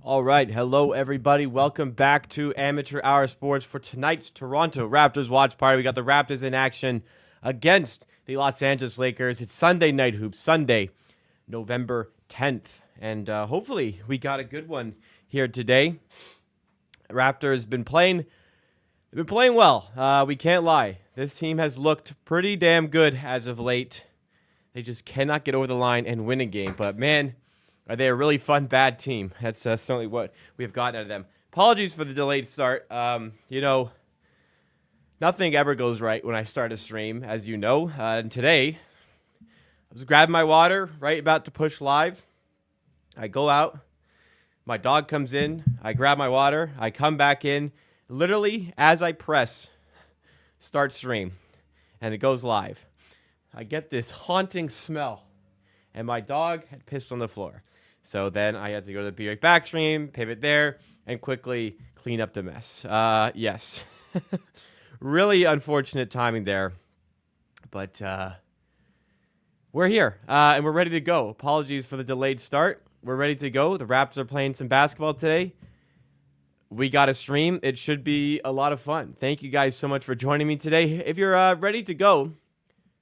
All right, hello everybody. Welcome back to Amateur Hour Sports for tonight's Toronto Raptors watch party. We got the Raptors in action against the Los Angeles Lakers. It's Sunday Night Hoops, Sunday, November 10th, and hopefully we got a good one here today. Raptors been playing well. We can't lie. This team has looked pretty damn good as of late. They just cannot get over the line and win a game, but man, are they a really fun, bad team? That's certainly what we've gotten out of them. Apologies for the delayed start. Nothing ever goes right when I start a stream, as you know. And today, I was grabbing my water, right about to push live. I go out. My dog comes in. I grab my water. I come back in. Literally, as I press start stream, and it goes live, I get this haunting smell, and my dog had pissed on the floor. So then I had to go to the Be Right Back stream, pivot there, and quickly clean up the mess. Yes. Really unfortunate timing there. But we're here, and we're ready to go. Apologies for the delayed start. We're ready to go. The Raptors are playing some basketball today. We got a stream. It should be a lot of fun. Thank you guys so much for joining me today. If you're ready to go,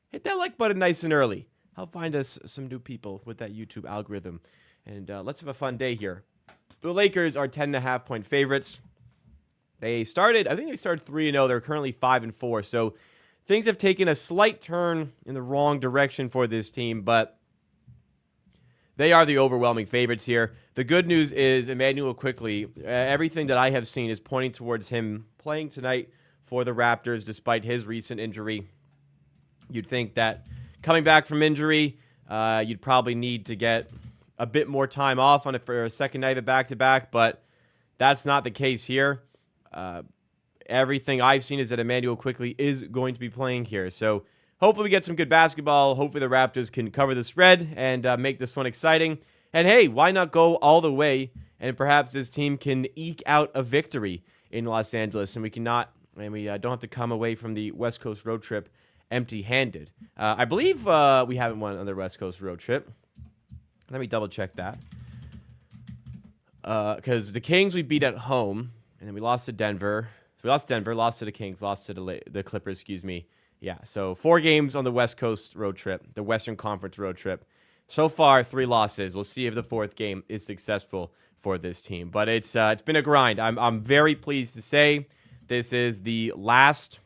hit that like button nice and early. Help find us some new people with that YouTube algorithm. And let's have a fun day here. The Lakers are 10.5-point favorites. I think they started 3-0. They're currently 5-4. So things have taken a slight turn in the wrong direction for this team, but they are the overwhelming favorites here. The good news is Immanuel Quickley, everything that I have seen is pointing towards him playing tonight for the Raptors despite his recent injury. You'd think that coming back from injury, you'd probably need to get a bit more time off for a second night of back-to-back, but that's not the case here. Everything I've seen is that Immanuel Quickley is going to be playing here. So hopefully we get some good basketball. Hopefully the Raptors can cover the spread and make this one exciting. And hey, why not go all the way and perhaps this team can eke out a victory in Los Angeles and we don't have to come away from the West Coast road trip empty-handed. I believe we haven't won on the West Coast road trip. Let me double check that. Because the Kings we beat at home, and then we lost to Denver. So we lost to Denver, lost to the Kings, lost to the Clippers, excuse me. Yeah, so 4 games on the West Coast road trip, the Western Conference road trip. So far, 3 losses. We'll see if the 4th game is successful for this team. But it's been a grind. I'm very pleased to say this is the last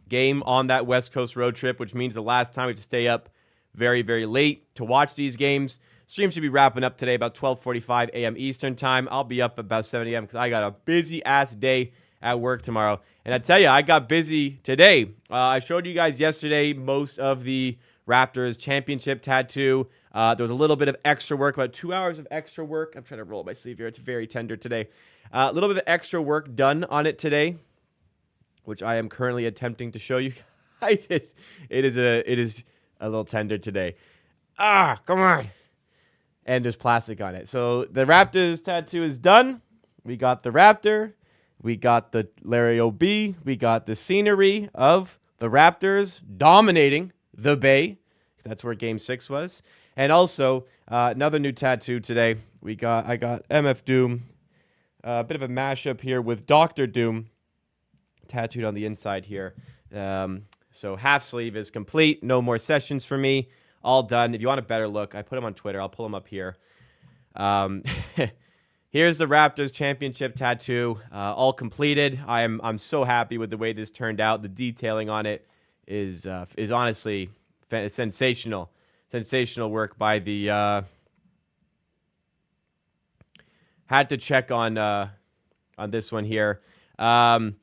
game on that West Coast road trip, which means the last time we have to stay up very, very late to watch these games. Stream should be wrapping up today about 12:45 a.m. Eastern time. I'll be up about 7 a.m. because I got a busy-ass day at work tomorrow. And I tell you, I got busy today. I showed you guys yesterday most of the Raptors championship tattoo. There was a little bit of extra work, about 2 hours of extra work. I'm trying to roll my sleeve here. It's very tender today. A little bit of extra work done on it today, which I am currently attempting to show you guys. It is a little tender today. Come on. And there's plastic on it. So the Raptors tattoo is done. We got the Raptor. We got the Larry O.B. We got the scenery of the Raptors dominating the Bay. That's where Game 6 was. And also, another new tattoo today. I got MF Doom. A bit of a mashup here with Dr. Doom tattooed on the inside here. So half sleeve is complete. No more sessions for me. All done. If you want a better look, I put them on Twitter. I'll pull them up here. Here's the Raptors championship tattoo, all completed. I'm so happy with the way this turned out. The detailing on it is honestly sensational. Sensational work by the. Had to check on this one here. Sorry.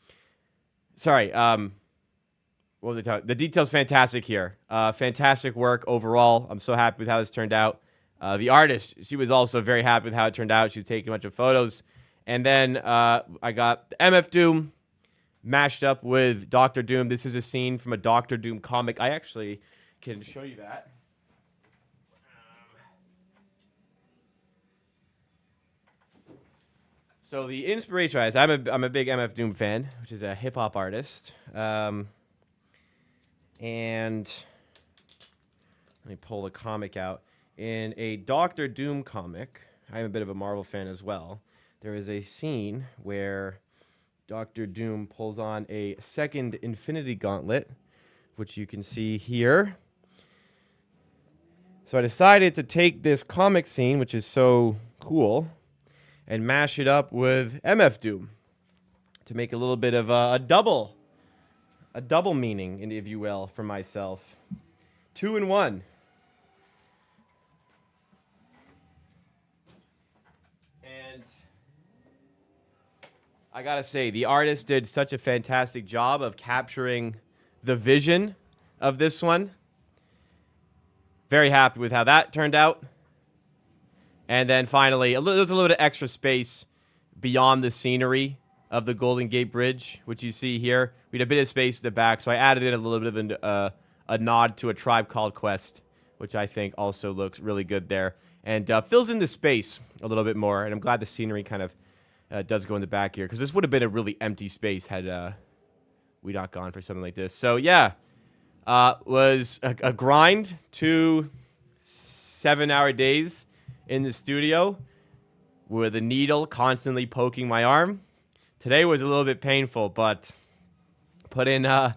What was I talking? The detail's fantastic here. Fantastic work overall. I'm so happy with how this turned out. The artist, she was also very happy with how it turned out. She was taking a bunch of photos. And then I got the MF Doom mashed up with Dr. Doom. This is a scene from a Dr. Doom comic. I actually can show you that. So the inspiration, I'm a big MF Doom fan, which is a hip hop artist. And let me pull the comic out. In a Doctor Doom comic, I'm a bit of a Marvel fan as well. There is a scene where Doctor Doom pulls on a second Infinity Gauntlet, which you can see here. So I decided to take this comic scene, which is so cool, and mash it up with MF Doom to make a little bit of a double meaning, if you will, for myself. 2 in 1. And I gotta say, the artist did such a fantastic job of capturing the vision of this one. Very happy with how that turned out. And then finally, there's a little bit of extra space beyond the scenery of the Golden Gate Bridge, which you see here. We had a bit of space at the back, so I added in a little bit of a nod to A Tribe Called Quest, which I think also looks really good there. And fills in the space a little bit more. And I'm glad the scenery kind of does go in the back here, because this would have been a really empty space had we not gone for something like this. So, yeah. Was a grind, 2 7-hour days in the studio with a needle constantly poking my arm. Today was a little bit painful, but put in a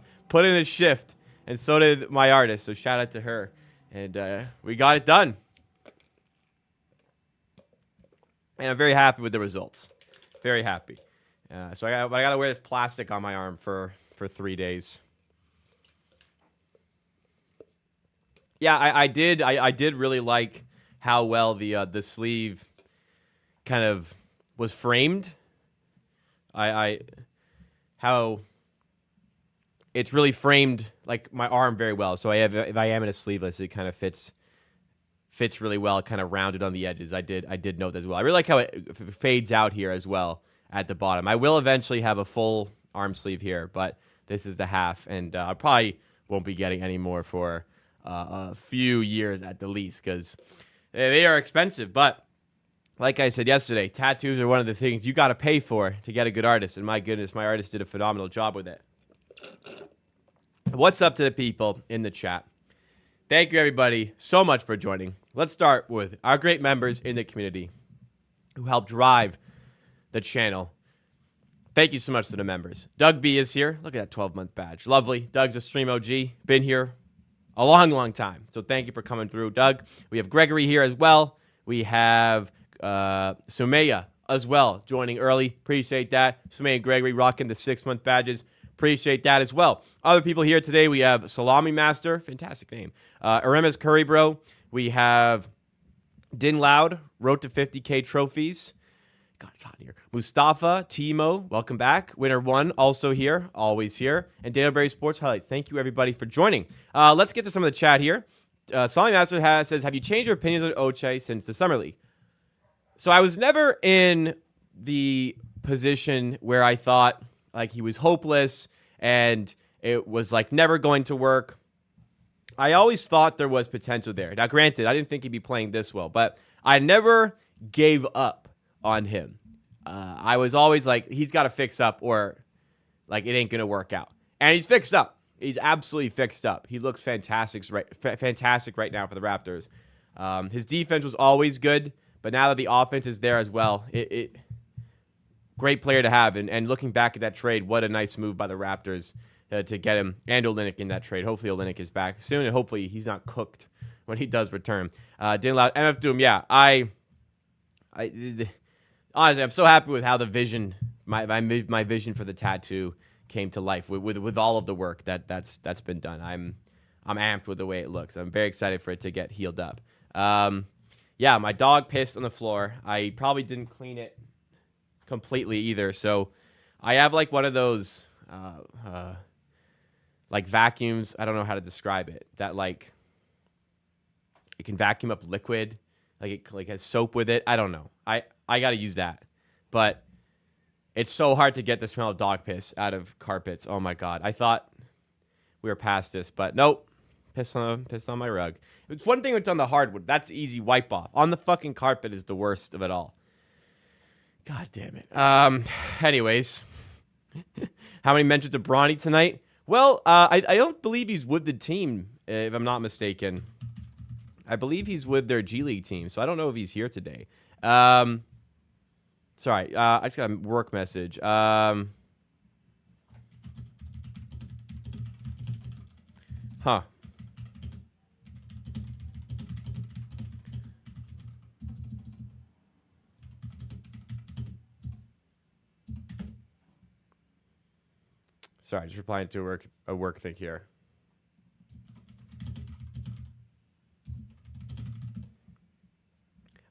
shift, and so did my artist. So shout out to her, and we got it done. And I'm very happy with the results. Very happy. So I got to wear this plastic on my arm for 3 days. Yeah, I did really like how well the sleeve kind of was framed. How it's really framed like my arm very well. So if I am in a sleeveless, it kind of fits really well, kind of rounded on the edges. I did note that as well. I really like how it fades out here as well at the bottom. I will eventually have a full arm sleeve here, but this is the half, and I probably won't be getting any more for a few years at the least, because they are expensive. But like I said yesterday, tattoos are one of the things you got to pay for to get a good artist, and my goodness, my artist did a phenomenal job with it. What's up to the people in the chat? Thank you, everybody, so much for joining. Let's start with our great members in the community who help drive the channel. Thank you so much to the members. Doug B is here. Look at that 12-month badge. Lovely. Doug's a stream OG. Been here a long, long time. So thank you for coming through, Doug. We have Gregory here as well. We have Sumaya as well, joining early. Appreciate that. Sumaya and Gregory rocking the 6-month badges. Appreciate that as well. Other people here today, we have Salami Master. Fantastic name. Aremas Curry Bro. We have Din Loud. Road to 50K trophies. God, it's hot here. Mustafa, Timo, welcome back. Winner 1, also here, always here. And Daleberry Sports Highlights. Thank you, everybody, for joining. Let's get to some of the chat here. Solly Master says, have you changed your opinions on Oche since the Summer League? So I was never in the position where I thought like he was hopeless and it was like never going to work. I always thought there was potential there. Now, granted, I didn't think he'd be playing this well, but I never gave up on him. I was always like, he's got to fix up or like it ain't going to work out. And he's fixed up. He's absolutely fixed up. He looks fantastic right now for the Raptors. His defense was always good, but now that the offense is there as well, great player to have. And looking back at that trade, what a nice move by the Raptors to get him and Olynyk in that trade. Hopefully Olynyk is back soon, and hopefully he's not cooked when he does return. Didn't allow MF Doom. Yeah, honestly, I'm so happy with how the vision, my vision for the tattoo came to life with all of the work that's been done. I'm amped with the way it looks. I'm very excited for it to get healed up. Yeah, my dog pissed on the floor. I probably didn't clean it completely either. So I have like one of those like vacuums. I don't know how to describe it. That like it can vacuum up liquid. Like it like has soap with it. I don't know. I got to use that. But it's so hard to get the smell of dog piss out of carpets. Oh my God. I thought we were past this, but nope. Piss on my rug. It's one thing it's on the hardwood. That's easy wipe off. On the fucking carpet is the worst of it all. God damn it. Anyways. How many mentions of Bronny tonight? Well, I don't believe he's with the team, if I'm not mistaken. I believe he's with their G League team, so I don't know if he's here today. Sorry, I just got a work message. Huh. Sorry, just replying to a work thing here.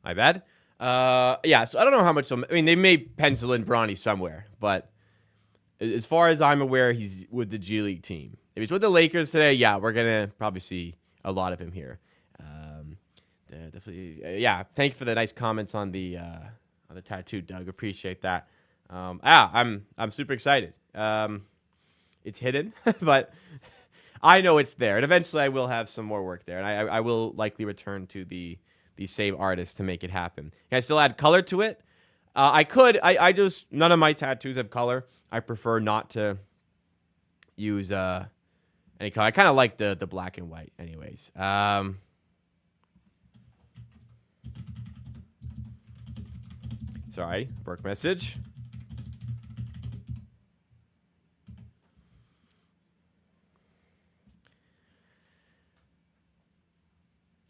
My bad. Yeah, so I don't know how much. I mean, they may pencil in Bronny somewhere, but as far as I'm aware, he's with the G League team. If he's with the Lakers today, yeah, we're gonna probably see a lot of him here. Definitely, yeah. Thank you for the nice comments on the tattoo, Doug. Appreciate that. I'm super excited. It's hidden, but I know it's there, and eventually I will have some more work there, and I will likely return to the same artist to make it happen. Can I still add color to it? I could. I just, none of my tattoos have color. I prefer not to use any color. I kind of like the black and white, anyways. Sorry, work message.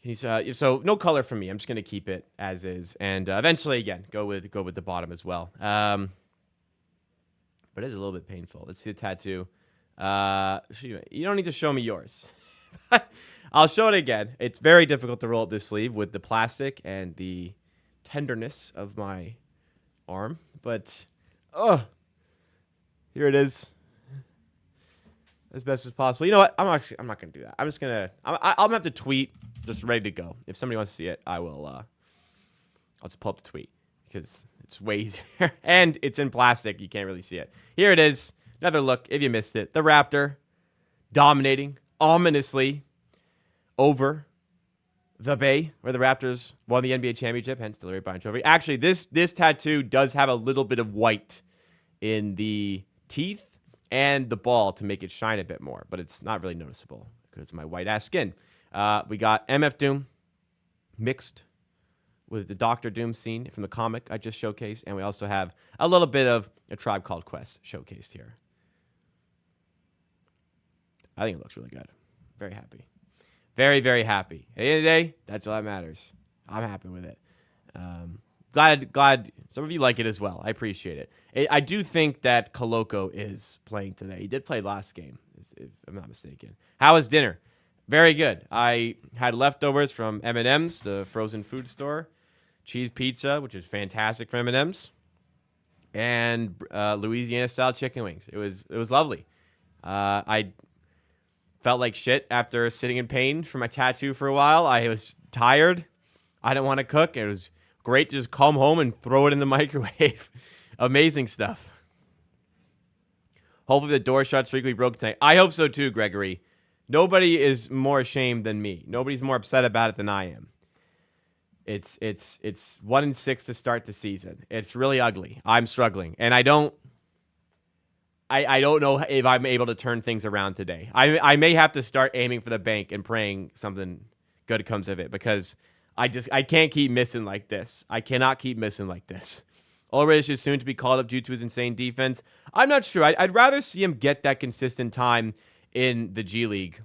He's so no color for me. I'm just gonna keep it as is, and eventually again go with the bottom as well. But it's a little bit painful. Let's see the tattoo. You don't need to show me yours. I'll show it again. It's very difficult to roll up this sleeve with the plastic and the tenderness of my arm, but here it is, as best as possible. You know what? I'm not gonna do that. I'm gonna have to tweet, just ready to go. If somebody wants to see it, I will. I'll just pull up the tweet because it's way easier, and it's in plastic. You can't really see it. Here it is. Another look. If you missed it, the Raptor dominating ominously over the Bay, where the Raptors won the NBA championship, hence the Larry Bryant Trophy. Actually, this tattoo does have a little bit of white in the teeth and the ball to make it shine a bit more, but it's not really noticeable because of my white-ass skin. We got MF Doom mixed with the Dr. Doom scene from the comic I just showcased, and we also have a little bit of A Tribe Called Quest showcased here. I think it looks really good. Very happy. Very, very happy. At the end of the day, that's all that matters. I'm happy with it. Glad some of you like it as well. I appreciate it. I do think that Coloco is playing today. He did play last game, if I'm not mistaken. How was dinner? Very good. I had leftovers from M&M's, the frozen food store, cheese pizza, which is fantastic for M&M's, and Louisiana-style chicken wings. It was lovely. I felt like shit after sitting in pain for my tattoo for a while. I was tired. I didn't want to cook. It was great to just come home and throw it in the microwave. Amazing stuff. Hopefully the door shuts frequently broke tonight. I hope so too, Gregory. Nobody is more ashamed than me. Nobody's more upset about it than I am. It's 1-6 to start the season. It's really ugly. I'm struggling, and I don't know if I'm able to turn things around today. I may have to start aiming for the bank and praying something good comes of it, because I can't keep missing like this. I cannot keep missing like this. Ulrich is soon to be called up due to his insane defense. I'm not sure. I'd rather see him get that consistent time in the G League,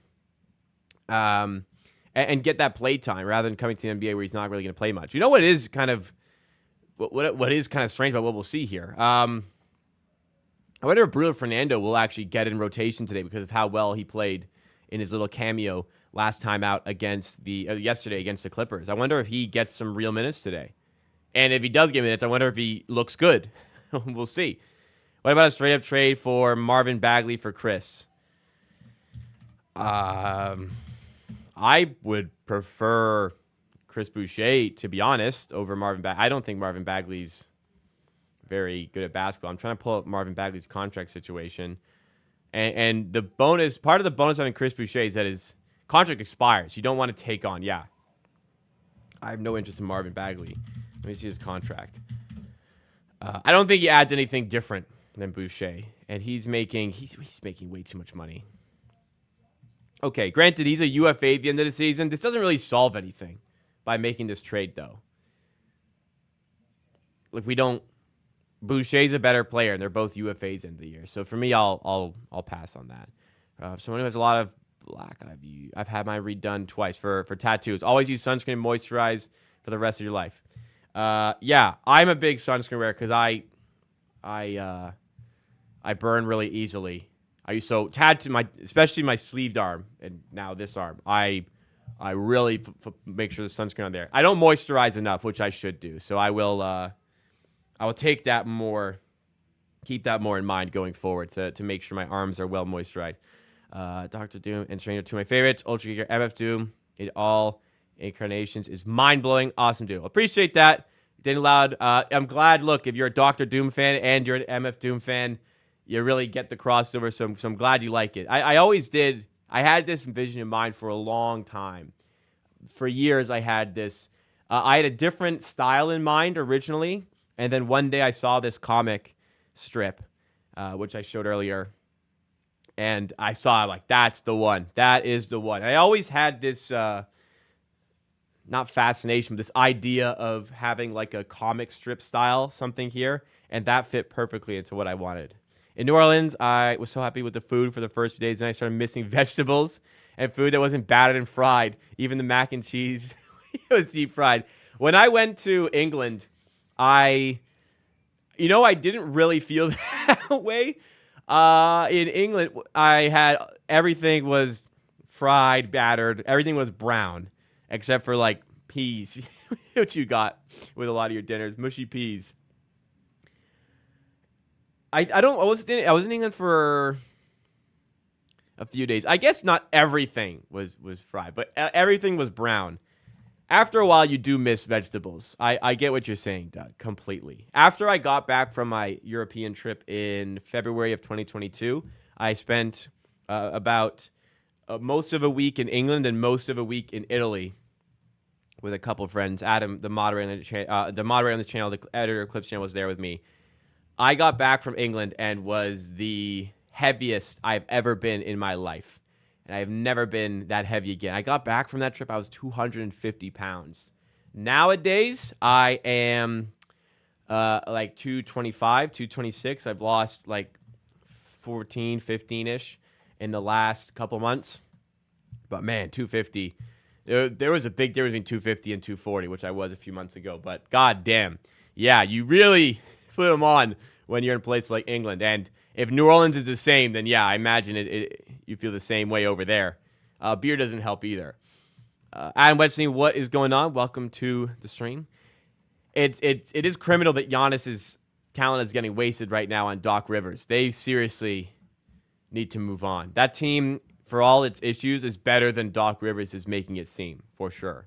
and get that play time rather than coming to the NBA where he's not really going to play much. You know what is kind of what is kind of strange about what we'll see here. I wonder if Bruno Fernando will actually get in rotation today because of how well he played in his little cameo last time out against yesterday against the Clippers. I wonder if he gets some real minutes today, and if he does get minutes, I wonder if he looks good. We'll see. What about a straight up trade for Marvin Bagley for Chris? I would prefer Chris Boucher, to be honest, over Marvin Bagley. I don't think Marvin Bagley's very good at basketball. I'm trying to pull up Marvin Bagley's contract situation. And the bonus, part of the bonus of having Chris Boucher is that his contract expires. You don't want to take on, yeah. I have no interest in Marvin Bagley. Let me see his contract. I don't think he adds anything different than Boucher. And he's making way too much money. Okay, granted, he's a UFA at the end of the season. This doesn't really solve anything by making this trade, though. like we don't. Boucher's a better player, and they're both UFAs end of the year. So for me, I'll pass on that. Someone who has a lot of black eye view. I've had mine redone twice for tattoos. Always use sunscreen and moisturize for the rest of your life. Yeah, I'm a big sunscreen wearer because I burn really easily. I used so tattoo especially my sleeved arm and now this arm. I really make sure the sunscreen on there. I don't moisturize enough, which I should do. So I will take that more, keep that more in mind going forward to make sure my arms are well moisturized. Dr. Doom and Stranger 2, my favorites. Ultra Geeker, MF Doom, in all incarnations is mind-blowing. Awesome dude. Appreciate that. Didn't loud. I'm glad, look, if you're a Dr. Doom fan and you're an MF Doom fan, you really get the crossover, so I'm glad you like it. I always did. I had this vision in mind for a long time. For years, I had this. I had a different style in mind originally, and then one day I saw this comic strip, which I showed earlier, and I saw like, that's the one. That is the one. I always had this, not fascination, but this idea of having like a comic strip style something here, and that fit perfectly into what I wanted. In New Orleans, I was so happy with the food for the first few days, and I started missing vegetables and food that wasn't battered and fried. Even the mac and cheese was deep fried. When I went to England, I didn't really feel that way. In England, I had everything was fried, battered. Everything was brown, except for like peas, which you got with a lot of your dinners, mushy peas. I was in England for a few days. I guess not everything was fried, but everything was brown. After a while, you do miss vegetables. I get what you're saying, Doug, completely. After I got back from my European trip in February of 2022, I spent about most of a week in England and most of a week in Italy with a couple of friends. Adam, the moderator on this channel, the editor of Clips channel, was there with me. I got back from England and was the heaviest I've ever been in my life. And I've never been that heavy again. I got back from that trip, I was 250 pounds. Nowadays, I am like 225, 226. I've lost like 14, 15-ish in the last couple months. But man, 250. There was a big difference between 250 and 240, which I was a few months ago. But god damn. Yeah, you really put them on when you're in a place like England. And if New Orleans is the same, then yeah, I imagine you feel the same way over there. Beer doesn't help either. Adam Wesley, what is going on? Welcome to the stream. It is criminal that Giannis's talent is getting wasted right now on Doc Rivers. They seriously need to move on. That team, for all its issues, is better than Doc Rivers is making it seem, for sure.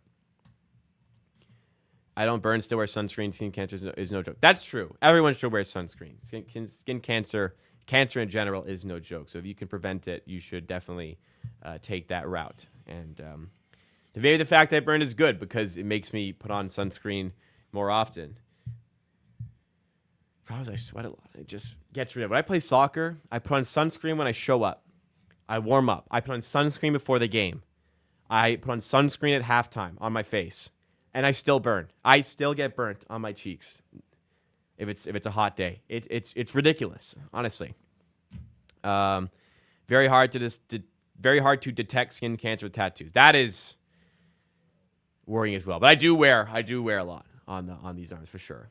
I don't burn, still wear sunscreen. Skin cancer is no joke. That's true. Everyone should wear sunscreen. Skin cancer in general is no joke. So if you can prevent it, you should definitely take that route. And maybe the fact I burn is good because it makes me put on sunscreen more often. Probably I sweat a lot. It just gets rid of it. When I play soccer, I put on sunscreen when I show up. I warm up. I put on sunscreen before the game. I put on sunscreen at halftime on my face. And I still burn. I still get burnt on my cheeks if it's a hot day. It's ridiculous, honestly. Very hard to detect skin cancer with tattoos. That is worrying as well. But I do wear a lot on these arms for sure.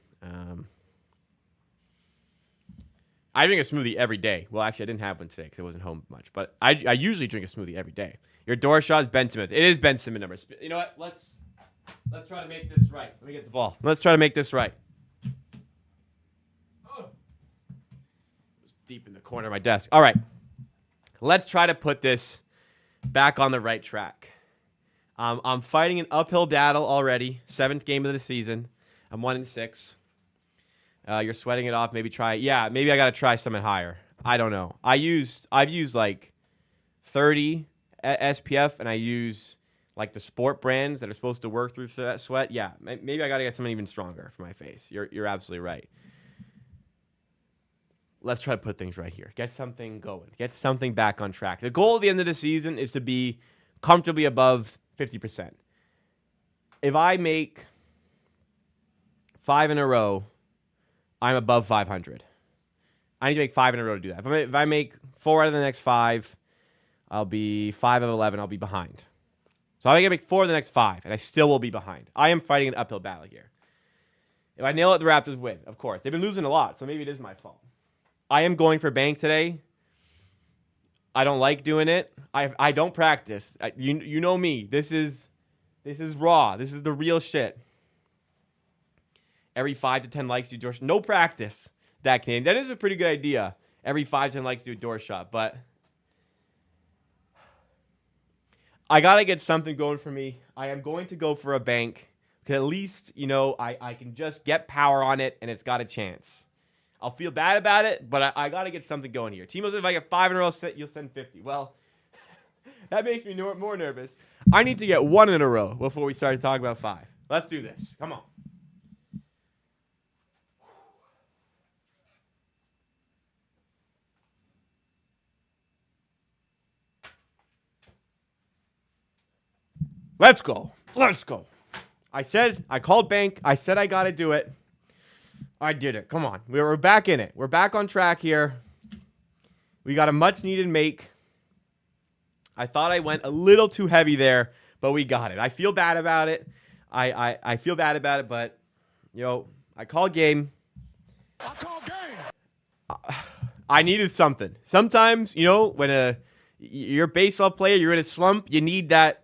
I drink a smoothie every day. Well, actually, I didn't have one today because I wasn't home much. But I usually drink a smoothie every day. Your door shot is Ben Simmons. It is Ben Simmons number. You know what? Let's try to make this right. Let me get the ball. Let's try to make this right. Oh. It's deep in the corner of my desk. All right. Let's try to put this back on the right track. I'm fighting an uphill battle already. 7th game of the season. I'm 1-6. You're sweating it off. Maybe try. Yeah, maybe I got to try something higher. I don't know. I've used like 30 SPF, and I use like the sport brands that are supposed to work through that sweat. Yeah, maybe I got to get something even stronger for my face. You're absolutely right. Let's try to put things right here. Get something going. Get something back on track. The goal at the end of the season is to be comfortably above 50%. If I make 5 in a row I'm above 500. I need to make 5 in a row to do that. If I make 4 out of the next 5, I'll be 5 of 11. I'll be behind. So I got to make 4 of the next 5, and I still will be behind. I am fighting an uphill battle here. If I nail it, the Raptors win, of course. They've been losing a lot, so maybe it is my fault. I am going for bank today. I don't like doing it. I don't practice. You know me. This is raw. This is the real shit. Every 5 to 10 likes do door shot. No practice. That is a pretty good idea. Every 5 to 10 likes do a door shot, but I gotta get something going for me. I am going to go for a bank. Because at least, I can just get power on it, and it's got a chance. I'll feel bad about it, but I got to get something going here. Timo says if I get 5 in a row, you'll send 50. Well, that makes me more nervous. I need to get 1 in a row before we start talking about 5. Let's do this. Come on. Let's go. Let's go. I called bank. I said I got to do it. I did it. Come on. We're back in it. We're back on track here. We got a much needed make. I thought I went a little too heavy there, but we got it. I feel bad about it. I feel bad about it, but, I call game. I call game. I needed something. Sometimes, when you're a baseball player, you're in a slump, you need that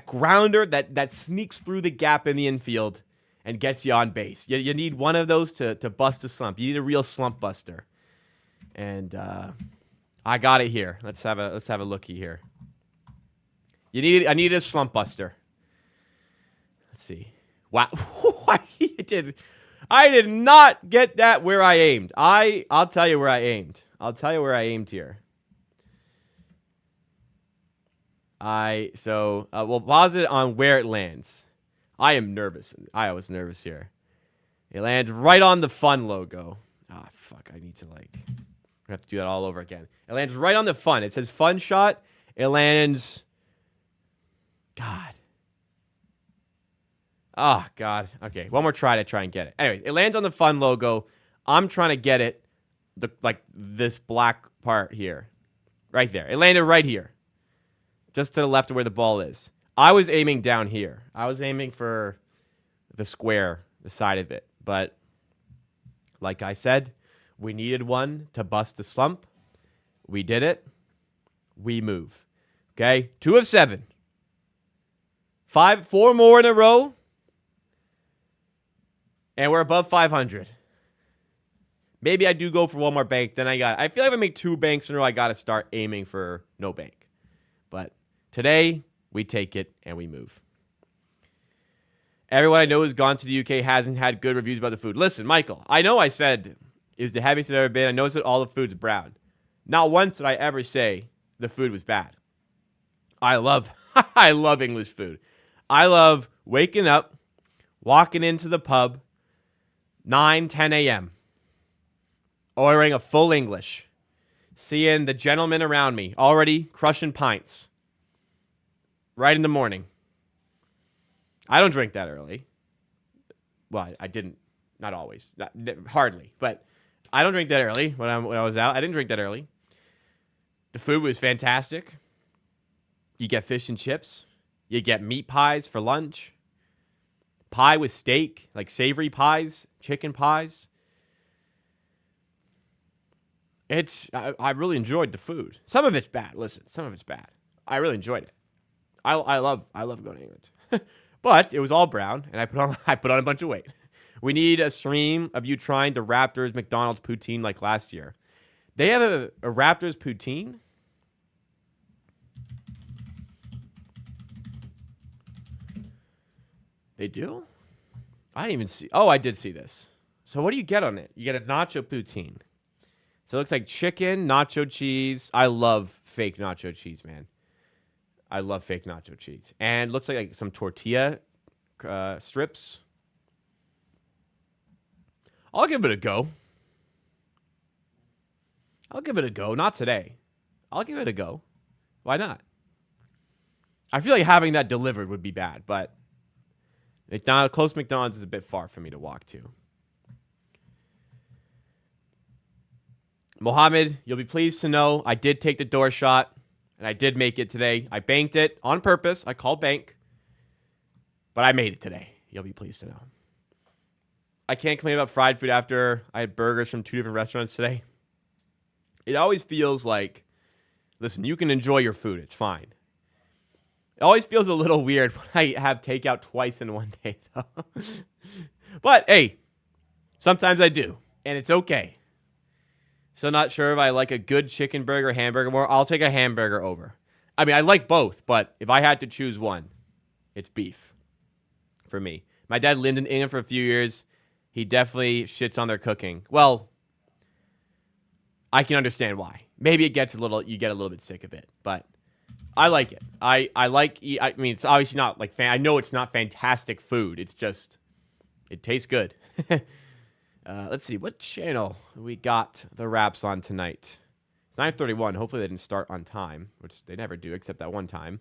grounder that sneaks through the gap in the infield and gets you on base. You need one of those to bust a slump. You need a real slump buster. And I got it here. Let's have a looky here. I needed a slump buster. Let's see. Wow. I did not get that where I aimed. I'll tell you where I aimed. I'll tell you where I aimed here. We'll pause it on where it lands. I am nervous. I was nervous here. It lands right on the fun logo. Ah, fuck. I need to I have to do that all over again. It lands right on the fun. It says fun shot. It lands. God. Oh, God. Okay. One more try to try and get it. Anyways, it lands on the fun logo. I'm trying to get it. This black part here. Right there. It landed right here. Just to the left of where the ball is. I was aiming down here. I was aiming for the square, the side of it. But like I said, we needed one to bust the slump. We did it. We move. Okay? 2 of 7. 4 more in a row. And we're above 500. Maybe I do go for one more bank. Then I feel like if I make 2 banks in a row, I got to start aiming for no bank. But today, we take it and we move. Everyone I know who's gone to the UK hasn't had good reviews about the food. Listen, Michael, I know I said it was the heaviest I've ever been. I know that all the food's brown. Not once did I ever say the food was bad. I love English food. I love waking up, walking into the pub, 9, 10 a.m., ordering a full English, seeing the gentlemen around me already crushing pints. Right in the morning. I don't drink that early. Well, I didn't. Not always. Hardly. But I don't drink that early when I was out. I didn't drink that early. The food was fantastic. You get fish and chips. You get meat pies for lunch. Pie with steak, like savory pies, chicken pies. I really enjoyed the food. Some of it's bad. Listen, some of it's bad. I really enjoyed it. I love going to England. But it was all brown, and I put on a bunch of weight. We need a stream of you trying the Raptors McDonald's poutine like last year. They have a Raptors poutine? They do? I didn't even see. Oh, I did see this. So what do you get on it? You get a nacho poutine. So it looks like chicken, nacho cheese. I love fake nacho cheese, man. I love fake nacho cheese. And looks like some tortilla strips. I'll give it a go. Not today. I'll give it a go. Why not? I feel like having that delivered would be bad, but close McDonald's is a bit far for me to walk to. Mohammed, you'll be pleased to know I did take the door shot, and I did make it today. I banked it on purpose. I called bank, but I made it today. You'll be pleased to know. I can't complain about fried food after I had burgers from 2 different restaurants today. It always feels like, listen, you can enjoy your food. It's fine. It always feels a little weird when I have takeout twice in one day, though. But, hey, sometimes I do, and it's okay. Still not sure if I like a good chicken burger or hamburger more. I'll take a hamburger over. I mean, I like both, but if I had to choose one, it's beef for me. My dad lived in England for a few years. He definitely shits on their cooking. Well, I can understand why. Maybe you get a little bit sick of it, but I like it. I mean, it's obviously not like I know it's not fantastic food. It's just, it tastes good. Let's see, what channel we got the Raps on tonight? It's 9:31. Hopefully they didn't start on time, which they never do, except that one time.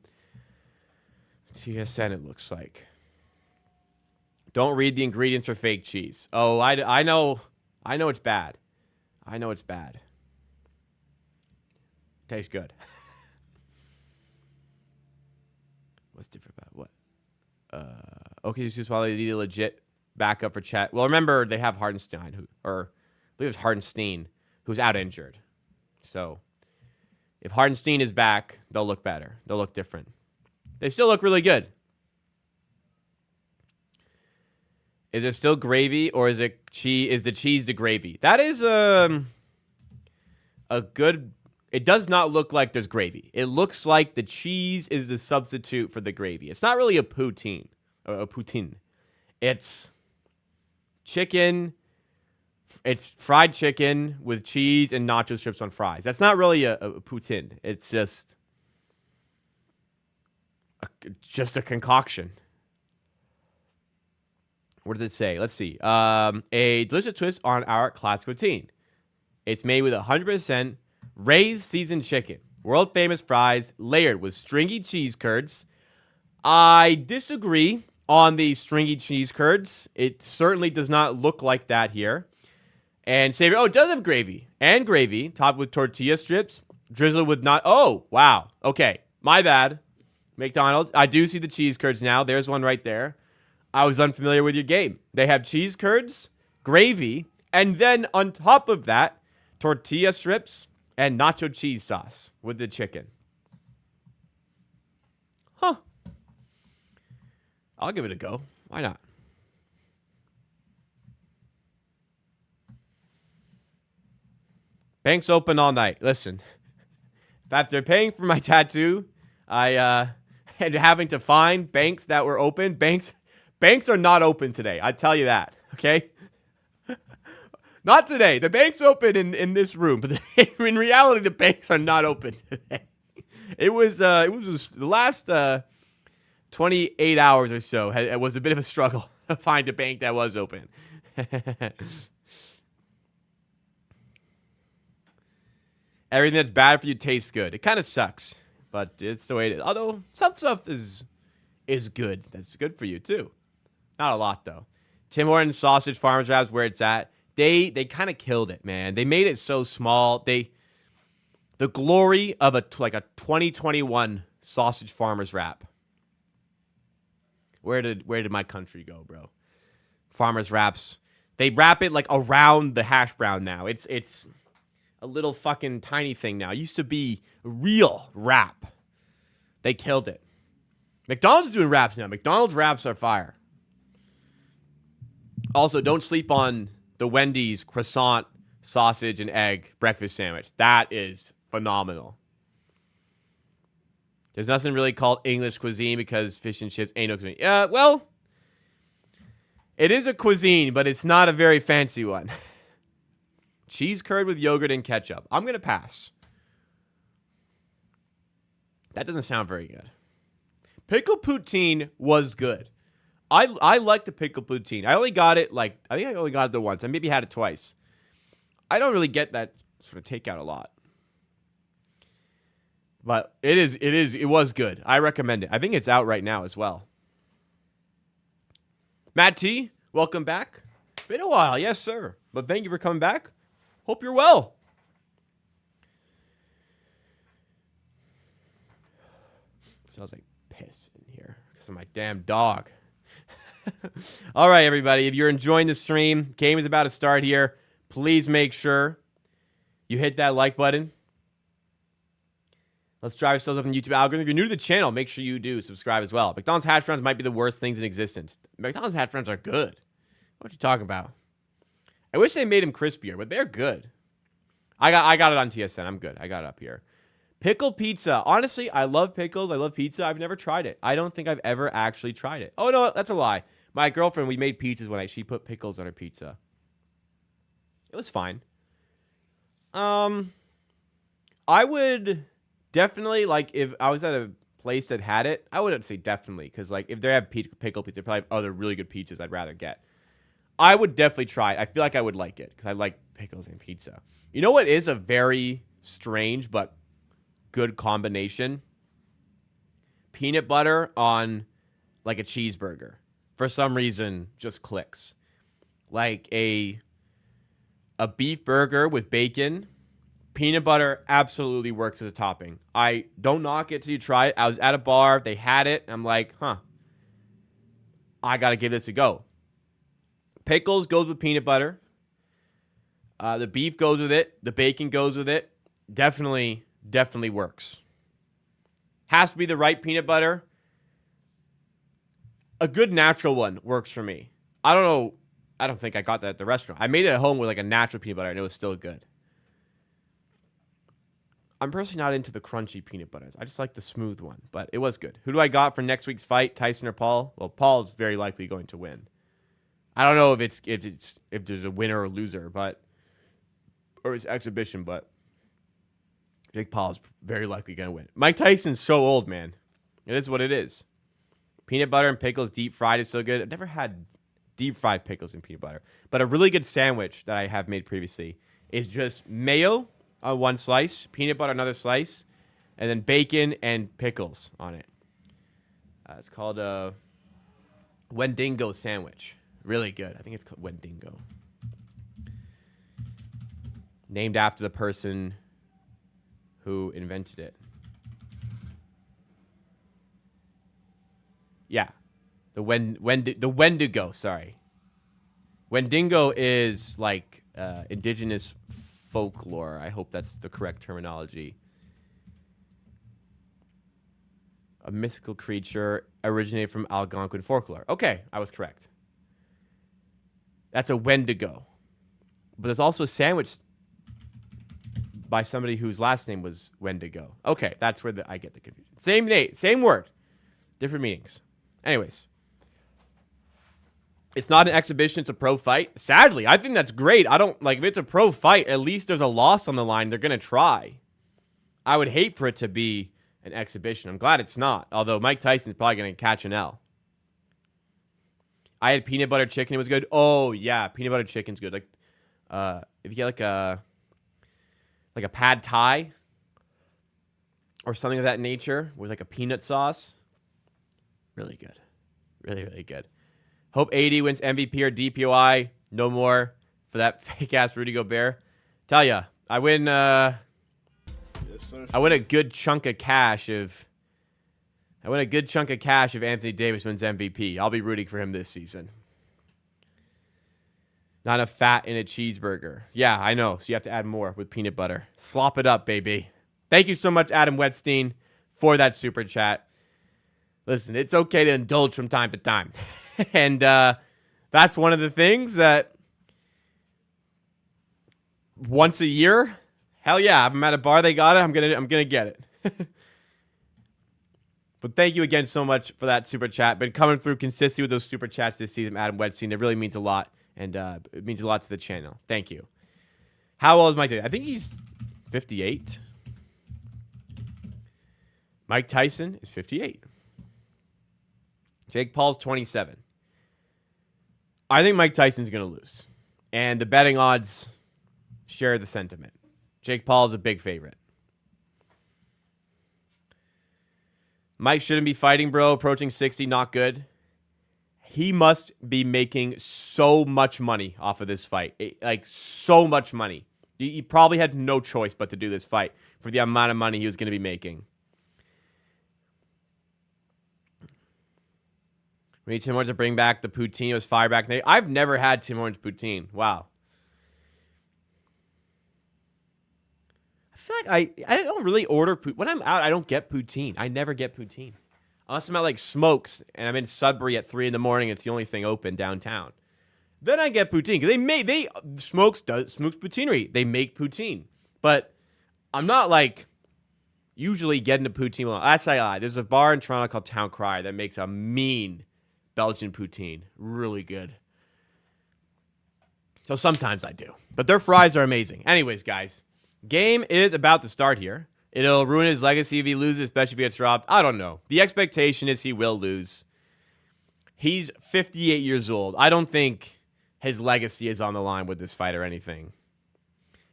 TSN, it looks like. Don't read the ingredients for fake cheese. Oh, I know it's bad. I know it's bad. Tastes good. What's different about what? Okay, this is probably the legit backup for Chet. Well, remember, they have Hardenstein, I believe it's Hardenstein, who's out injured. So, if Hardenstein is back, they'll look better. They'll look different. They still look really good. Is it still gravy, or is it cheese? Is the cheese the gravy? That is a good. It does not look like there's gravy. It looks like the cheese is the substitute for the gravy. It's not really a poutine. It's chicken. It's fried chicken with cheese and nacho strips on fries. That's not really a poutine. It's just a concoction. What does it say? Let's see. A delicious twist on our classic poutine. It's made with 100% raised seasoned chicken, world famous fries layered with stringy cheese curds. I disagree on the stringy cheese curds. It certainly does not look like that here. And savory. Oh, it does have gravy. And gravy topped with tortilla strips, drizzled with not. Oh, wow. Okay, my bad. McDonald's. I do see the cheese curds now. There's one right there. I was unfamiliar with your game. They have cheese curds, gravy, and then on top of that, tortilla strips and nacho cheese sauce with the chicken. Huh. I'll give it a go. Why not? Banks open all night. Listen, after paying for my tattoo, I and having to find banks that were open. Banks are not open today. I tell you that. Okay. Not today. The bank's open in this room, but in reality, the banks are not open today. It was the last 28 hours or so. It was a bit of a struggle to find a bank that was open. Everything that's bad for you tastes good. It kind of sucks, but it's the way it is. Although some stuff is good. That's good for you too. Not a lot though. Tim Hortons sausage farmers wraps where it's at. They kind of killed it, man. They made it so small. The glory of a 2021 sausage farmers wrap. Where did my country go, bro? Farmers wraps. They wrap it like around the hash brown now. It's a little fucking tiny thing now. It used to be a real wrap. They killed it. McDonald's is doing wraps now. McDonald's wraps are fire. Also, don't sleep on the Wendy's croissant, sausage, and egg breakfast sandwich. That is phenomenal. There's nothing really called English cuisine because fish and chips ain't no cuisine. Yeah, well, it is a cuisine, but it's not a very fancy one. Cheese curd with yogurt and ketchup. I'm going to pass. That doesn't sound very good. Pickle poutine was good. I like the pickle poutine. I only got it I think I only got it once. I maybe had it twice. I don't really get that sort of takeout a lot. But it was good. I recommend it. I think it's out right now as well. Matt T, welcome back. Been a while, yes, sir. But thank you for coming back. Hope you're well. smells like piss in here because of my damn dog. All right, everybody. If you're enjoying the stream, game is about to start here. Please make sure you hit that like button. Let's drive ourselves up in the YouTube algorithm. If you're new to the channel, make sure you do subscribe as well. McDonald's hash browns might be the worst things in existence. McDonald's hash browns are good. What you talking about? I wish they made them crispier, but they're good. I got it on TSN. I'm good. I got it up here. Pickle pizza. Honestly, I love pickles. I love pizza. I've never tried it. I don't think I've ever actually tried it. Oh, no, that's a lie. My girlfriend, we made pizzas one night. She put pickles on her pizza. It was fine. I would definitely, like, if I was at a place that had it, I wouldn't say definitely, because, like, if they have pickle pizza, they probably have other really good pizzas I'd rather get. I would definitely try it. I feel like I would like it, because I like pickles and pizza. You know what is a very strange but good combination? Peanut butter on, like, a cheeseburger. For some reason, just clicks. Like a beef burger with bacon, peanut butter absolutely works as a topping. I don't knock it till you try it. I was at a bar, they had it, and I'm like, I gotta give this a go. Pickles goes with peanut butter. The beef goes with it. The bacon goes with it. Definitely works. Has to be the right peanut butter. A good natural one works for me. I don't know. I don't think I got that at the restaurant. I made it at home with like a natural peanut butter, and it was still good. I'm personally not into the crunchy peanut butters. I just like the smooth one, but it was good. Who do I got for next week's fight, Tyson or Paul? Well, Paul's very likely going to win. I don't know if there's a winner or loser, or it's exhibition, but Jake Paul's very likely going to win. Mike Tyson's so old, man. It is what it is. Peanut butter and pickles deep fried is so good. I've never had deep fried pickles and peanut butter, but a really good sandwich that I have made previously is just mayo on one slice, peanut butter another slice, and then bacon and pickles on it. It's called a Wendigo sandwich. Really good. I think it's called Wendigo. Named after the person who invented it. Yeah. The Wendigo, sorry. Wendigo is like indigenous folklore. I hope that's the correct terminology. A mythical creature originated from Algonquin folklore. Okay, I was correct. That's a Wendigo. But there's also a sandwich by somebody whose last name was Wendigo. Okay, that's where I get the confusion. Same name, same word, different meanings. Anyways, it's not an exhibition, it's a pro fight. Sadly, I think that's great. I don't like if it's a pro fight, at least there's a loss on the line. They're going to try. I would hate for it to be an exhibition. I'm glad it's not. Although Mike Tyson's probably going to catch an L. I had peanut butter chicken. It was good. Oh, yeah. Peanut butter chicken's good. Like, if you get like a pad thai or something of that nature with like a peanut sauce. Really good. Really, really good. Hope AD wins MVP or DPOI. No more for that fake-ass Rudy Gobert. Tell ya, I win yes, sir. I win a good chunk of cash if Anthony Davis wins MVP. I'll be rooting for him this season. Not enough fat in a cheeseburger. Yeah, I know. So you have to add more with peanut butter. Slop it up, baby. Thank you so much, Adam Wetstein, for that super chat. Listen, it's okay to indulge from time to time. And that's one of the things that once a year, hell yeah, if I'm at a bar, they got it, I'm gonna get it. But thank you again so much for that super chat. Been coming through consistently with those super chats this season, Adam Wetstein. It really means a lot, and it means a lot to the channel. Thank you. How old is Mike Tyson? I think he's 58. Mike Tyson is 58. Jake Paul's 27. I think Mike Tyson's going to lose. And the betting odds share the sentiment. Jake Paul is a big favorite. Mike shouldn't be fighting, bro. Approaching 60, not good. He must be making so much money off of this fight. Like, so much money. He probably had no choice but to do this fight for the amount of money he was going to be making. We need Tim Hortons to bring back the poutine. It was fire back in the day. I've never had Tim Hortons poutine. Wow. I feel like I don't really order poutine. When I'm out, I don't get poutine. I never get poutine. Unless I'm at like Smokes and I'm in Sudbury at 3 in the morning. It's the only thing open downtown. Then I get poutine because Smokes Poutineery. They make poutine, but I'm not like usually getting a poutine. Well, that's a lie. There's a bar in Toronto called Town Cry that makes a mean Belgian poutine, really good. So sometimes I do, but their fries are amazing. Anyways, guys, game is about to start here. It'll ruin his legacy if he loses, especially if he gets dropped. I don't know. The expectation is he will lose. He's 58 years old. I don't think his legacy is on the line with this fight or anything.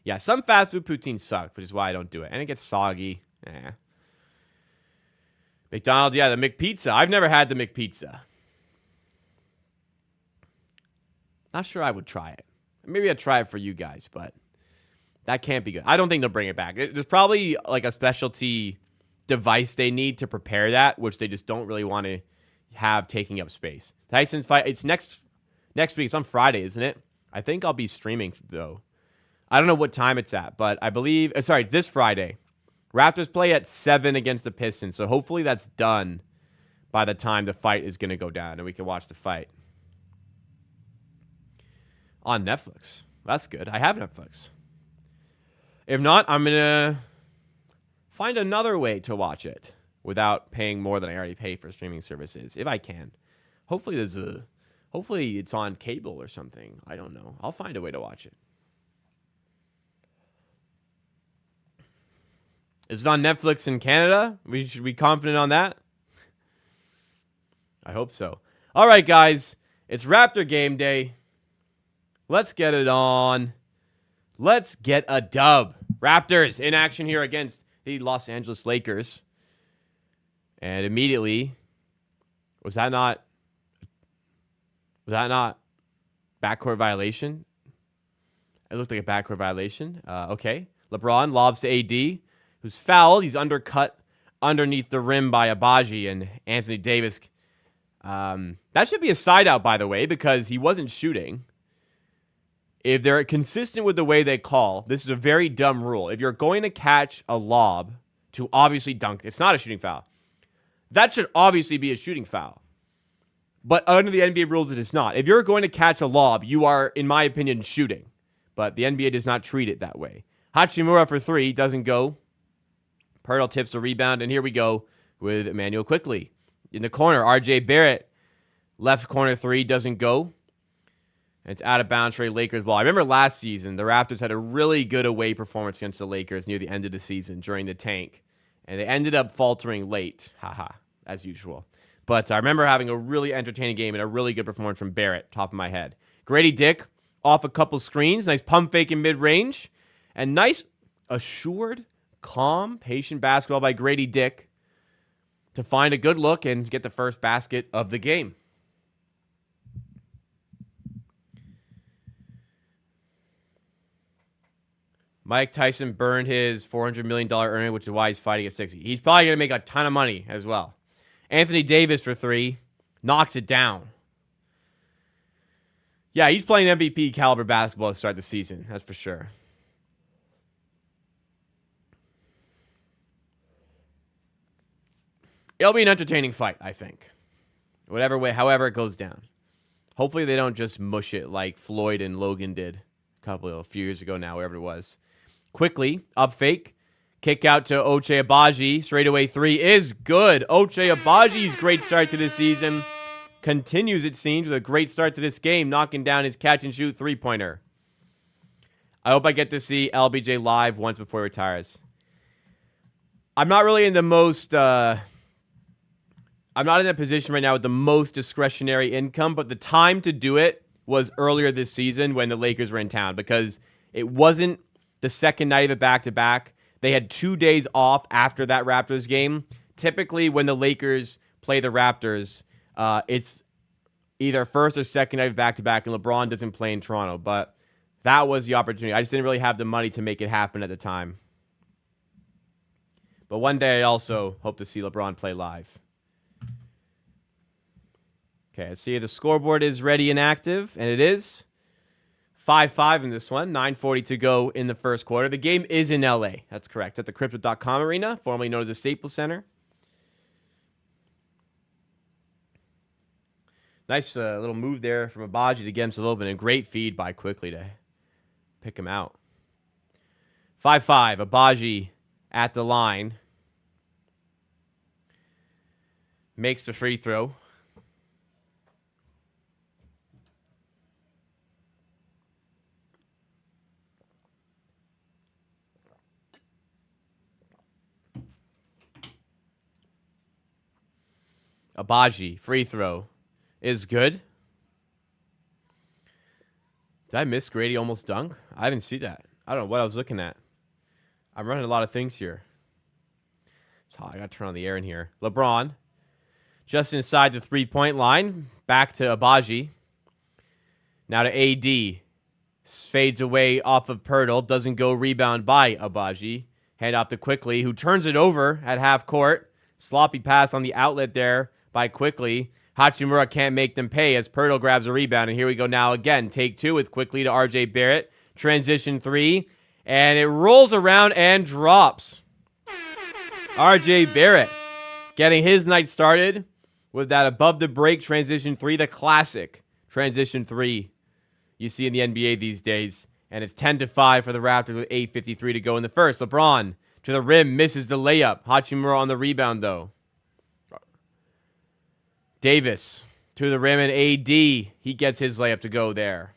Yeah, some fast food poutines suck, which is why I don't do it. And it gets soggy. McDonald's, yeah, the McPizza. I've never had the McPizza. Not sure I would try it. Maybe I'd try it for you guys, but that can't be good. I don't think they'll bring it back. There's probably like a specialty device they need to prepare that, which they just don't really want to have taking up space. Tyson's fight, it's next week. It's on Friday, isn't it? I think I'll be streaming, though. I don't know what time it's at, but I believe, it's this Friday. Raptors play at 7 against the Pistons, so hopefully that's done by the time the fight is going to go down, and we can watch the fight. On Netflix. That's good. I have Netflix. If not, I'm going to find another way to watch it without paying more than I already pay for streaming services, if I can. Hopefully it's on cable or something. I don't know. I'll find a way to watch it. Is it on Netflix in Canada? We should be confident on that. I hope so. All right, guys. It's Raptor game day. Let's get it on. Let's get a dub. Raptors in action here against the Los Angeles Lakers. And immediately, was that not backcourt violation? It looked like a backcourt violation. Okay. LeBron lobs to AD, who's fouled. He's undercut underneath the rim by Abaji and Anthony Davis. That should be a side out, by the way, because he wasn't shooting. If they're consistent with the way they call, this is a very dumb rule. If you're going to catch a lob to obviously dunk, it's not a shooting foul. That should obviously be a shooting foul. But under the NBA rules, it is not. If you're going to catch a lob, you are, in my opinion, shooting. But the NBA does not treat it that way. Hachimura for 3, doesn't go. Pirtle tips the rebound, and here we go with Emmanuel Quickly. In the corner, RJ Barrett, left corner 3, doesn't go. And it's out of bounds for a Lakers ball. I remember last season, the Raptors had a really good away performance against the Lakers near the end of the season during the tank. And they ended up faltering late. Haha, as usual. But I remember having a really entertaining game and a really good performance from Barrett, top of my head. Grady Dick off a couple screens. Nice pump fake in mid-range. And nice, assured, calm, patient basketball by Grady Dick to find a good look and get the first basket of the game. Mike Tyson burned his $400 million earning, which is why he's fighting at 60. He's probably going to make a ton of money as well. Anthony Davis for 3. Knocks it down. Yeah, he's playing MVP caliber basketball to start the season. That's for sure. It'll be an entertaining fight, I think. Whatever way, however it goes down. Hopefully they don't just mush it like Floyd and Logan did a few years ago now, wherever it was. Quickly, up fake. Kick out to Ochai Agbaji. Straightaway 3 is good. Ochai Agbaji's great start to this season continues, it seems, with a great start to this game, knocking down his catch-and-shoot three-pointer. I hope I get to see LBJ live once before he retires. I'm not really in the most... I'm not in a position right now with the most discretionary income, but the time to do it was earlier this season when the Lakers were in town, because it wasn't the second night of the back-to-back. They had 2 days off after that Raptors game. Typically, when the Lakers play the Raptors, it's either first or second night of back-to-back, and LeBron doesn't play in Toronto. But that was the opportunity. I just didn't really have the money to make it happen at the time. But one day, I also hope to see LeBron play live. Okay, I see the scoreboard is ready and active, and it is 5-5 in this one. 9:40 to go in the first quarter. The game is in LA. That's correct. At the Crypto.com Arena, formerly known as the Staples Center. Nice little move there from Abaji to get him a little bit. A great feed by Quickly to pick him out. 5-5. Abaji at the line. Makes the free throw. Abaji, free throw, is good. Did I miss Grady almost dunk? I didn't see that. I don't know what I was looking at. I'm running a lot of things here. So I got to turn on the air in here. LeBron, just inside the three-point line. Back to Abaji. Now to AD. Fades away off of Pirtle. Doesn't go rebound by Abaji. Hand off to Quickly, who turns it over at half court. Sloppy pass on the outlet there by Quickly. Hachimura can't make them pay as Pirtle grabs a rebound. And here we go now again. Take two with Quickly to RJ Barrett. Transition three. And it rolls around and drops. RJ Barrett getting his night started with that above the break transition three. The classic transition three you see in the NBA these days. And it's 10-5 for the Raptors with 8:53 to go in the first. LeBron to the rim, misses the layup. Hachimura on the rebound, though. Davis to the rim, and AD, he gets his layup to go there.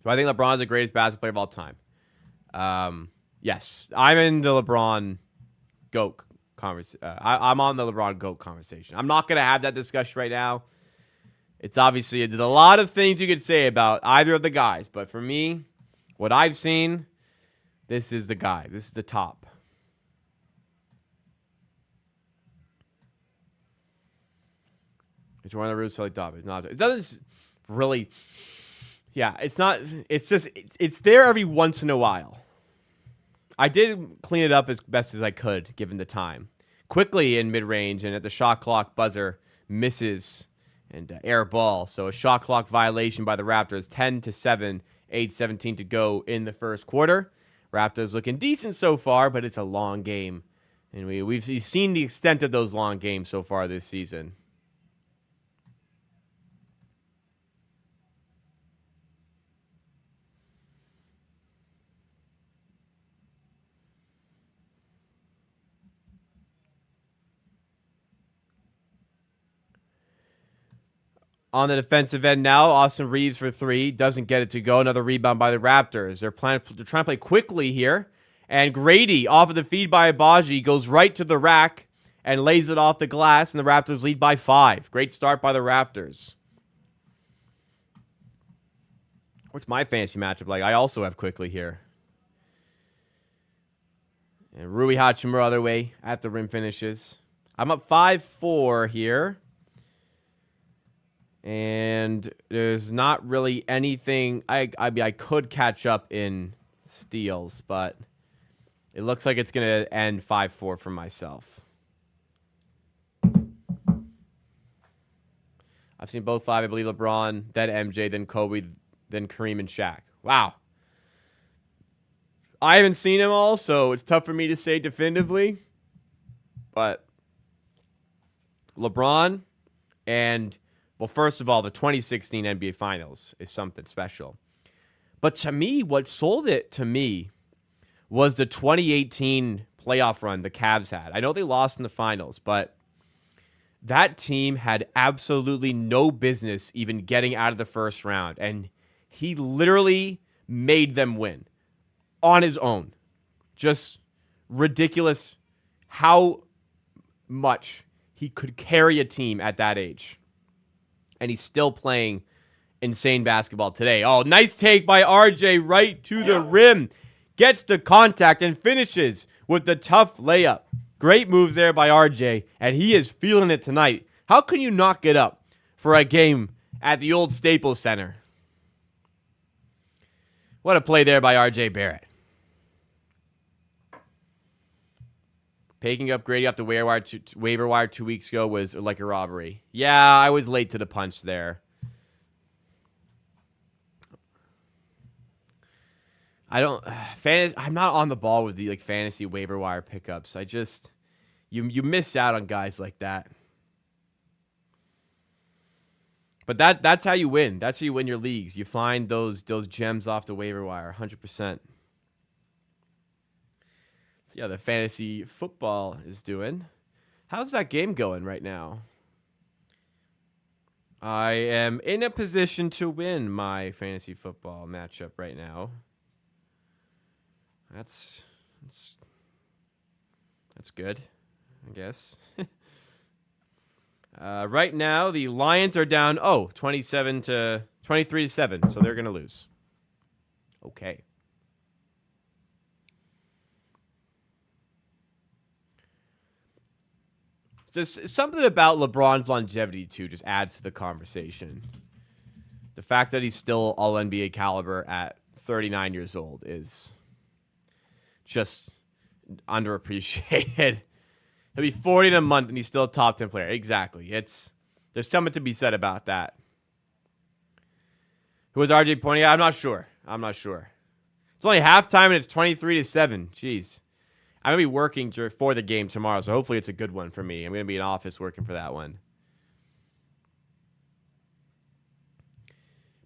So I think LeBron's the greatest basketball player of all time. Yes, I'm in the LeBron GOAT conversation. I'm on the LeBron GOAT conversation. I'm not going to have that discussion right now. It's obviously, there's a lot of things you could say about either of the guys. But for me, what I've seen, this is the guy. This is the top. It's one of the roots like top. It's not. It doesn't really. Yeah, it's not. It's just. It's there every once in a while. I did clean it up as best as I could, given the time. Quickly in mid-range and at the shot clock buzzer misses and air ball. So a shot clock violation by the Raptors. 10-7, 8:17 to go in the first quarter. Raptors looking decent so far, but it's a long game, and we've seen the extent of those long games so far this season. On the defensive end now, Austin Reeves for three. Doesn't get it to go. Another rebound by the Raptors. They're trying to play quickly here. And Grady, off of the feed by Abaji, goes right to the rack and lays it off the glass. And the Raptors lead by 5. Great start by the Raptors. What's my fantasy matchup like? I also have Quickly here. And Rui Hachimura other way at the rim finishes. I'm up 5-4 here. And there's not really anything. I mean, I could catch up in steals, but it looks like it's going to end 5-4 for myself. I've seen both 5. I believe LeBron, then MJ, then Kobe, then Kareem and Shaq. Wow. I haven't seen them all, so it's tough for me to say definitively. But LeBron and... Well, first of all, the 2016 NBA Finals is something special. But to me, what sold it to me was the 2018 playoff run the Cavs had. I know they lost in the finals, but that team had absolutely no business even getting out of the first round. And he literally made them win on his own. Just ridiculous how much he could carry a team at that age. And he's still playing insane basketball today. Oh, nice take by RJ right to the rim. Gets the contact and finishes with the tough layup. Great move there by RJ, and he is feeling it tonight. How can you not get up for a game at the old Staples Center? What a play there by RJ Barrett. Picking up Grady off the waiver wire 2 weeks ago was like a robbery. Yeah, I was late to the punch there. I'm not on the ball with the like fantasy waiver wire pickups. You miss out on guys like that. But that's how you win. That's how you win your leagues. You find those gems off the waiver wire, 100%. Yeah, the fantasy football is doing. How's that game going right now? I am in a position to win my fantasy football matchup right now. That's good, I guess. Right now, the Lions are down 23 to 7, so they're going to lose. Okay. Just something about LeBron's longevity, too, just adds to the conversation. The fact that he's still all-NBA caliber at 39 years old is just underappreciated. He'll be 40 in a month, and he's still a top 10 player. Exactly. There's something to be said about that. Who was RJ pointing out? I'm not sure. It's only halftime, and it's 23 to 7. Jeez. I'm going to be working for the game tomorrow, so hopefully it's a good one for me. I'm going to be in office working for that one.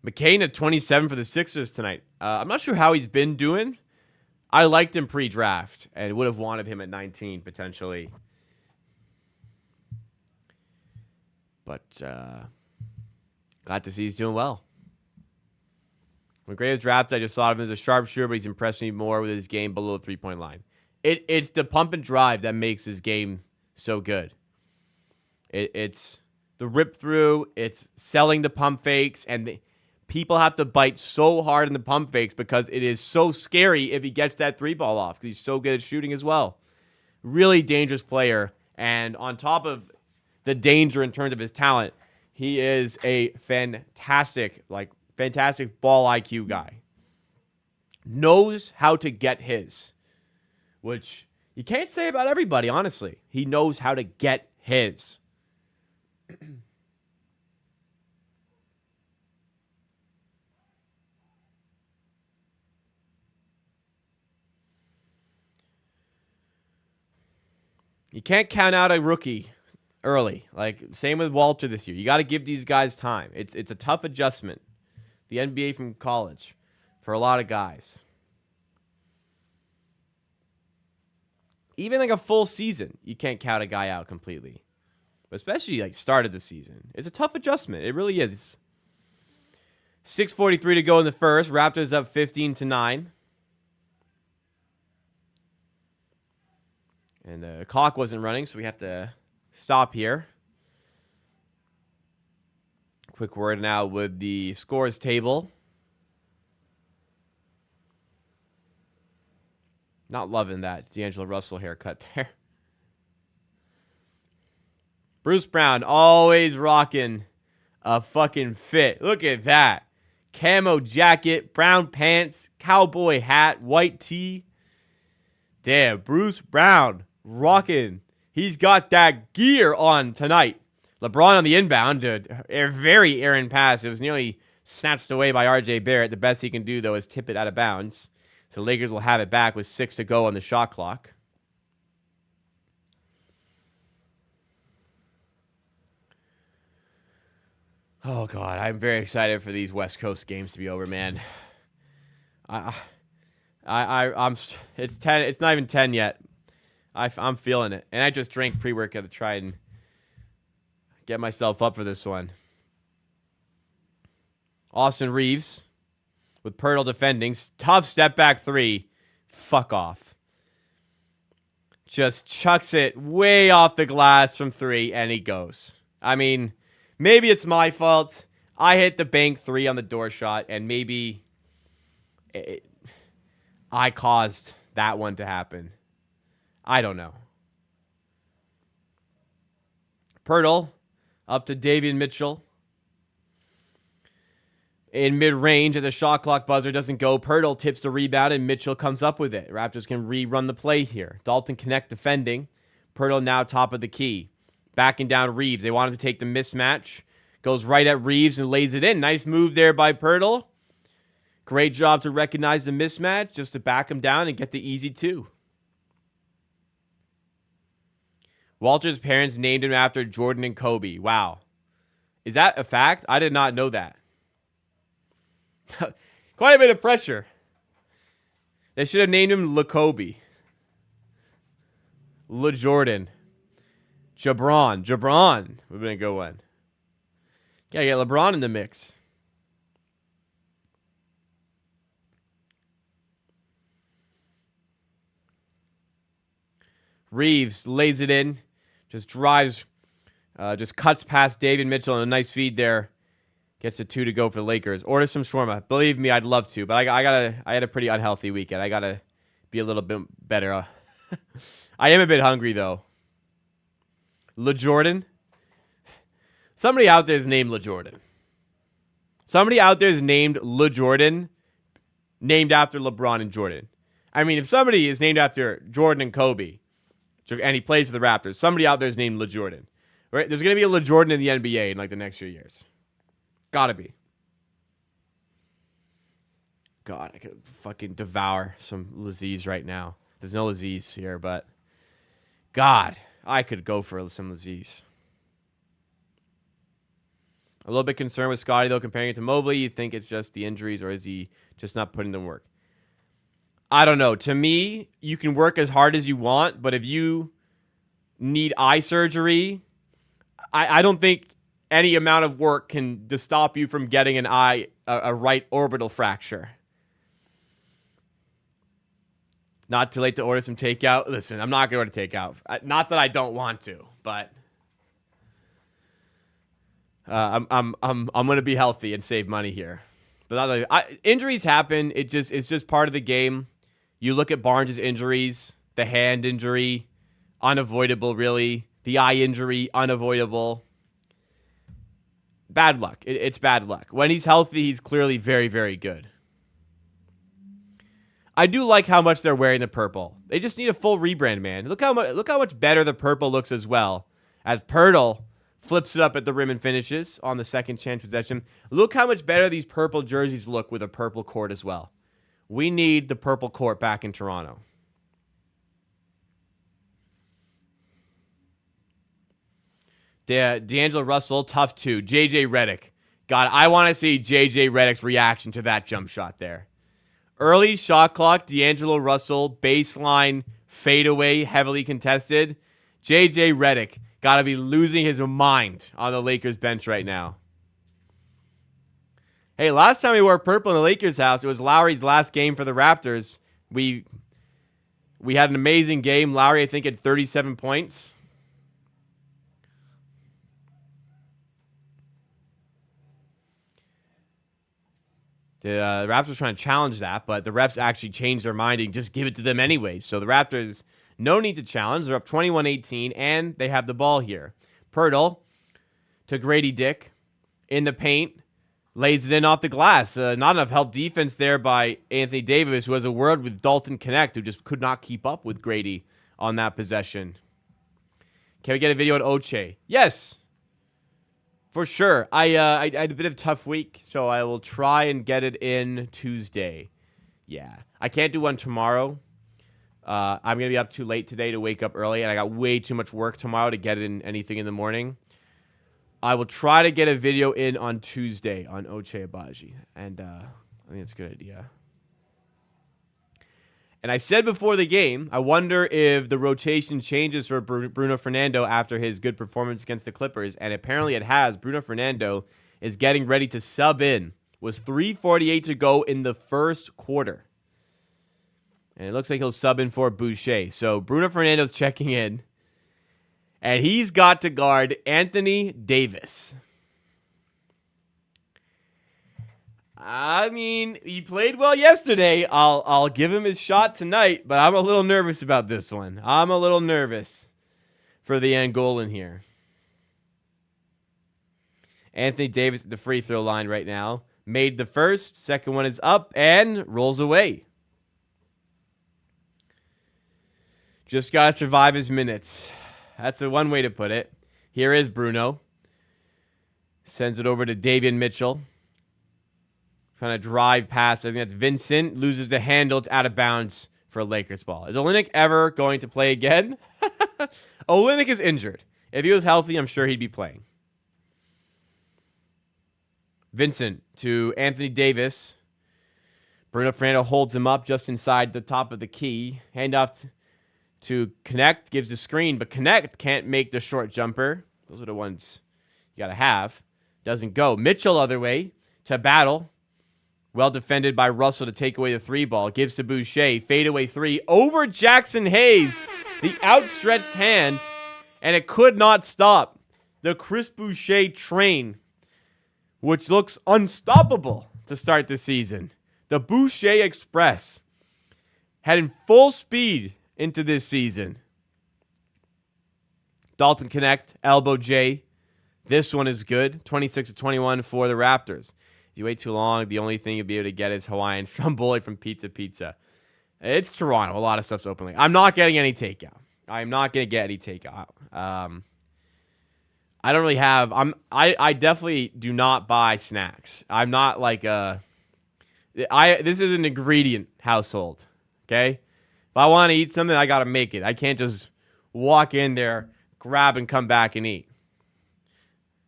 McCain at 27 for the Sixers tonight. I'm not sure how he's been doing. I liked him pre-draft and would have wanted him at 19 potentially. But glad to see he's doing well. When Gray was drafted, I just thought of him as a sharpshooter, but he's impressed me more with his game below the three-point line. It's the pump and drive that makes his game so good. It's the rip through. It's selling the pump fakes, and people have to bite so hard in the pump fakes because it is so scary if he gets that three ball off because he's so good at shooting as well. Really dangerous player, and on top of the danger in terms of his talent, he is a fantastic ball IQ guy. Knows how to get his. Which you can't say about everybody, honestly. He knows how to get his. You can't count out a rookie early. Like, same with Walter this year. You got to give these guys time. It's a tough adjustment. The NBA from college for a lot of guys. Even like a full season, you can't count a guy out completely. But especially like start of the season. It's a tough adjustment. It really is. 6:43 to go in the first. Raptors up 15-9. And the clock wasn't running, so we have to stop here. Quick word now with the scores table. Not loving that D'Angelo Russell haircut there. Bruce Brown always rocking a fucking fit. Look at that. Camo jacket, brown pants, cowboy hat, white tee. Damn, Bruce Brown rocking. He's got that gear on tonight. LeBron on the inbound. A very errant pass. It was nearly snatched away by RJ Barrett. The best he can do, though, is tip it out of bounds. So Lakers will have it back with 6 to go on the shot clock. Oh, God. I'm very excited for these West Coast games to be over, man. It's 10. It's not even 10 yet. I'm feeling it. And I just drank pre-workout to try and get myself up for this one. Austin Reeves with Pirtle defending. Tough step back three. Fuck off. Just chucks it way off the glass from three, and he goes. I mean, maybe it's my fault. I hit the bank three on the door shot, and maybe I caused that one to happen. I don't know. Pirtle up to Davion Mitchell. In mid-range, at the shot clock buzzer doesn't go. Pirtle tips the rebound, and Mitchell comes up with it. Raptors can rerun the play here. Dalton Connect defending. Pirtle now top of the key. Backing down Reeves. They wanted to take the mismatch. Goes right at Reeves and lays it in. Nice move there by Pirtle. Great job to recognize the mismatch just to back him down and get the easy 2. Walter's parents named him after Jordan and Kobe. Wow. Is that a fact? I did not know that. Quite a bit of pressure. They should have named him LeKobe. LeJordan. Jabron. Would have been a good one. Gotta get LeBron in the mix. Reeves lays it in. Just drives. Just cuts past David Mitchell and a nice feed there. Gets the 2 to go for the Lakers. Order some shawarma. Believe me, I'd love to, but I had a pretty unhealthy weekend. I gotta be a little bit better. I am a bit hungry though. LeJordan. Somebody out there is named LeJordan. Somebody out there is named LeJordan, named after LeBron and Jordan. I mean, if somebody is named after Jordan and Kobe, and he plays for the Raptors, somebody out there is named LeJordan. Right? There's gonna be a LeJordan in the NBA in like the next few years. Gotta be. God, I could fucking devour some Laziz right now. There's no Laziz here, but God, I could go for some Laziz. A little bit concerned with Scotty, though, comparing it to Mobley. You think it's just the injuries, or is he just not putting in work? I don't know. To me, you can work as hard as you want, but if you need eye surgery, I don't think any amount of work can stop you from getting a right orbital fracture. Not too late to order some takeout. Listen, I'm not going to order takeout. Not that I don't want to, but I'm going to be healthy and save money here. But injuries happen. It's just part of the game. You look at Barnes' injuries, the hand injury, unavoidable, really. The eye injury, unavoidable. Bad luck. It's bad luck. When he's healthy, he's clearly very, very good. I do like how much they're wearing the purple. They just need a full rebrand, man. Look how much better the purple looks as well. As Pirtle flips it up at the rim and finishes on the second chance possession. Look how much better these purple jerseys look with a purple court as well. We need the purple court back in Toronto. D'Angelo Russell, tough 2. JJ Redick. God, I want to see JJ Redick's reaction to that jump shot there. Early shot clock, D'Angelo Russell, baseline, fadeaway, heavily contested. JJ Redick got to be losing his mind on the Lakers bench right now. Hey, last time we wore purple in the Lakers house, it was Lowry's last game for the Raptors. We had an amazing game. Lowry, I think, had 37 points. The Raptors trying to challenge that, but the refs actually changed their mind and just give it to them anyways. So the Raptors, no need to challenge. They're up 21-18, and they have the ball here. Pirtle to Grady Dick in the paint. Lays it in off the glass. Not enough help defense there by Anthony Davis, who has a word with Dalton Connect, who just could not keep up with Grady on that possession. Can we get a video at Oche? Yes. For sure. I had a bit of a tough week, so I will try and get it in Tuesday. Yeah. I can't do one tomorrow. I'm going to be up too late today to wake up early, and I got way too much work tomorrow to get it in anything in the morning. I will try to get a video in on Tuesday on Oche Abaji, and I think it's a good idea. And I said before the game, I wonder if the rotation changes for Bruno Fernando after his good performance against the Clippers, and apparently it has. Bruno Fernando is getting ready to sub in. With 3:48 to go in the first quarter. And it looks like he'll sub in for Boucher. So Bruno Fernando's checking in, and he's got to guard Anthony Davis. I mean, he played well yesterday. I'll give him his shot tonight, but I'm a little nervous about this one. I'm a little nervous for the Angolan here. Anthony Davis at the free throw line right now. Made the first. Second one is up and rolls away. Just got to survive his minutes. That's the one way to put it. Here is Bruno. Sends it over to Davion Mitchell. Trying to drive past. I think that's Vincent. Loses the handle. It's out of bounds for a Lakers ball. Is Olynyk ever going to play again? Olynyk is injured. If he was healthy, I'm sure he'd be playing. Vincent to Anthony Davis. Bruno Fernando holds him up just inside the top of the key. Handoff to Connect. Gives the screen, but Connect can't make the short jumper. Those are the ones you got to have. Doesn't go. Mitchell other way to Battle. Well defended by Russell to take away the 3 ball. Gives to Boucher. Fadeaway 3 over Jackson Hayes. The outstretched hand. And it could not stop. The Chris Boucher train, which looks unstoppable to start the season. The Boucher Express heading full speed into this season. Dalton Connect, elbow J. This one is good. 26-21 for the Raptors. If you wait too long, the only thing you'll be able to get is Hawaiian Stromboli from Pizza Pizza. It's Toronto. A lot of stuff's open. I'm not getting any takeout. I'm not going to get any takeout. I don't really have. I definitely do not buy snacks. I'm not like a. This is an ingredient household. Okay, if I want to eat something, I got to make it. I can't just walk in there, grab, and come back and eat.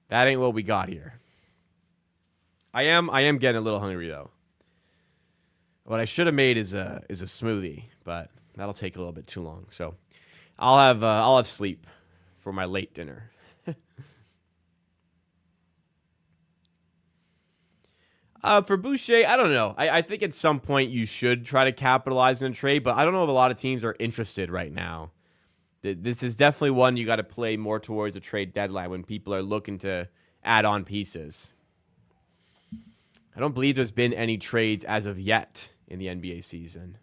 That ain't what we got here. I am getting a little hungry though. What I should have made is a smoothie, but that'll take a little bit too long. So I'll have sleep for my late dinner. For Boucher, I don't know. I think at some point you should try to capitalize on a trade, but I don't know if a lot of teams are interested right now. This is definitely one you got to play more towards a trade deadline when people are looking to add on pieces. I don't believe there's been any trades as of yet in the NBA season.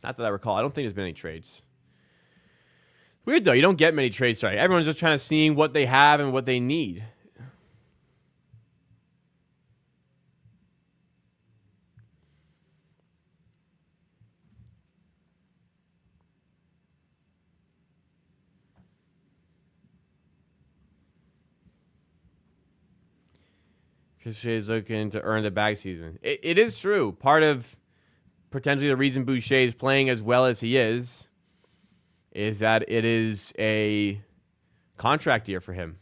Not that I recall. I don't think there's been any trades. Weird, though. You don't get many trades, right? Everyone's just trying to see what they have and what they need. Chris Boucher is looking to earn the bag season. It is true. Part of potentially the reason Boucher is playing as well as he is that it is a contract year for him.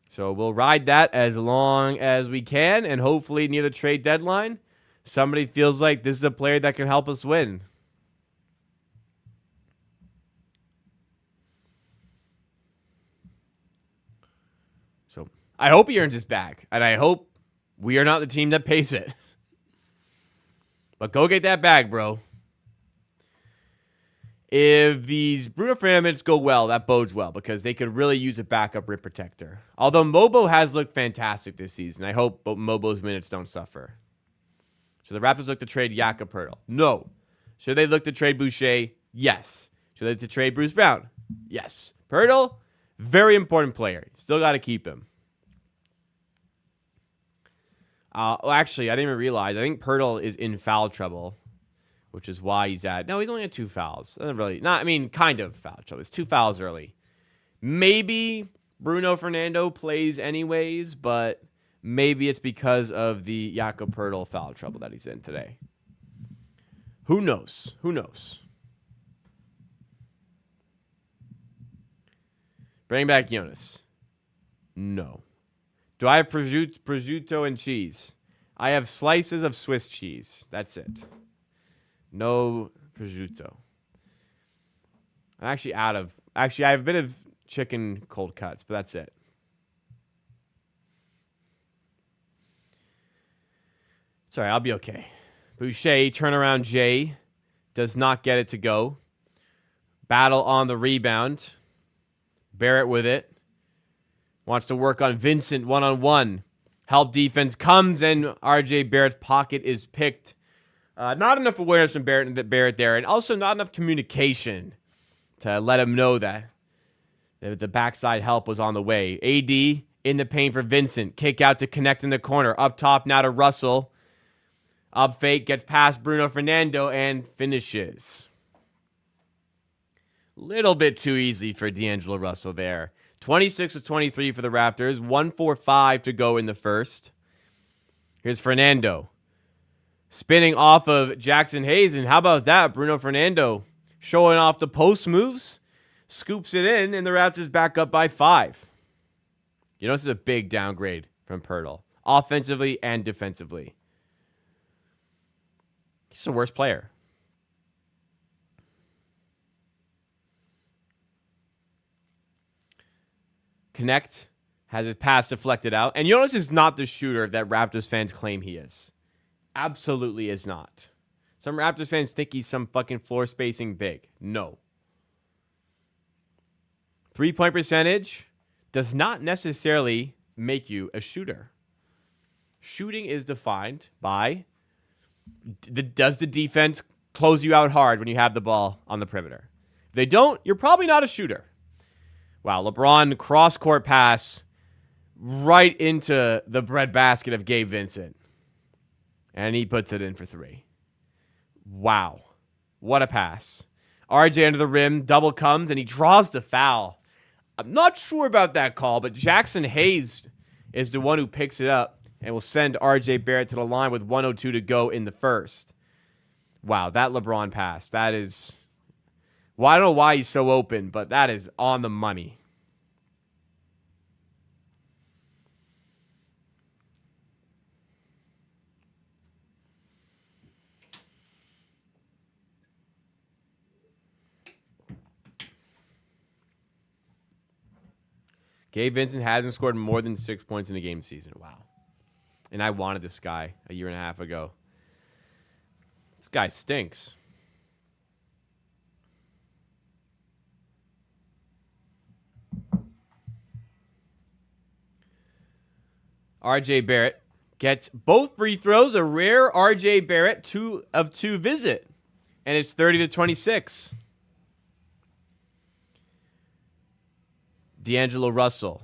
So we'll ride that as long as we can, and hopefully near the trade deadline, somebody feels like this is a player that can help us win. So I hope he earns his bag, and I hope we are not the team that pays it. But go get that bag, bro. If these Bruno Fernando minutes go well, that bodes well because they could really use a backup rim protector. Although Mobo has looked fantastic this season. I hope Mobo's minutes don't suffer. Should the Raptors look to trade Jakob Poeltl? No. Should they look to trade Boucher? Yes. Should they look to trade Bruce Brown? Yes. Poeltl, very important player. Still got to keep him. Actually, I didn't even realize. I think Poeltl is in foul trouble, which is why he's at. No, he's only had 2 fouls. Kind of foul trouble. It's 2 fouls early. Maybe Bruno Fernando plays anyways, but maybe it's because of the Jakob Poeltl foul trouble that he's in today. Who knows? Who knows? Bring back Jonas. No. Do I have prosciutto and cheese? I have slices of Swiss cheese. That's it. No prosciutto. I'm actually out of... Actually, I have a bit of chicken cold cuts, but that's it. Sorry, I'll be okay. Boucher, turnaround J. Does not get it to go. Battle on the rebound. Barrett with it. Wants to work on Vincent one-on-one. Help defense comes, and RJ Barrett's pocket is picked. Not enough awareness from Barrett there, and also not enough communication to let him know that the backside help was on the way. AD in the paint for Vincent. Kick out to Connect in the corner. Up top now to Russell. Up fake, gets past Bruno Fernando, and finishes. Little bit too easy for D'Angelo Russell there. 26 of 23 for the Raptors. 1:45 to go in the first. Here's Fernando. Spinning off of Jackson Hayes, and how about that? Bruno Fernando showing off the post moves. Scoops it in, and the Raptors back up by 5. You know, this is a big downgrade from Poeltl, offensively and defensively. He's the worst player. Connect has his pass deflected out. And Jonas is not the shooter that Raptors fans claim he is. Absolutely is not. Some Raptors fans think he's some fucking floor spacing big. No. 3-point percentage does not necessarily make you a shooter. Shooting is defined by does the defense close you out hard when you have the ball on the perimeter? If they don't, you're probably not a shooter. Wow, LeBron cross-court pass right into the breadbasket of Gabe Vincent. And he puts it in for 3. Wow. What a pass. RJ under the rim, double comes, and he draws the foul. I'm not sure about that call, but Jackson Hayes is the one who picks it up and will send RJ Barrett to the line with 1:02 to go in the first. Wow, that LeBron pass. That is... Well, I don't know why he's so open, but that is on the money. Gabe Vincent hasn't scored more than 6 points in a game season. Wow. And I wanted this guy a year and a half ago. This guy stinks. RJ Barrett gets both free throws. A rare RJ Barrett 2 of 2 visit. And it's 30-26. D'Angelo Russell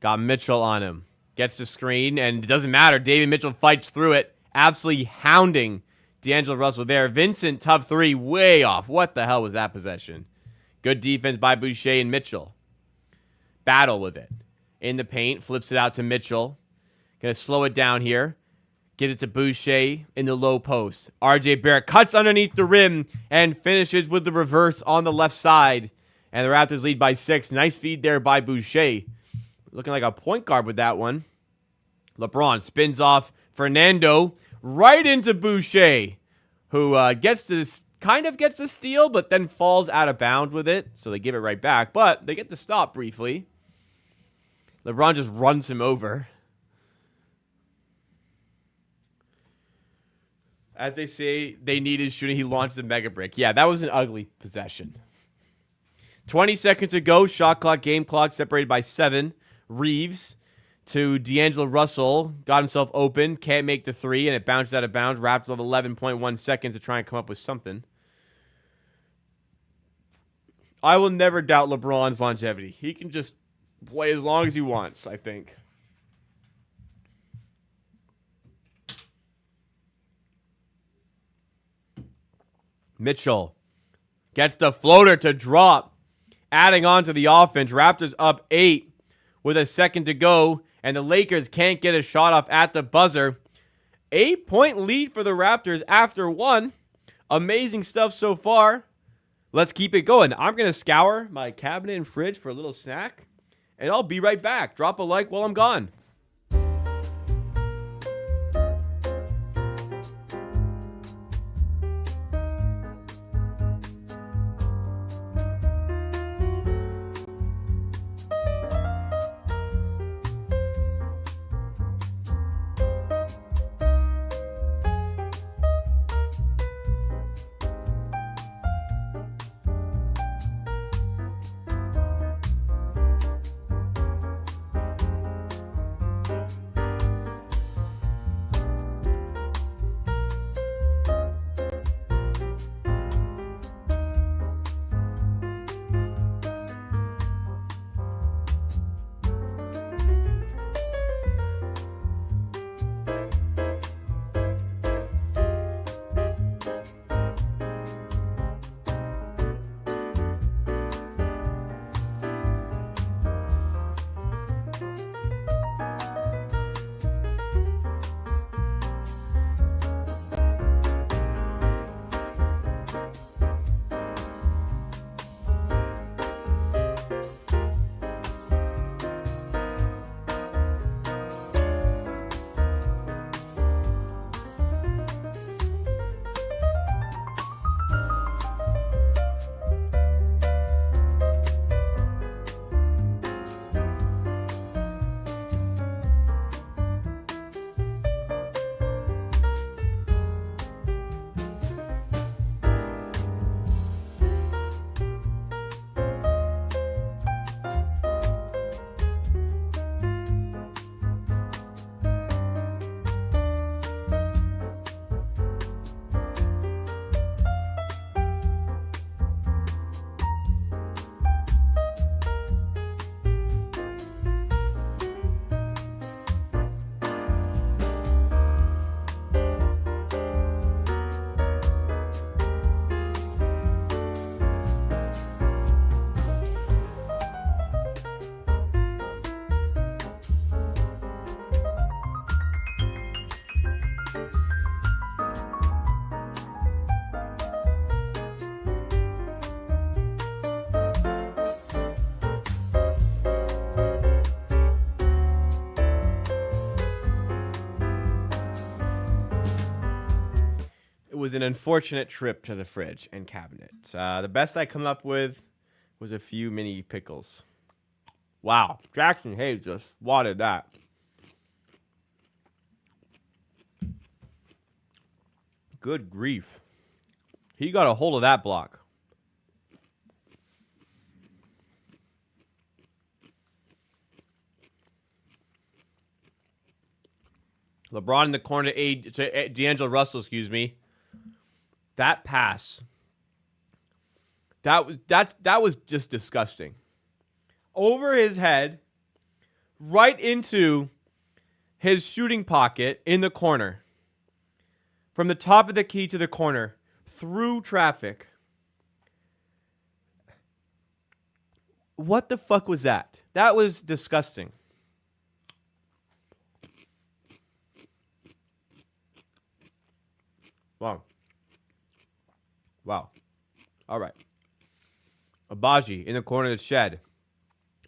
got Mitchell on him. Gets the screen, and it doesn't matter. David Mitchell fights through it, absolutely hounding D'Angelo Russell there. Vincent, tough 3, way off. What the hell was that possession? Good defense by Boucher and Mitchell. Battle with it. In the paint, flips it out to Mitchell. Going to slow it down here. Gives it to Boucher in the low post. RJ Barrett cuts underneath the rim and finishes with the reverse on the left side. And the Raptors lead by 6. Nice feed there by Boucher. Looking like a point guard with that one. LeBron spins off Fernando right into Boucher, who gets the steal, but then falls out of bounds with it. So they give it right back. But they get the stop briefly. LeBron just runs him over. As they say, they need his shooting. He launched the mega brick. Yeah, that was an ugly possession. 20 seconds to go. Shot clock, game clock separated by 7. Reeves to D'Angelo Russell. Got himself open. Can't make the 3, and it bounced out of bounds. Raptors have 11.1 seconds to try and come up with something. I will never doubt LeBron's longevity. He can just play as long as he wants, I think. Mitchell gets the floater to drop, adding on to the offense. Raptors up 8 with a second to go, and the Lakers can't get a shot off at the buzzer. 8-point lead for the Raptors after 1. Amazing stuff so far. Let's keep it going. I'm going to scour my cabinet and fridge for a little snack, and I'll be right back. Drop a like while I'm gone. It was an unfortunate trip to the fridge and cabinet. The best I come up with was a few mini pickles. Wow, Jackson Hayes just wadded that. Good grief. He got a hold of that block. LeBron in the corner to D'Angelo Russell, excuse me. That pass. That was just disgusting. Over his head, right into his shooting pocket in the corner. From the top of the key to the corner, through traffic. What the fuck was that? That was disgusting. Wow. Wow. All right. Abaji in the corner of the shed.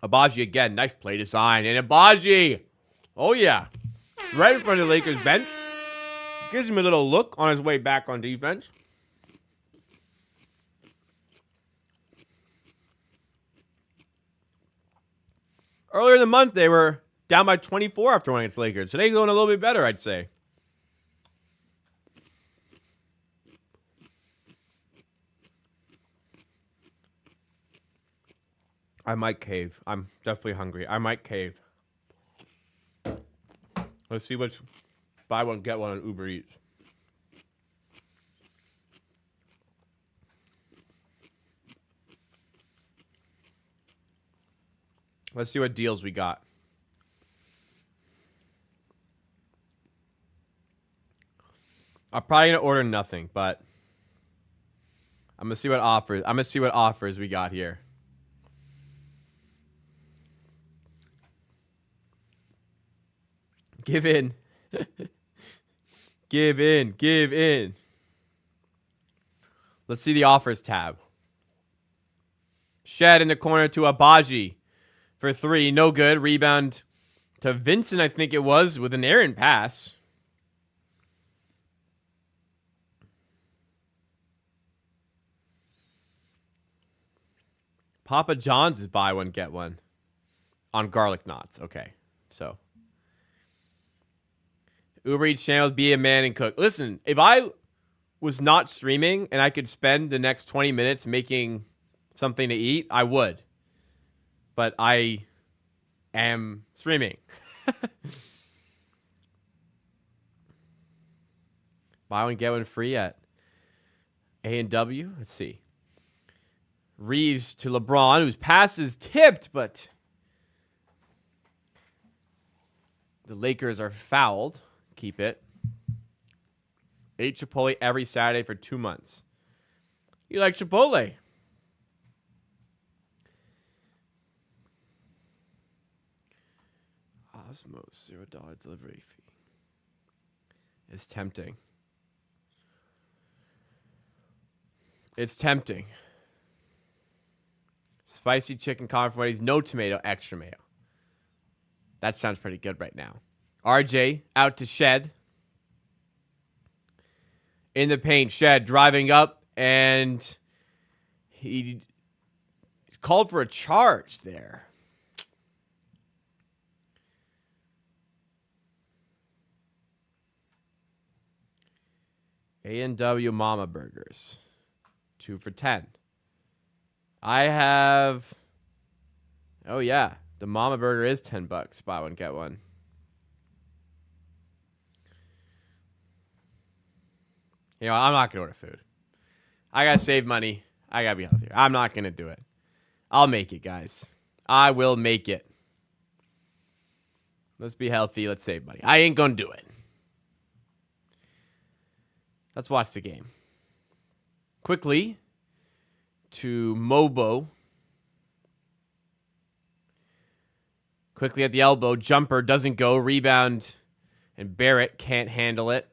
Abaji again. Nice play design. And Abaji. Oh, yeah. Right in front of the Lakers bench. Gives him a little look on his way back on defense. Earlier in the month, they were down by 24 after winning against Lakers. Today, going a little bit better, I'd say. I might cave. I'm definitely hungry. I might cave. Let's see what's buy one, get one on Uber Eats. Let's see what deals we got. I'm probably gonna order nothing, but I'm gonna see what offers we got here. Give in. Give in. Give in. Let's see the offers tab. Shed in the corner to Abaji for 3. No good. Rebound to Vincent, I think it was, with an errant pass. Papa John's is buy one, get one on garlic knots. Okay. So Uber Eats channels, be a man and cook. Listen, if I was not streaming and I could spend the next 20 minutes making something to eat, I would. But I am streaming. Buy one, get one free at A&W. Let's see. Reeves to LeBron, whose pass is tipped, but the Lakers are fouled. Keep it. Ate Chipotle every Saturday for 2 months. You like Chipotle? Osmos, $0 delivery fee. It's tempting. It's tempting. Spicy chicken confirmations, no tomato, extra mayo. That sounds pretty good right now. RJ out to Shed. In the paint, Shed driving up, and he called for a charge there. A&W Mama Burgers. 2 for $10. I have... Oh, yeah. The Mama Burger is $10. Buy one, get one. You know, I'm not going to order food. I got to save money. I got to be healthier. I'm not going to do it. I'll make it, guys. I will make it. Let's be healthy. Let's save money. I ain't going to do it. Let's watch the game. Quickly to Mobo. Quickly at the elbow. Jumper doesn't go. Rebound. And Barrett can't handle it.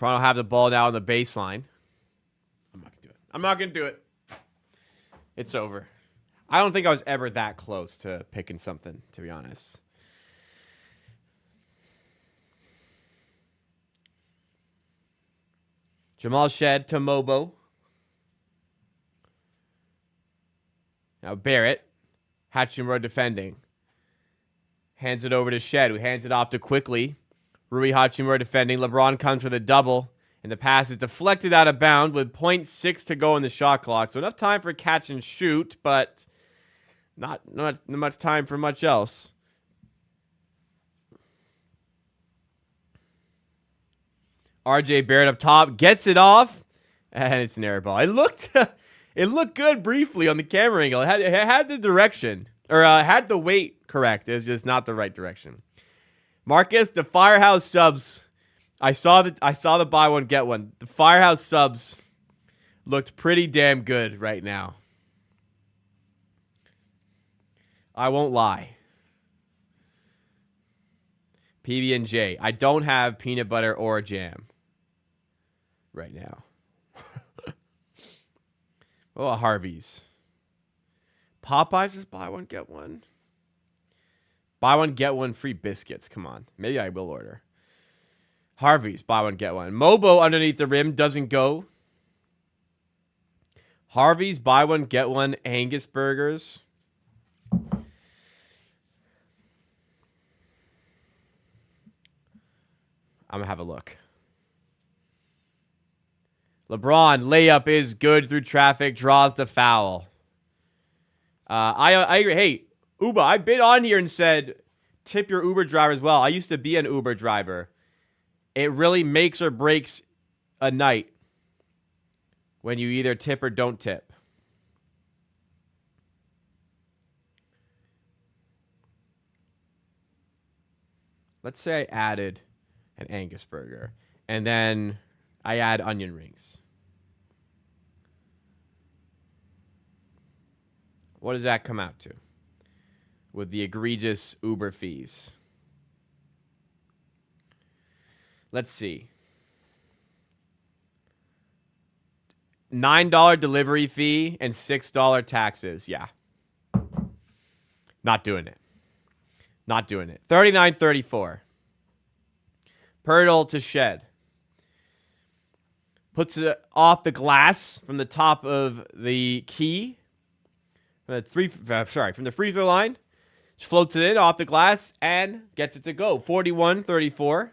Toronto have the ball now on the baseline. I'm not going to do it. I'm not going to do it. It's over. I don't think I was ever that close to picking something, to be honest. Jamal Shed to Mobo. Now Barrett. Hachimura defending. Hands it over to Shed, who hands it off to Quickly. Rui Hachimura defending. LeBron comes for the double. And the pass is deflected out of bounds with 0.6 to go in the shot clock. So enough time for catch and shoot, but not much time for much else. RJ Barrett up top, gets it off, and it's an air ball. It looked good briefly on the camera angle. It had the direction, or had the weight correct. It was just not the right direction. Marcus, the Firehouse subs. I saw the buy one get one. The Firehouse subs looked pretty damn good right now. I won't lie. PB&J. I don't have peanut butter or jam right now. Oh, Harvey's. Popeyes is buy one, get one. Buy one, get one free biscuits. Come on. Maybe I will order. Harvey's, buy one, get one. Mobo underneath the rim doesn't go. Harvey's, buy one, get one. Angus burgers. I'm going to have a look. LeBron, layup is good through traffic, draws the foul. I agree. Hey, Uber, I've been on here and said, tip your Uber driver as well. I used to be an Uber driver. It really makes or breaks a night when you either tip or don't tip. Let's say I added an Angus burger, and then I add onion rings. What does that come out to with the egregious Uber fees? Let's see. $9 delivery fee and $6 taxes. Yeah. Not doing it. Not doing it. 39-34. Pirtle to Shed. Puts it off the glass from the top of the key. From the free throw line. Just floats it in off the glass and gets it to go. 41-34.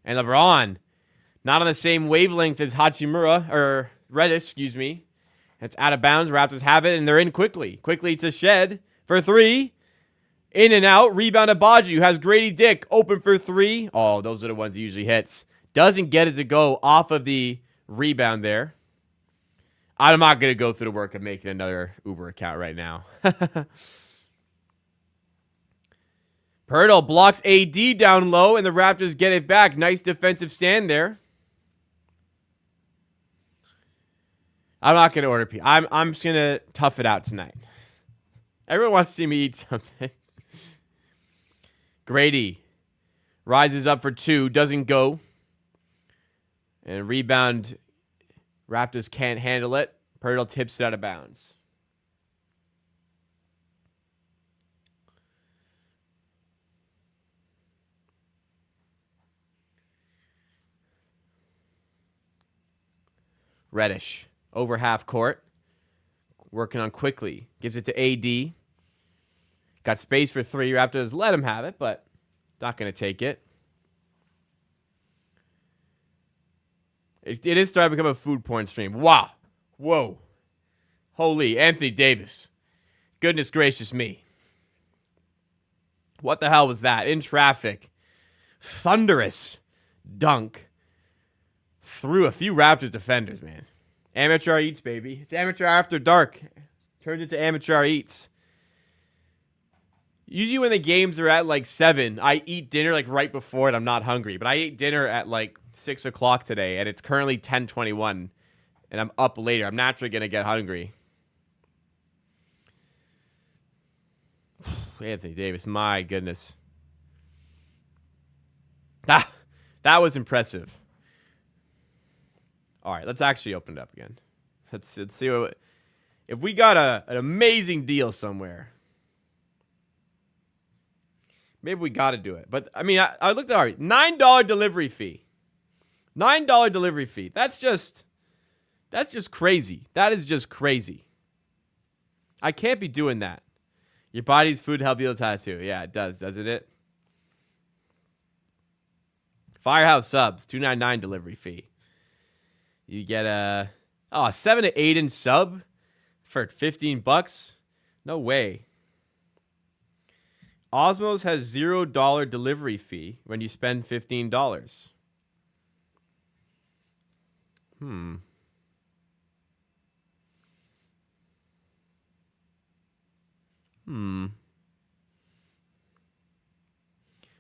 And LeBron, not on the same wavelength as Hachimura, or Reddish, excuse me. It's out of bounds. Raptors have it, and they're in quickly. Quickly to Shed for three. In and out. Rebound to Baji, who has Grady Dick open for three. Oh, those are the ones he usually hits. Doesn't get it to go off of the rebound there. I'm not going to go through the work of making another Uber account right now. Pirtle blocks AD down low, and the Raptors get it back. Nice defensive stand there. I'm not going to order pizza. I'm just going to tough it out tonight. Everyone wants to see me eat something. Grady rises up for two. Doesn't go. And rebound. Raptors can't handle it. Pirtle tips it out of bounds. Reddish over half court. Working on quickly. Gives it to AD. Got space for three. Raptors let him have it, but not going to take it. It is starting to become a food porn stream. Wow. Whoa. Holy Anthony Davis. Goodness gracious me. What the hell was that? In traffic. Thunderous dunk. Through a few Raptors defenders, man. Amateur Eats, baby. It's amateur after dark. Turns into amateur Eats. Usually when the games are at like 7, I eat dinner like right before it. I'm not hungry. But I ate dinner at like 6 o'clock today, and it's currently 10:21, and I'm up later. I'm naturally going to get hungry. Anthony Davis, my goodness. Ah, that was impressive. All right, let's actually open it up again. Let's see if we got an amazing deal somewhere. Maybe we got to do it. But I mean, I looked at it. $9 delivery fee. $9 delivery fee. That's just crazy. That is just crazy. I can't be doing that. Your body's food help you with tattoo. Yeah, it does, doesn't it? Firehouse subs, $2.99 delivery fee. You get a 7 to 8 inch sub for $15. No way. Osmos has $0 delivery fee when you spend $15.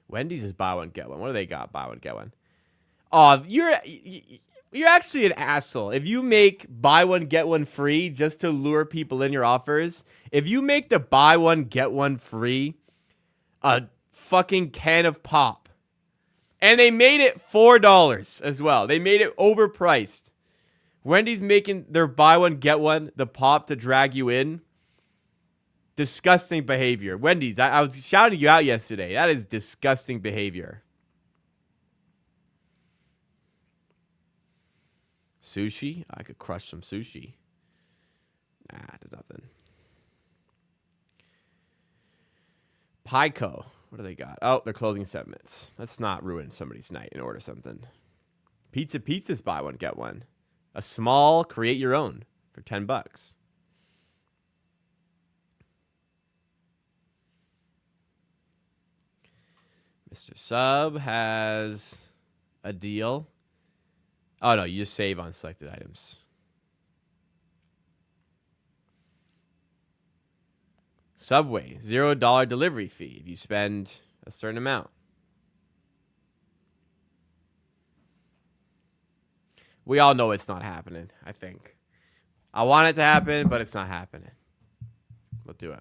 Wendy's is buy one get one. What do they got? Buy one get one. Oh, you're actually an asshole. If you make buy one get one free just to lure people in your offers, if you make the buy one get one free a fucking can of pop, and they made it $4 as well. They made it overpriced. Wendy's making their buy one get one the pop to drag you in. Disgusting behavior. Wendy's, I was shouting you out yesterday. That is disgusting behavior. Sushi? I could crush some sushi. Nah, there's nothing. Pico. What do they got? Oh, they're closing 7 minutes. Let's not ruin somebody's night and order something. Pizza's buy one, get one. A small, create your own for $10. Mr. Sub has a deal. Oh, no, you just save on selected items. Subway, $0 delivery fee if you spend a certain amount. We all know it's not happening, I think. I want it to happen, but it's not happening. We'll do it.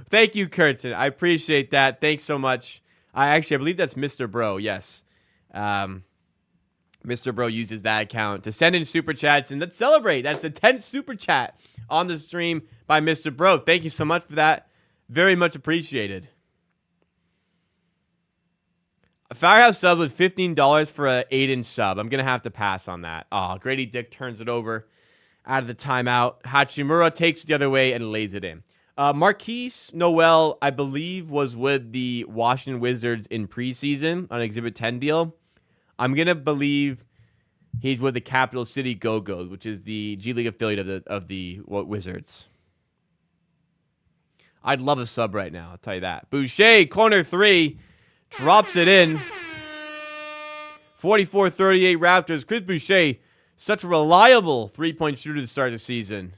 Thank you, Curtin. I appreciate that. Thanks so much. I believe that's Mr. Bro. Yes. Mr. Bro uses that account to send in super chats, and let's celebrate. That's the 10th super chat on the stream by Mr. Bro. Thank you so much for that. Very much appreciated. A Firehouse sub with $15 for an 8-inch sub. I'm going to have to pass on that. Oh, Grady Dick turns it over out of the timeout. Hachimura takes it the other way and lays it in. Marquise Noel, I believe, was with the Washington Wizards in preseason on an Exhibit 10 deal. I'm going to believe he's with the Capital City Go-Go's, which is the G League affiliate of the Wizards. I'd love a sub right now, I'll tell you that. Boucher, corner 3, drops it in. 44-38 Raptors. Chris Boucher, such a reliable three-point shooter to start the season.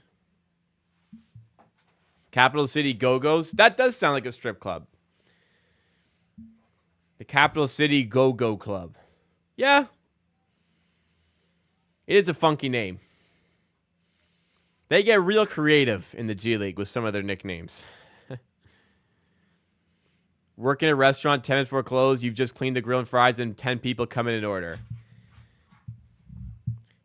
Capital City Go-Go's. That does sound like a strip club. The Capital City Go-Go Club. Yeah. It is a funky name. They get real creative in the G League with some of their nicknames. Working at a restaurant 10 minutes before close, you've just cleaned the grill and fries and 10 people come in and order.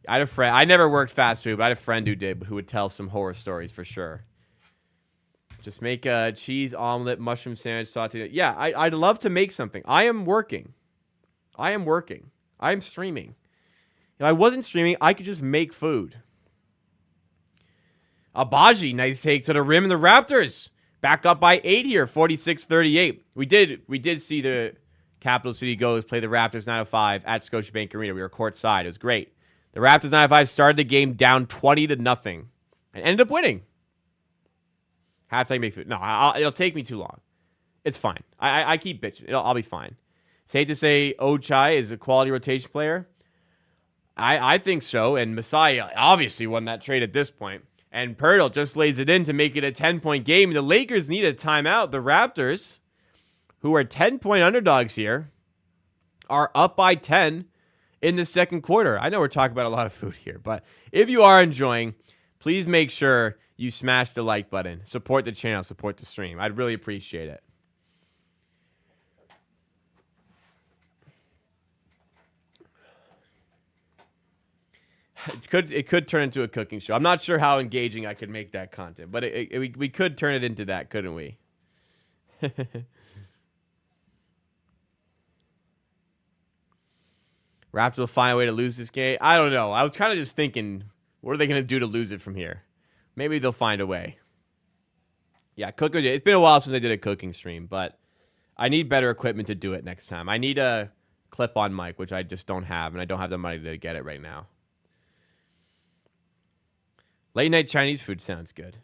I had a friend. I never worked fast food, but I had a friend who did, who would tell some horror stories for sure. Just make a cheese omelet, mushroom sandwich, sauteed. Yeah, I'd love to make something. I am working. I'm streaming. If I wasn't streaming, I could just make food. Abaji, nice take to the rim, and the Raptors back up by 8 here, 46-38. We did see the Capital City Go's play the Raptors 905 at Scotiabank Arena. We were courtside. It was great. The Raptors 905 started the game down 20-0 and ended up winning. Halftime make food. No, it'll take me too long. It's fine. I keep bitching. I'll be fine. Safe to say Ochai is a quality rotation player. I think so. And Messiah obviously won that trade at this point. And Pirtle just lays it in to make it a 10-point game. The Lakers need a timeout. The Raptors, who are 10-point underdogs here, are up by 10 in the second quarter. I know we're talking about a lot of food here, but if you are enjoying, please make sure you smash the like button. Support the channel. Support the stream. I'd really appreciate it. it could turn into a cooking show. I'm not sure how engaging I could make that content, but we could turn it into that, couldn't we? Raptors will find a way to lose this game. I don't know. I was kind of just thinking, what are they going to do to lose it from here? Maybe they'll find a way. Yeah, cooking. It's been a while since I did a cooking stream, but I need better equipment to do it next time. I need a clip-on mic, which I just don't have, and I don't have the money to get it right now. Late night Chinese food sounds good.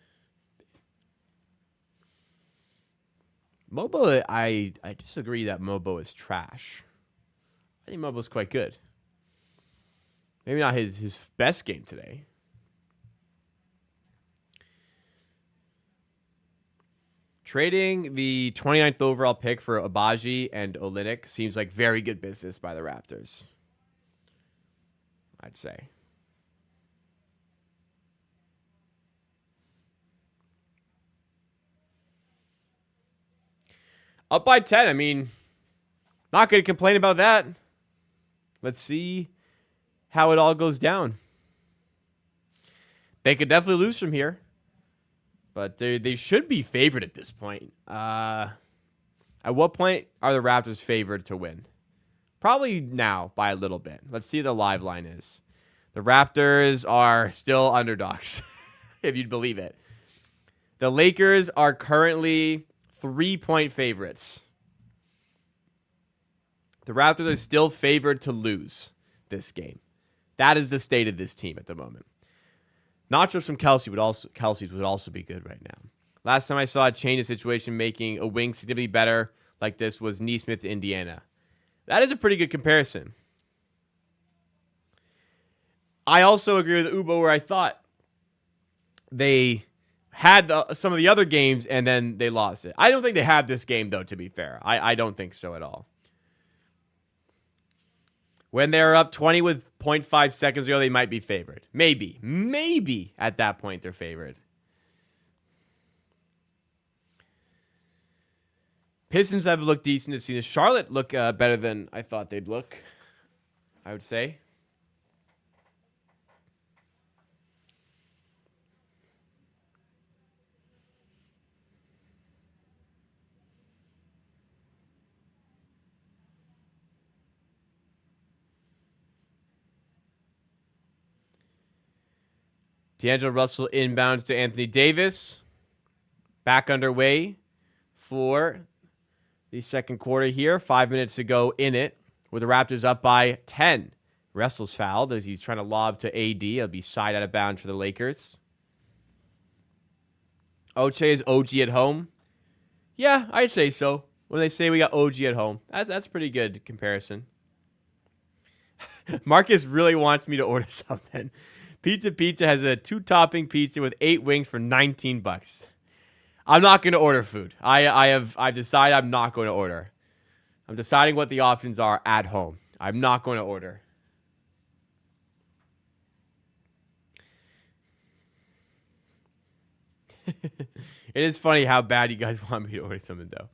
Mobo, I disagree that Mobo is trash. I think Mobo's quite good. Maybe not his best game today. Trading the 29th overall pick for Abaji and Olynyk seems like very good business by the Raptors, I'd say. Up by 10. I mean, not going to complain about that. Let's see how it all goes down. They could definitely lose from here, but they should be favored at this point. At what point are the Raptors favored to win? Probably now by a little bit. Let's see what the live line is. The Raptors are still underdogs, if you'd believe it. The Lakers are currently 3-point favorites. The Raptors are still favored to lose this game. That is the state of this team at the moment. Nachos from Kelsey's would also be good right now. Last time I saw a change of situation making a wing significantly better like this was Neesmith to Indiana. That is a pretty good comparison. I also agree with Ubo where I thought they had some of the other games and then they lost it. I don't think they have this game, though, to be fair. I don't think so at all. When they're up 20 with 0.5 seconds ago, they might be favored. Maybe at that point they're favored. Pistons have looked decent this season. Charlotte look better than I thought they'd look, I would say. D'Angelo Russell inbounds to Anthony Davis. Back underway for the second quarter here. 5 minutes to go in it, with the Raptors up by 10. Russell's fouled as he's trying to lob to AD. It'll be side out of bounds for the Lakers. Oche is OG at home. Yeah, I'd say so. When they say we got OG at home, that's pretty good comparison. Marcus really wants me to order something. Pizza has a 2-topping pizza with 8 wings for $19. I'm not going to order food. I've decided I'm not going to order. I'm deciding what the options are at home. I'm not going to order. It is funny how bad you guys want me to order something, though.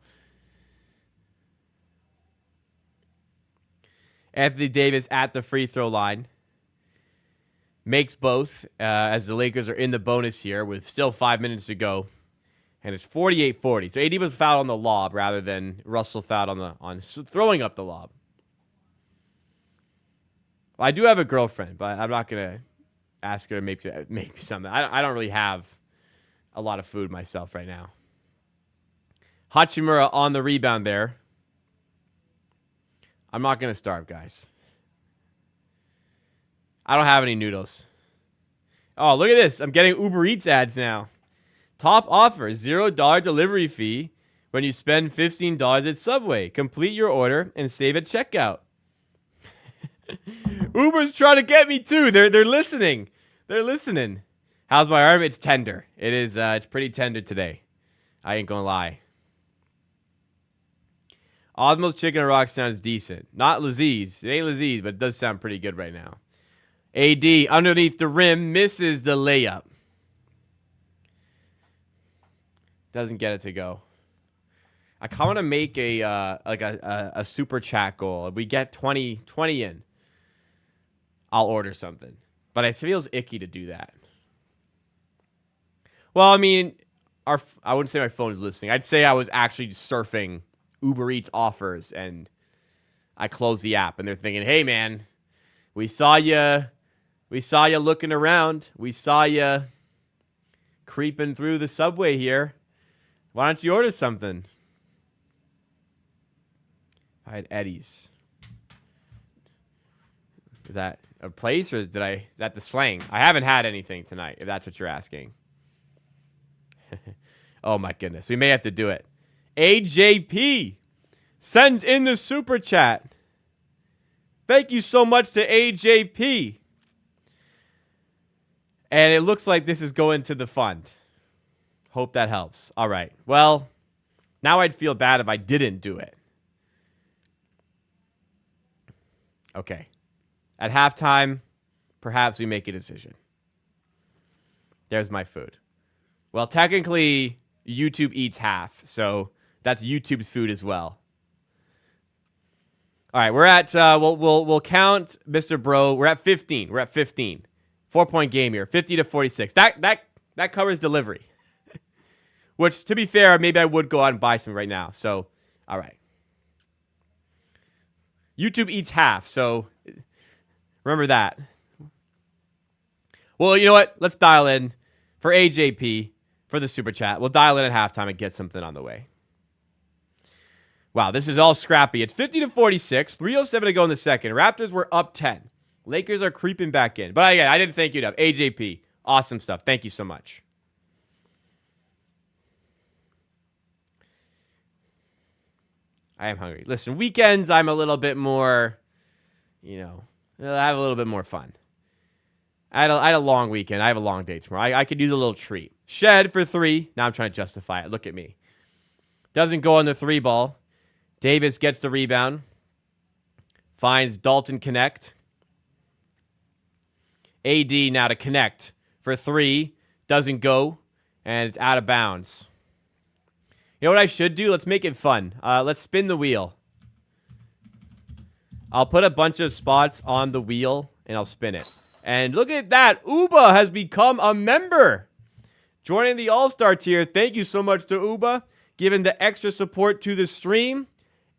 Anthony Davis at the free throw line. Makes both as the Lakers are in the bonus here with still 5 minutes to go. And it's 48-40. So AD was fouled on the lob rather than Russell fouled on throwing up the lob. Well, I do have a girlfriend, but I'm not going to ask her to make me something. I don't really have a lot of food myself right now. Hachimura on the rebound there. I'm not going to starve, guys. I don't have any noodles. Oh, look at this. I'm getting Uber Eats ads now. Top offer, $0 delivery fee when you spend $15 at Subway. Complete your order and save at checkout. Uber's trying to get me too. They're listening. They're listening. How's my arm? It's tender. It is. It's pretty tender today. I ain't gonna lie. Osmo's Chicken and Rock sounds decent. Not Laziz. It ain't Laziz, but it does sound pretty good right now. AD underneath the rim misses the layup. Doesn't get it to go. I kind of want to make a super chat goal. If we get 20 in, I'll order something. But it feels icky to do that. Well, I mean, I wouldn't say my phone is listening. I'd say I was actually surfing Uber Eats offers, and I closed the app, and they're thinking, hey, man, we saw you looking around. We saw you creeping through the subway here. Why don't you order something? I had Eddie's. Is that a place, or is that the slang? I haven't had anything tonight, if that's what you're asking. Oh, my goodness. We may have to do it. AJP sends in the super chat. Thank you so much to AJP. And it looks like this is going to the fund. Hope that helps. All right. Well, now I'd feel bad if I didn't do it. Okay. At halftime, perhaps we make a decision. There's my food. Well, technically, YouTube eats half, so that's YouTube's food as well. All right, we're at we'll count Mr. Bro. We're at 15. 4-point game here, 50-46. That covers delivery. Which, to be fair, maybe I would go out and buy some right now. So, all right. YouTube eats half, so remember that. Well, you know what? Let's dial in for AJP for the super chat. We'll dial in at halftime and get something on the way. Wow, this is all scrappy. It's 50-46. 3:07 to go in the second. Raptors were up 10. Lakers are creeping back in. But again, I didn't thank you enough. AJP, awesome stuff. Thank you so much. I am hungry. Listen, weekends, I'm a little bit more, I have a little bit more fun. I had a long weekend. I have a long day tomorrow. I could use a little treat. Shed for 3. Now I'm trying to justify it. Look at me. Doesn't go on the 3 ball. Davis gets the rebound. Finds Dalton connect. AD now to connect for 3. Doesn't go. And it's out of bounds. You know what I should do? Let's make it fun. Let's spin the wheel. I'll put a bunch of spots on the wheel, and I'll spin it. And look at that. Uba has become a member. Joining the All-Star tier. Thank you so much to Uba. Giving the extra support to the stream.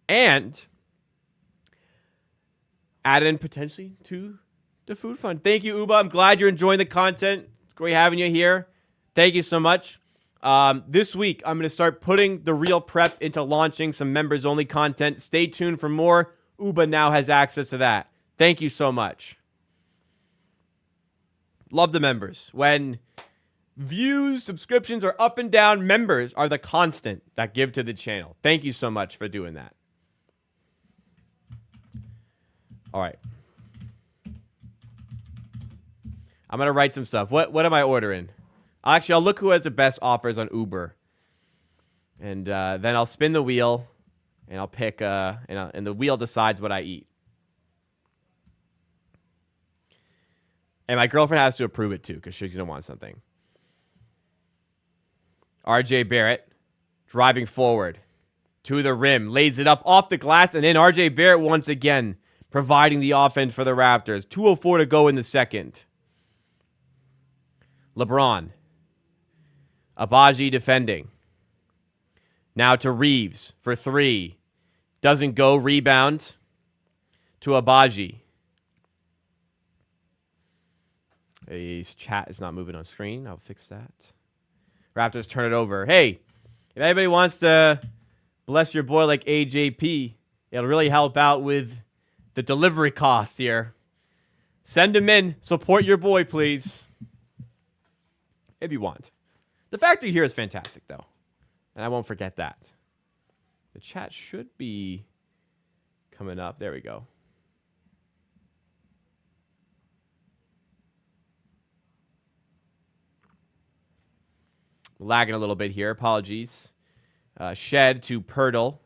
And add in potentially to the food fund. Thank you, Uba. I'm glad you're enjoying the content. It's great having you here. Thank you so much. This week, I'm going to start putting the real prep into launching some members-only content. Stay tuned for more. Uba now has access to that. Thank you so much. Love the members. When views, subscriptions are up and down, members are the constant that give to the channel. Thank you so much for doing that. All right. I'm going to write some stuff. What am I ordering? Actually, I'll look who has the best offers on Uber. And then I'll spin the wheel, and I'll pick, and the wheel decides what I eat. And my girlfriend has to approve it, too, because she's going to want something. RJ Barrett driving forward to the rim, lays it up off the glass, and then RJ Barrett once again providing the offense for the Raptors. 2:04 to go in the second. LeBron. Abaji defending. Now to Reeves for 3. Doesn't go. Rebound to Abaji. His chat is not moving on screen. I'll fix that. Raptors turn it over. Hey, if anybody wants to bless your boy like AJP, it'll really help out with the delivery cost here. Send him in. Support your boy, please. If you want. The factory here is fantastic, though. And I won't forget that. The chat should be coming up. There we go. Lagging a little bit here. Apologies. Shed to Pirtle.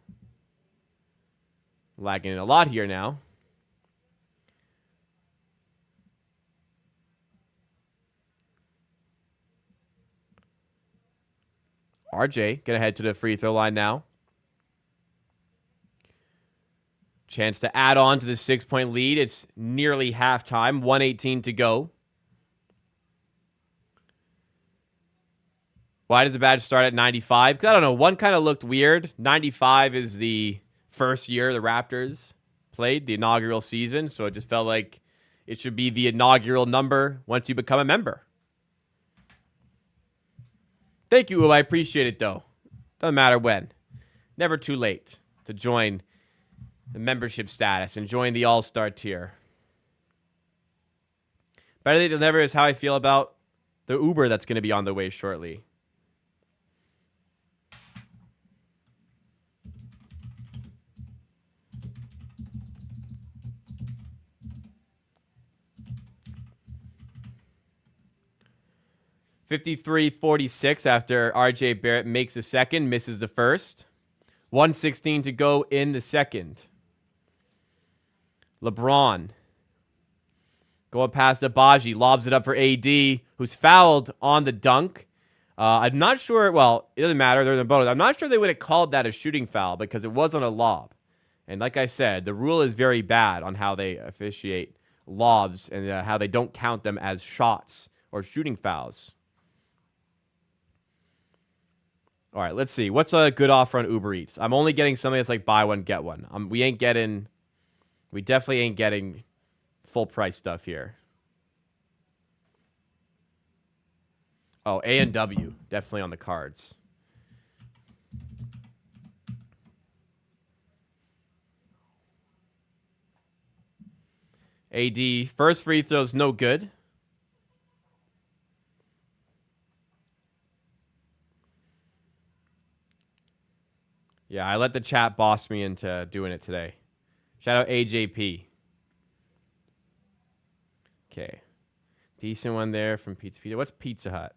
Lagging a lot here now. RJ gonna head to the free throw line now. Chance to add on to the 6-point lead. It's nearly halftime. 1:18 to go. Why does the badge start at 95? Because I don't know. One kind of looked weird. 95 is the first year the Raptors played, the inaugural season. So it just felt like it should be the inaugural number once you become a member. Thank you, I appreciate it, though. Doesn't matter when. Never too late to join the membership status and join the All-Star tier. Better late than never is how I feel about the Uber that's going to be on the way shortly. $53-46 after RJ Barrett makes the second, misses the first. 1:16 to go in the second. LeBron going past Abaji, lobs it up for AD, who's fouled on the dunk. I'm not sure. Well, it doesn't matter. They're in the bonus. I'm not sure they would have called that a shooting foul because it was on a lob. And like I said, the rule is very bad on how they officiate lobs and how they don't count them as shots or shooting fouls. All right, let's see. What's a good offer on Uber Eats? I'm only getting something that's like buy one, get one. We definitely ain't getting full price stuff here. Oh, A&W, definitely on the cards. AD, first free throw's no good. Yeah, I let the chat boss me into doing it today. Shout out AJP. Okay. Decent one there from Pizza Pizza. What's Pizza Hut?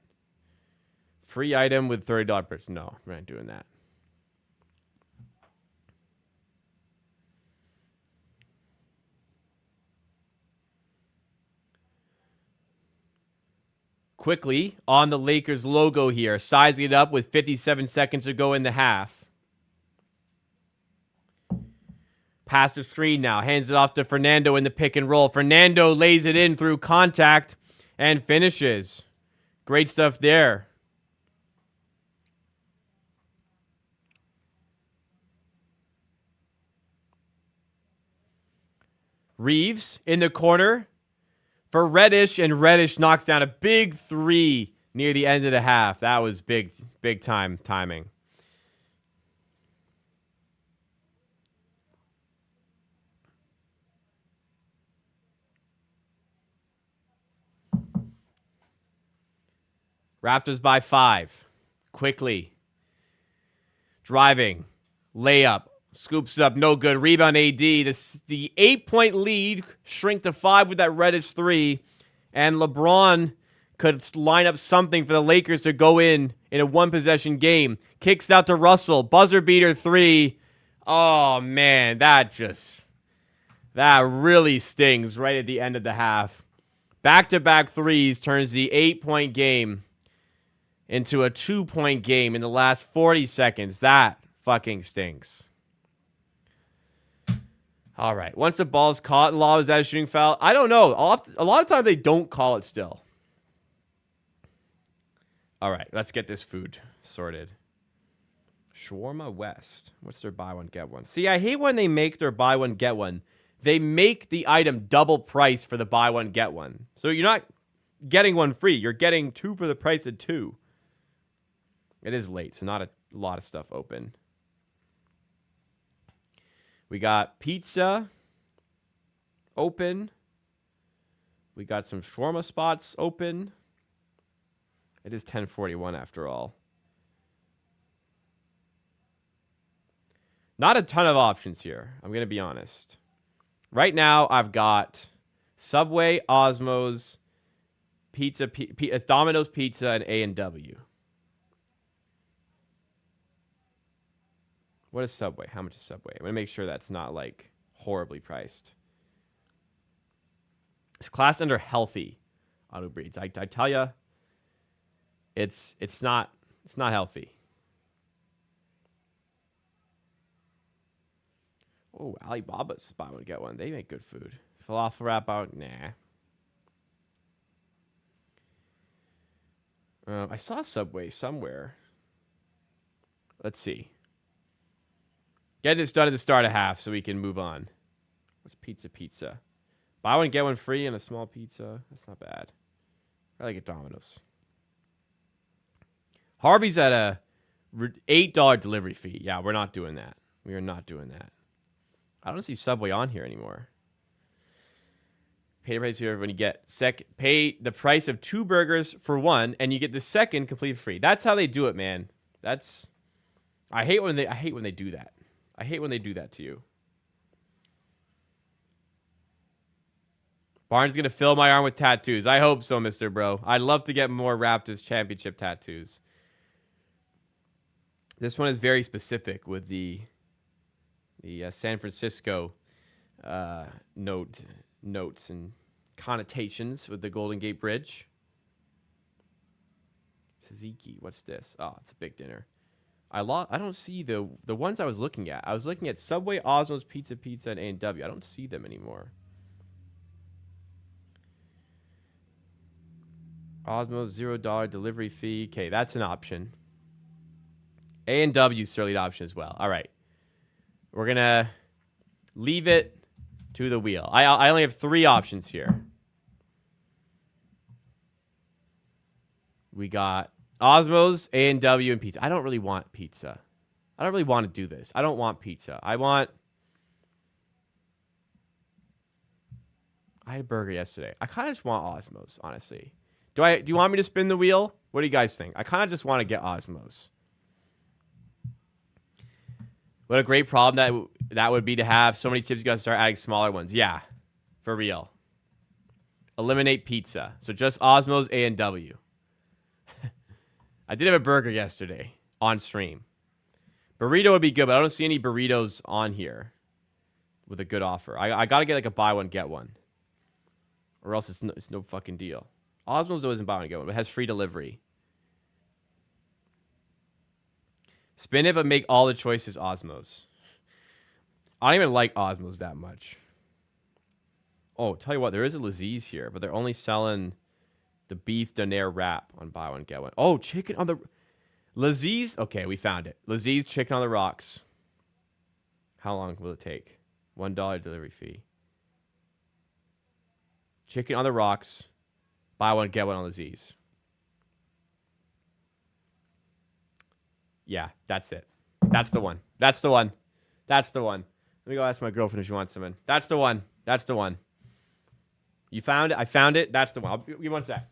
Free item with $30 purchase. No, we're not doing that. Quickly on the Lakers logo here. Sizing it up with 57 seconds to go in the half. Pass the screen now. Hands it off to Fernando in the pick and roll. Fernando lays it in through contact and finishes. Great stuff there. Reeves in the corner for Reddish, and Reddish knocks down a big three near the end of the half. That was big time timing. Raptors by 5. Quickly. Driving. Layup. Scoops it up. No good. Rebound AD. The 8-point lead shrink to 5 with that Reddish 3. And LeBron could line up something for the Lakers to go in a one-possession game. Kicks out to Russell. Buzzer beater 3. Oh, man. That really stings right at the end of the half. Back-to-back threes turns the 8-point game into a 2-point game in the last 40 seconds. That fucking stinks. All right. Once the ball's caught in law, is that a shooting foul? I don't know. A lot of times they don't call it still. All right. Let's get this food sorted. Shawarma West. What's their buy one, get one? See, I hate when they make their buy one, get one. They make the item double price for the buy one, get one. So you're not getting one free. You're getting 2 for the price of 2. It is late, so not a lot of stuff open. We got pizza open. We got some shawarma spots open. It is 10:41 after all. Not a ton of options here, I'm going to be honest. Right now, I've got Subway, Osmos, Domino's Pizza, and A&W. What is Subway? How much is Subway? I'm going to make sure that's not, like, horribly priced. It's classed under healthy on Uber Eats. I tell you, it's not healthy. Oh, Alibaba's buy one, get one. They make good food. Falafel wrap out, nah. I saw Subway somewhere. Let's see. Getting this done at the start of half so we can move on. What's pizza? Buy one, get one free and a small pizza. That's not bad. I like it Domino's. Harvey's at a $8 delivery fee. Yeah, we're not doing that. We are not doing that. I don't see Subway on here anymore. Pay the price here when you get pay the price of 2 burgers for one, and you get the second completely free. That's how they do it, man. I hate when they do that. I hate when they do that to you. Barnes is gonna fill my arm with tattoos. I hope so, Mr. Bro. I'd love to get more Raptors championship tattoos. This one is very specific with the San Francisco notes and connotations with the Golden Gate Bridge. Tzatziki, what's this? Oh, it's a big dinner. I don't see the ones I was looking at. I was looking at Subway, Osmow's, Pizza, and A&W. I don't see them anymore. Osmow's $0 delivery fee. Okay, that's an option. A&W certainly an option as well. All right. We're going to leave it to the wheel. I only have 3 options here. We got Osmow's, A&W, and pizza. I don't really want pizza. I don't really want to do this. I don't want pizza. I had a burger yesterday. I kind of just want Osmow's, honestly. Do you want me to spin the wheel? What do you guys think? I kind of just want to get Osmow's. What a great problem that would be to have. So many chips, you got to start adding smaller ones. Yeah, for real. Eliminate pizza. So just Osmow's, A&W. I did have a burger yesterday on stream. Burrito would be good, but I don't see any burritos on here with a good offer. I got to get like a buy one, get one. Or else it's no fucking deal. Osmow's though isn't buy one, get one, but it has free delivery. Spin it, but make all the choices Osmow's. I don't even like Osmow's that much. Oh, tell you what, there is a Laziz here, but they're only selling the beef donair wrap on buy one, get one. Oh, chicken on the... Laziz? Okay, we found it. Laziz chicken on the rocks. How long will it take? $1 delivery fee. Chicken on the rocks. Buy one, get one on Laziz. Yeah, that's it. That's the one. That's the one. That's the one. Let me go ask my girlfriend if she wants some in. That's the one. That's the one. You found it? I found it. That's the one. Give me one sec.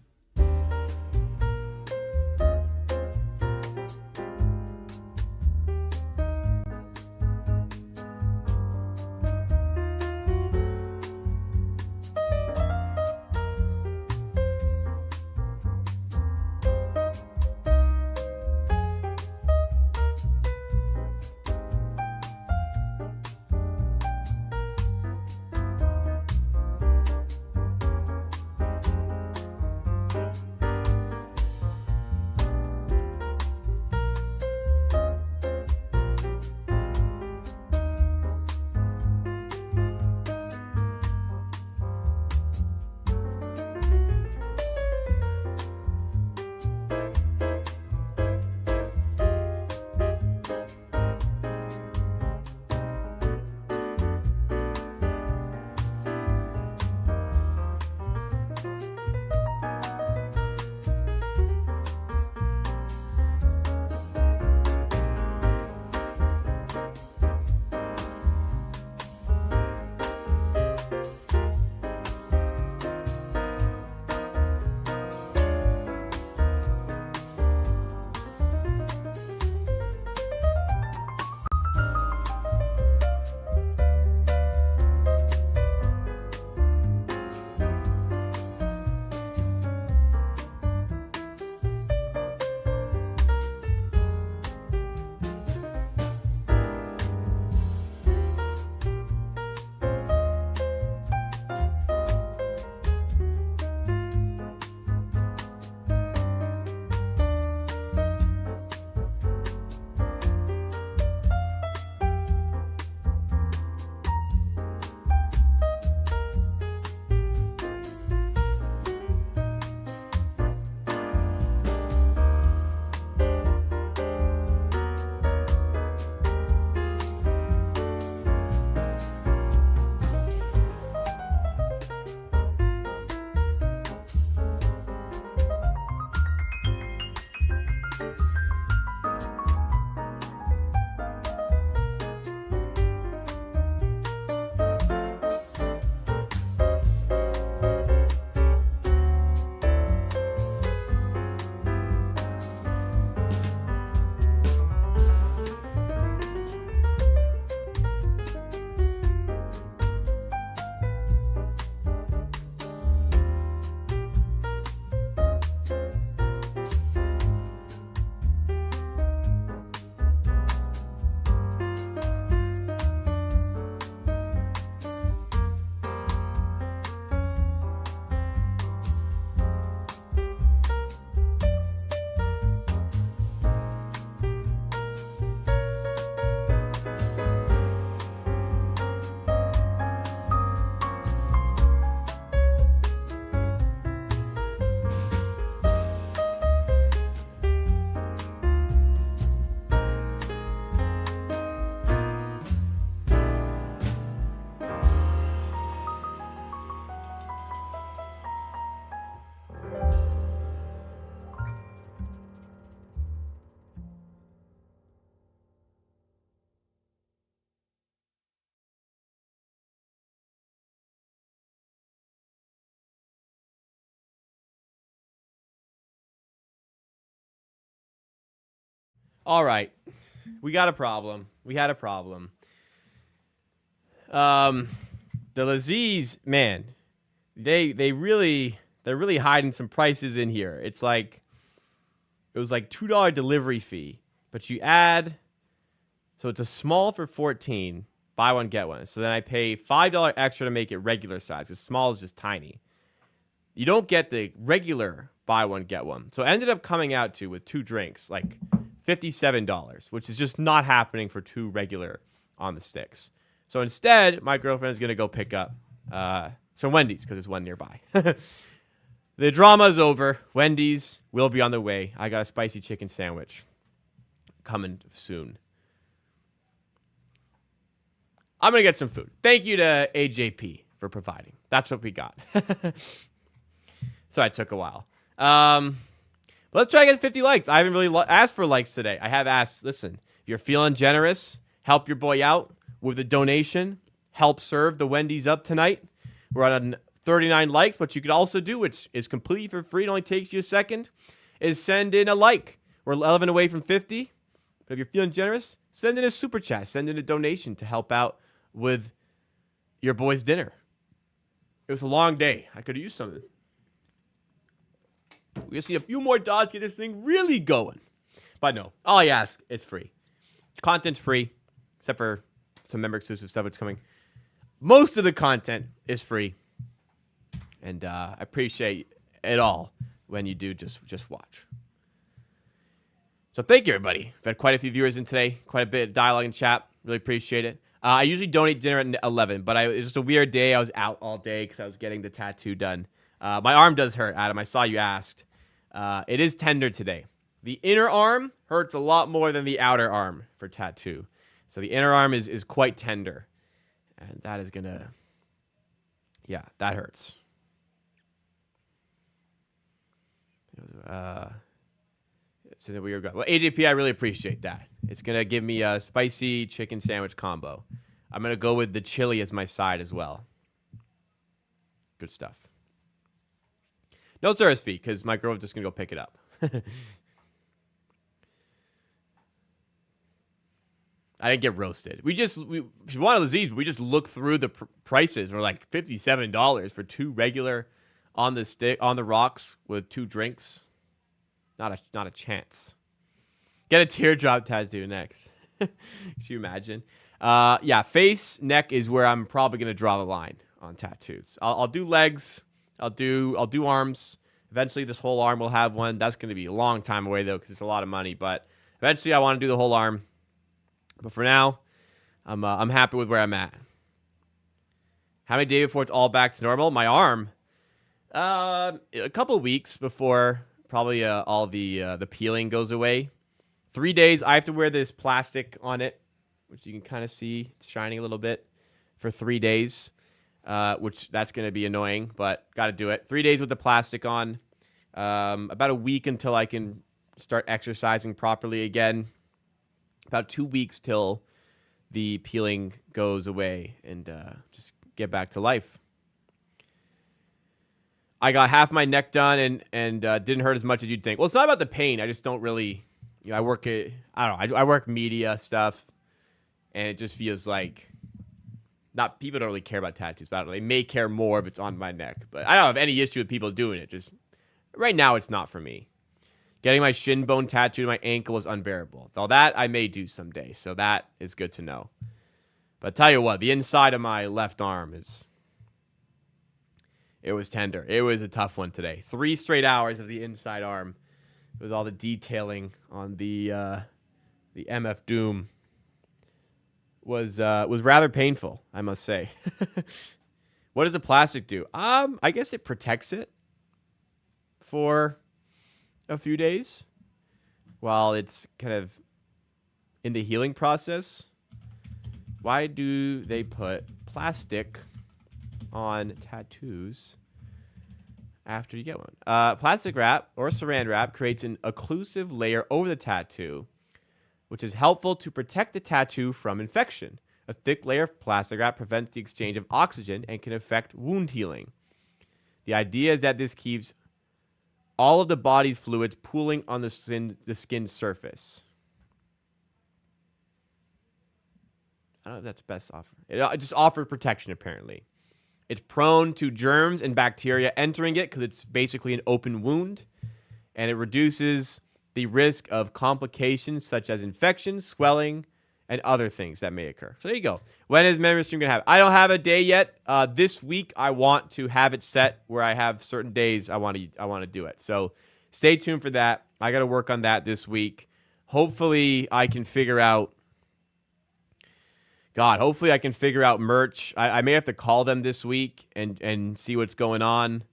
All right. We got a problem. We had a problem. The Lazeez, man, they're really hiding some prices in here. It was like $2 delivery fee, but you add, so it's a small for 14, buy one get one. So then I pay $5 extra to make it regular size. Because small is just tiny. You don't get the regular buy one get one. So it ended up coming out to, with 2 drinks, like $57, which is just not happening for 2 regular on the sticks. So instead, my girlfriend is gonna go pick up some Wendy's because there's one nearby. The drama's over. Wendy's will be on the way. I got a spicy chicken sandwich coming soon. I'm going to get some food. Thank you to AJP for providing. That's what we got. So it took a while. But let's try to get 50 likes. I haven't really asked for likes today. I have asked, listen, if you're feeling generous, help your boy out with a donation. Help serve the Wendy's up tonight. We're on 39 likes. What you could also do, which is completely for free, it only takes you a second, is send in a like. We're 11 away from 50. But if you're feeling generous, send in a super chat. Send in a donation to help out with your boy's dinner. It was a long day. I could have used something. We just need a few more dots to get this thing really going. But no, all I ask, it's free. Content's free, except for some member exclusive stuff that's coming. Most of the content is free. And I appreciate it all when you do just watch. So thank you, everybody. We've had quite a few viewers in today. Quite a bit of dialogue and chat. Really appreciate it. I usually don't eat dinner at 11, but it was just a weird day. I was out all day because I was getting the tattoo done. My arm does hurt, Adam. I saw you asked. It is tender today. The inner arm hurts a lot more than the outer arm for tattoo. So the inner arm is quite tender. And that is going to... Yeah, that hurts. So that we were going. Well, AJP, I really appreciate that. It's going to give me a spicy chicken sandwich combo. I'm going to go with the chili as my side as well. Good stuff. No service fee, because my girl is just going to go pick it up. I didn't get roasted. If you want Lazeez, we just looked through the prices. And we're like $57 for 2 regular on the rocks with 2 drinks. Not a chance. Get a teardrop tattoo next. Could you imagine? Yeah, face, neck is where I'm probably gonna draw the line on tattoos. I'll do legs. I'll do arms. Eventually, this whole arm will have one. That's gonna be a long time away though, because it's a lot of money. But eventually, I want to do the whole arm. But for now, I'm happy with where I'm at. How many days before it's all back to normal? My arm. A couple weeks before probably all the peeling goes away. 3 days. I have to wear this plastic on it, which you can kind of see. It's shining a little bit for 3 days, which that's going to be annoying, but got to do it. 3 days with the plastic on. About a week until I can start exercising properly again. About 2 weeks till the peeling goes away and just get back to life. I got half my neck done and didn't hurt as much as you'd think. Well, it's not about the pain. I just don't really, I work I work media stuff, and it just feels like people don't really care about tattoos, but I don't know, they may care more if it's on my neck. But I don't have any issue with people doing it. Just right now, it's not for me. Getting my shin bone tattooed to my ankle is unbearable. Though that I may do someday, so that is good to know. But I tell you what, the inside of my left arm it was tender. It was a tough one today. 3 straight hours of the inside arm with all the detailing on the MF Doom was rather painful, I must say. What does the plastic do? I guess it protects it for a few days while it's kind of in the healing process. Why do they put plastic on tattoos after you get one? Plastic wrap or saran wrap creates an occlusive layer over the tattoo, which is helpful to protect the tattoo from infection. A thick layer of plastic wrap prevents the exchange of oxygen and can affect wound healing. The idea is that this keeps all of the body's fluids pooling on the skin surface. I don't know if that's the best offer. It just offers protection, apparently. It's prone to germs and bacteria entering it because it's basically an open wound. And it reduces the risk of complications such as infections, swelling, and other things that may occur. So there you go. When is Memory Stream going to have? I don't have a day yet. This week, I want to have it set where I have certain days I want to do it. So stay tuned for that. I got to work on that this week. Hopefully, I can figure out merch. I may have to call them this week and see what's going on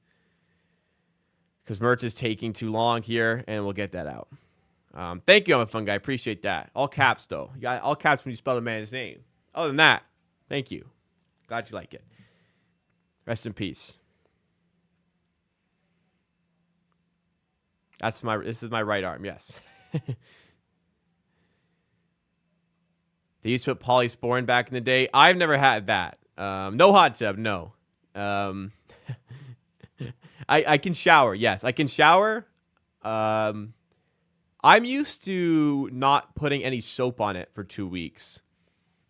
because merch is taking too long here, and we'll get that out. Thank you, I'm a fun guy. Appreciate that. All caps, though. You got all caps when you spell a man's name. Other than that, thank you. Glad you like it. Rest in peace. This is my right arm, yes. They used to put polysporin back in the day. I've never had that. No hot tub, no. I can shower, yes. I can shower. I'm used to not putting any soap on it for 2 weeks.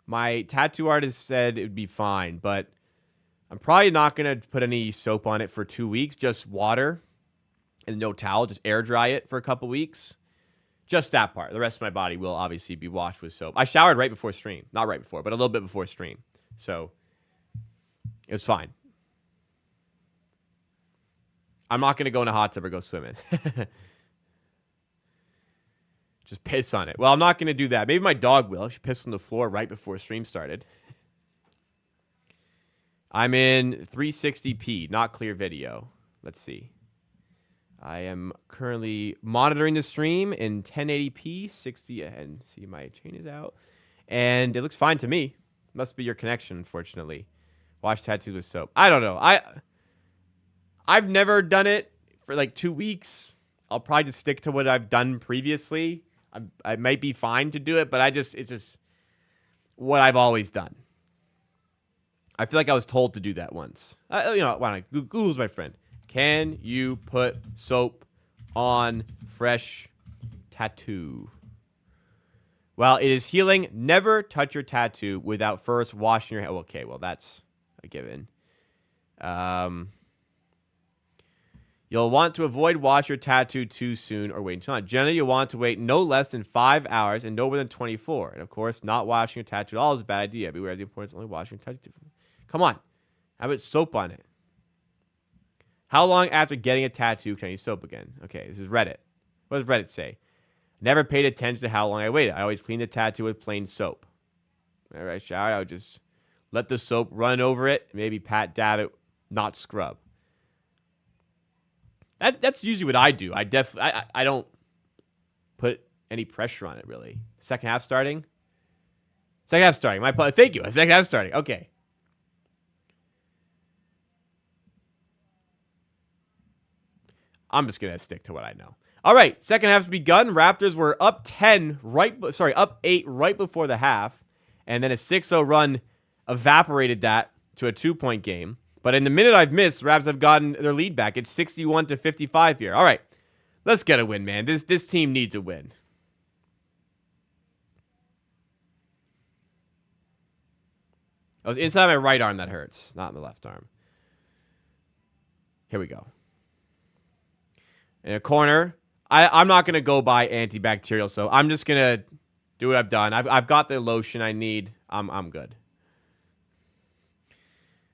My tattoo artist said it would be fine, but I'm probably not going to put any soap on it for 2 weeks. Just water and no towel. Just air dry it for a couple weeks. Just that part. The rest of my body will obviously be washed with soap. I showered right before stream. Not right before, but a little bit before stream. So it was fine. I'm not going to go in a hot tub or go swimming. Just piss on it. Well, I'm not going to do that. Maybe my dog will. She pissed on the floor right before stream started. I'm in 360p, not clear video. Let's see. I am currently monitoring the stream in 1080p, 60, and see my chain is out. And it looks fine to me. Must be your connection, unfortunately. Wash tattoos with soap. I don't know. I've never done it for like 2 weeks. I'll probably just stick to what I've done previously. I might be fine to do it, but it's just what I've always done. I feel like I was told to do that once. Why don't I? Google's my friend. Can you put soap on fresh tattoo? While it is healing, never touch your tattoo without first washing your hair. Okay, well, that's a given. You'll want to avoid wash your tattoo too soon or wait until not. Generally, you'll want to wait no less than 5 hours and no more than 24. And, of course, not washing your tattoo at all is a bad idea. Beware of the importance of only washing your tattoo. Come on. How about soap on it? How long after getting a tattoo can I use soap again? Okay, this is Reddit. What does Reddit say? Never paid attention to how long I waited. I always clean the tattoo with plain soap. All right, shower. I would just let the soap run over it. Maybe pat, dab it, not scrub. That's usually what I do. I don't put any pressure on it, really. Second half starting? Second half starting. Thank you. Second half starting. Okay. I'm just going to stick to what I know. All right. Second half's begun. Raptors were up 8 right before the half. And then a 6-0 run evaporated that to a 2-point game. But in the minute I've missed, Raps have gotten their lead back. It's 61-55 here. All right. Let's get a win, man. This team needs a win. It was inside my right arm that hurts, not my left arm. Here we go. In a corner, I'm not going to go buy antibacterial soap. I'm just going to do what I've done. I've got the lotion I need. I'm good.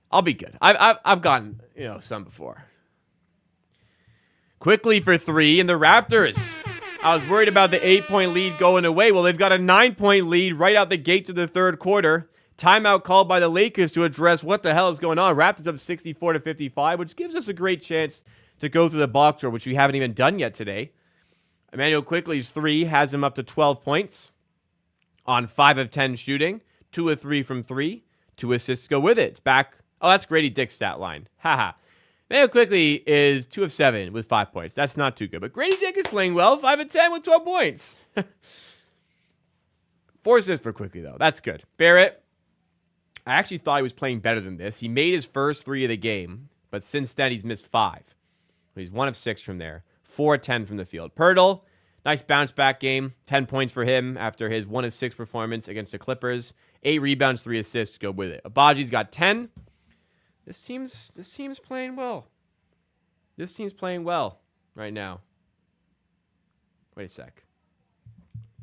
I'll be good. I've gotten, some before. Quickly for 3, and the Raptors. I was worried about the 8-point lead going away. Well, they've got a 9-point lead right out the gates of the third quarter. Timeout called by the Lakers to address what the hell is going on. Raptors up 64-55, which gives us a great chance to go through the box score, which we haven't even done yet today. Emmanuel Quickley's 3 has him up to 12 points on 5 of 10 shooting, 2 of 3 from 3. 2 assists go with it. It's back. Oh, that's Grady Dick's stat line. Haha. Emmanuel Quickley is 2 of 7 with 5 points. That's not too good. But Grady Dick is playing well. 5 of 10 with 12 points. 4 assists for Quickley, though. That's good. Barrett, I actually thought he was playing better than this. He made his first 3 of the game, but since then he's missed 5. He's 1 of 6 from there. 4 of 10 from the field. Pirtle, nice bounce back game. 10 points for him after his 1 of 6 performance against the Clippers. 8 rebounds, 3 assists go with it. Abaji's got 10. This team's playing well. This team's playing well right now. Wait a sec.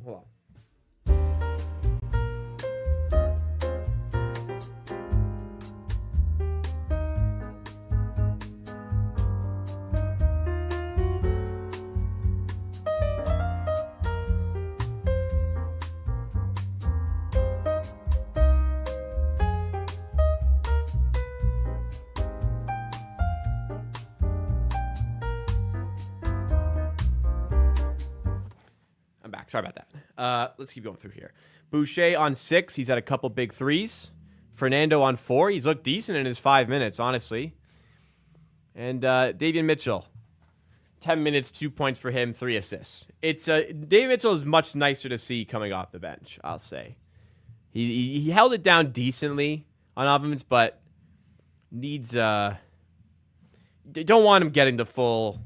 Hold on. I'm back. Sorry about that. Let's keep going through here. Boucher on 6. He's had a couple big threes. Fernando on 4. He's looked decent in his 5 minutes, honestly. And Davion Mitchell, 10 minutes, 2 points for him, 3 assists. It's Davion Mitchell is much nicer to see coming off the bench, I'll say. He held it down decently on offense, but needs don't want him getting the full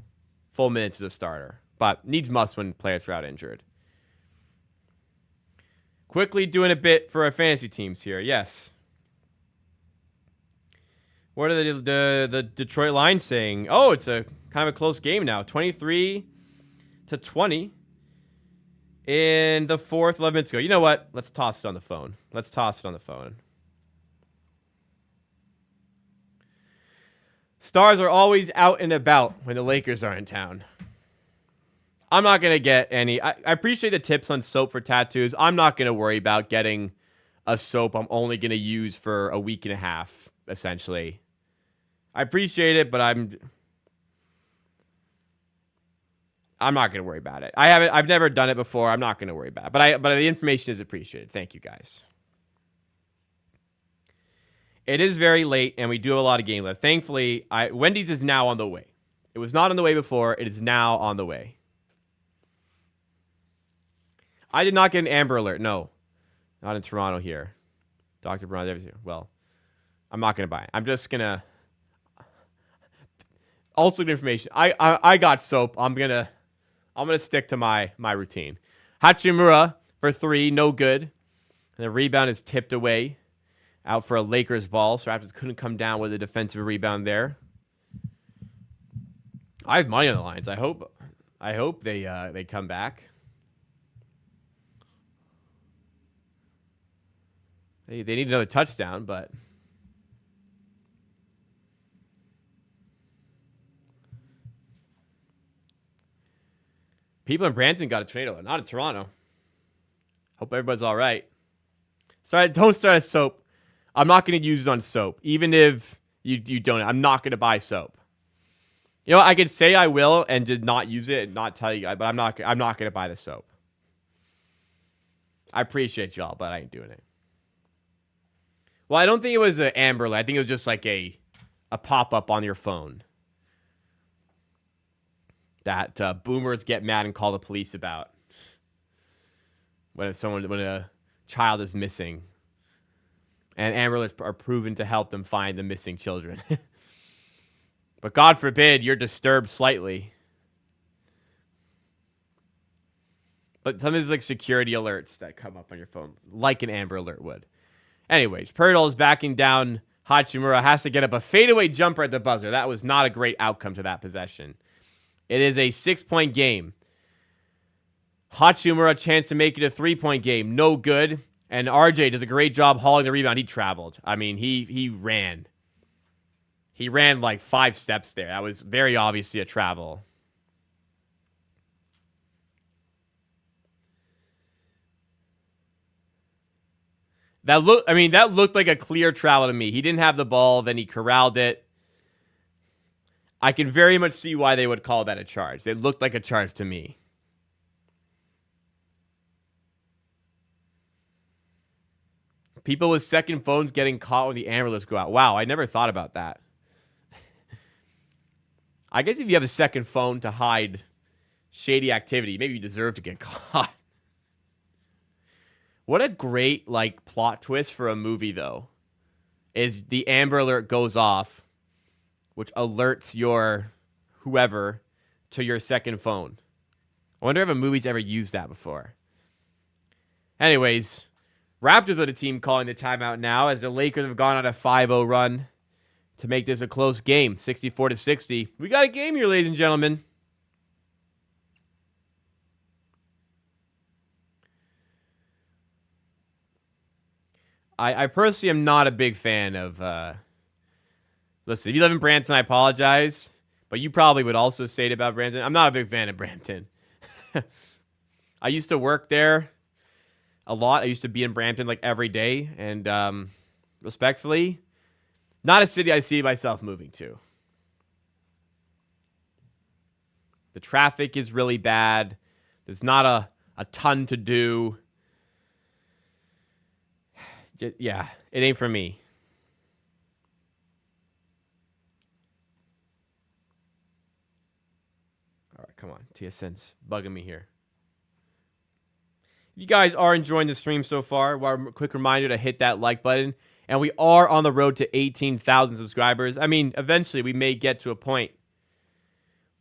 minutes as a starter, but needs must when players are out injured. Quickly doing a bit for our fantasy teams here. Yes. What are the Detroit Lions saying? Oh, it's a kind of a close game now. 23-20 in the fourth. 11 minutes ago. You know what? Let's toss it on the phone. Stars are always out and about when the Lakers are in town. I'm not going to get any. I appreciate the tips on soap for tattoos. I'm not going to worry about getting a soap I'm only going to use for a week and a half, essentially. I appreciate it, but I'm not going to worry about it. I've never done it before. I'm not going to worry about it. But the information is appreciated. Thank you, guys. It is very late, and we do have a lot of game left. Thankfully, Wendy's is now on the way. It was not on the way before. It is now on the way. I did not get an Amber Alert. No, not in Toronto here. Dr. Brown, everything. Well, I'm not going to buy it. I'm just going to. Also, good information. I got soap. I'm gonna stick to my routine. Hachimura for 3, no good. And the rebound is tipped away, out for a Lakers ball. So Raptors couldn't come down with a defensive rebound there. I have money on the Lions. I hope they come back. They need another touchdown, but. People in Brampton got a tornado, not in Toronto. Hope everybody's all right. Sorry, don't start a soap. I'm not going to use it on soap, even if you don't. I'm not going to buy soap. You know, I could say I will and did not use it and not tell you guys, but I'm not going to buy the soap. I appreciate y'all, but I ain't doing it. Well, I don't think it was an Amber Alert. I think it was just like a pop-up on your phone that boomers get mad and call the police about when a child is missing, and Amber Alerts are proven to help them find the missing children. But God forbid you're disturbed slightly. But sometimes there's like security alerts that come up on your phone, like an Amber Alert would. Anyways, Pirtle is backing down. Hachimura has to get up a fadeaway jumper at the buzzer. That was not a great outcome to that possession. It is a 6-point game. Hachimura a chance to make it a 3-point game. No good. And RJ does a great job hauling the rebound. He traveled. I mean, he ran. He ran like 5 steps there. That was very obviously a travel. That looked like a clear travel to me. He didn't have the ball, then he corralled it. I can very much see why they would call that a charge. It looked like a charge to me. People with second phones getting caught when the Amber Alerts go out. Wow, I never thought about that. I guess if you have a second phone to hide shady activity, maybe you deserve to get caught. What a great plot twist for a movie, though, is the Amber Alert goes off, which alerts your whoever to your second phone. I wonder if a movie's ever used that before. Anyways, Raptors are the team calling the timeout now as the Lakers have gone on a 5-0 run to make this a close game, 64-60. We got a game here, ladies and gentlemen. I personally am not a big fan of... listen, if you live in Brampton, I apologize. But you probably would also say it about Brampton. I'm not a big fan of Brampton. I used to work there a lot. I used to be in Brampton like every day. And respectfully, not a city I see myself moving to. The traffic is really bad. There's not a ton to do. Yeah, it ain't for me. All right, come on. TSN's bugging me here. If you guys are enjoying the stream so far, a quick reminder to hit that like button. And we are on the road to 18,000 subscribers. I mean, eventually we may get to a point.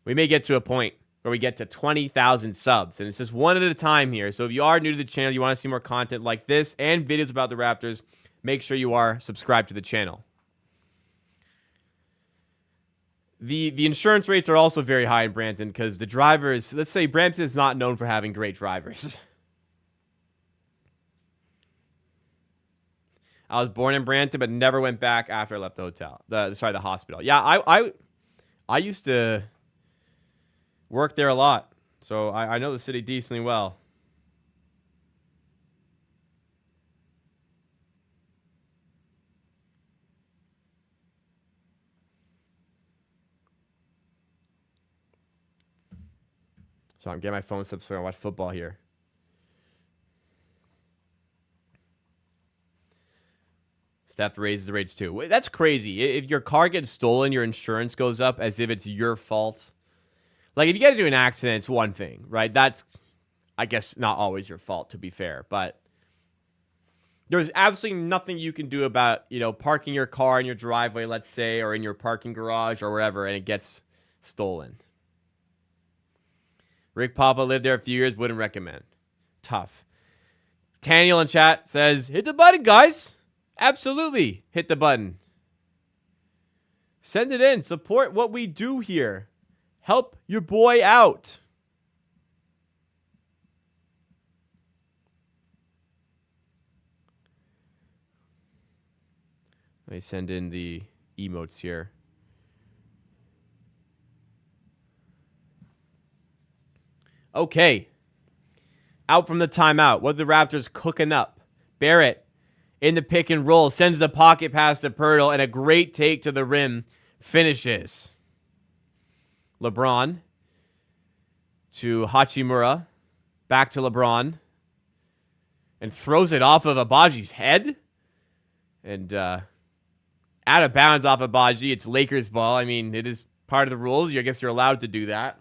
We may get to a point where we get to 20,000 subs. And it's just one at a time here. So if you are new to the channel, you want to see more content like this and videos about the Raptors, make sure you are subscribed to the channel. The insurance rates are also very high in Brampton because the drivers, let's say Brampton is not known for having great drivers. I was born in Brampton, but never went back after I left the hotel. The hospital. Yeah, I used to work there a lot, so I know the city decently well. So I'm getting my phone up so I can watch football here. Theft raises the rates too. That's crazy. If your car gets stolen, your insurance goes up as if it's your fault. Like, if you get into an accident, it's one thing, right? That's, I guess, not always your fault, to be fair. But there's absolutely nothing you can do about, parking your car in your driveway, let's say, or in your parking garage or wherever, and it gets stolen. Rick Papa lived there a few years, wouldn't recommend. Tough. Taniel in chat says, hit the button, guys. Absolutely. Hit the button. Send it in. Support what we do here. Help your boy out. Let me send in the emotes here. Okay. Out from the timeout. What are the Raptors cooking up? Barrett in the pick and roll, sends the pocket pass to Pirtle, and a great take to the rim finishes. LeBron to Hachimura, back to LeBron, and throws it off of Abaji's head. And out of bounds off of Abaji. It's Lakers ball. I mean, it is part of the rules. I guess you're allowed to do that.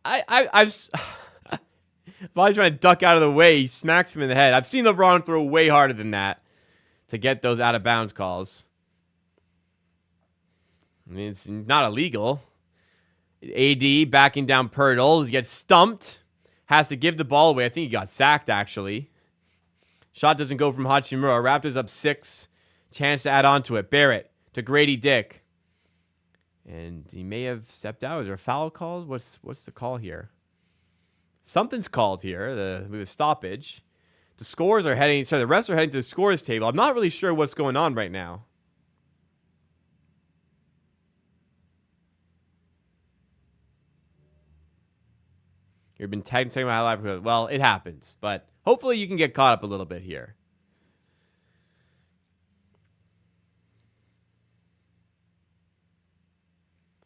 I've Abaji's trying to duck out of the way. He smacks him in the head. I've seen LeBron throw way harder than that to get those out of bounds calls. I mean, it's not illegal. AD backing down Pirtle. He gets stumped. Has to give the ball away. I think he got sacked, actually. Shot doesn't go from Hachimura. Raptors up 6. Chance to add on to it. Barrett to Grady Dick. And he may have stepped out. Is there a foul called? What's the call here? Something's called here. The stoppage. The refs are heading to the scores table. I'm not really sure what's going on right now. You've been tagging my life. Well, it happens, but hopefully you can get caught up a little bit here.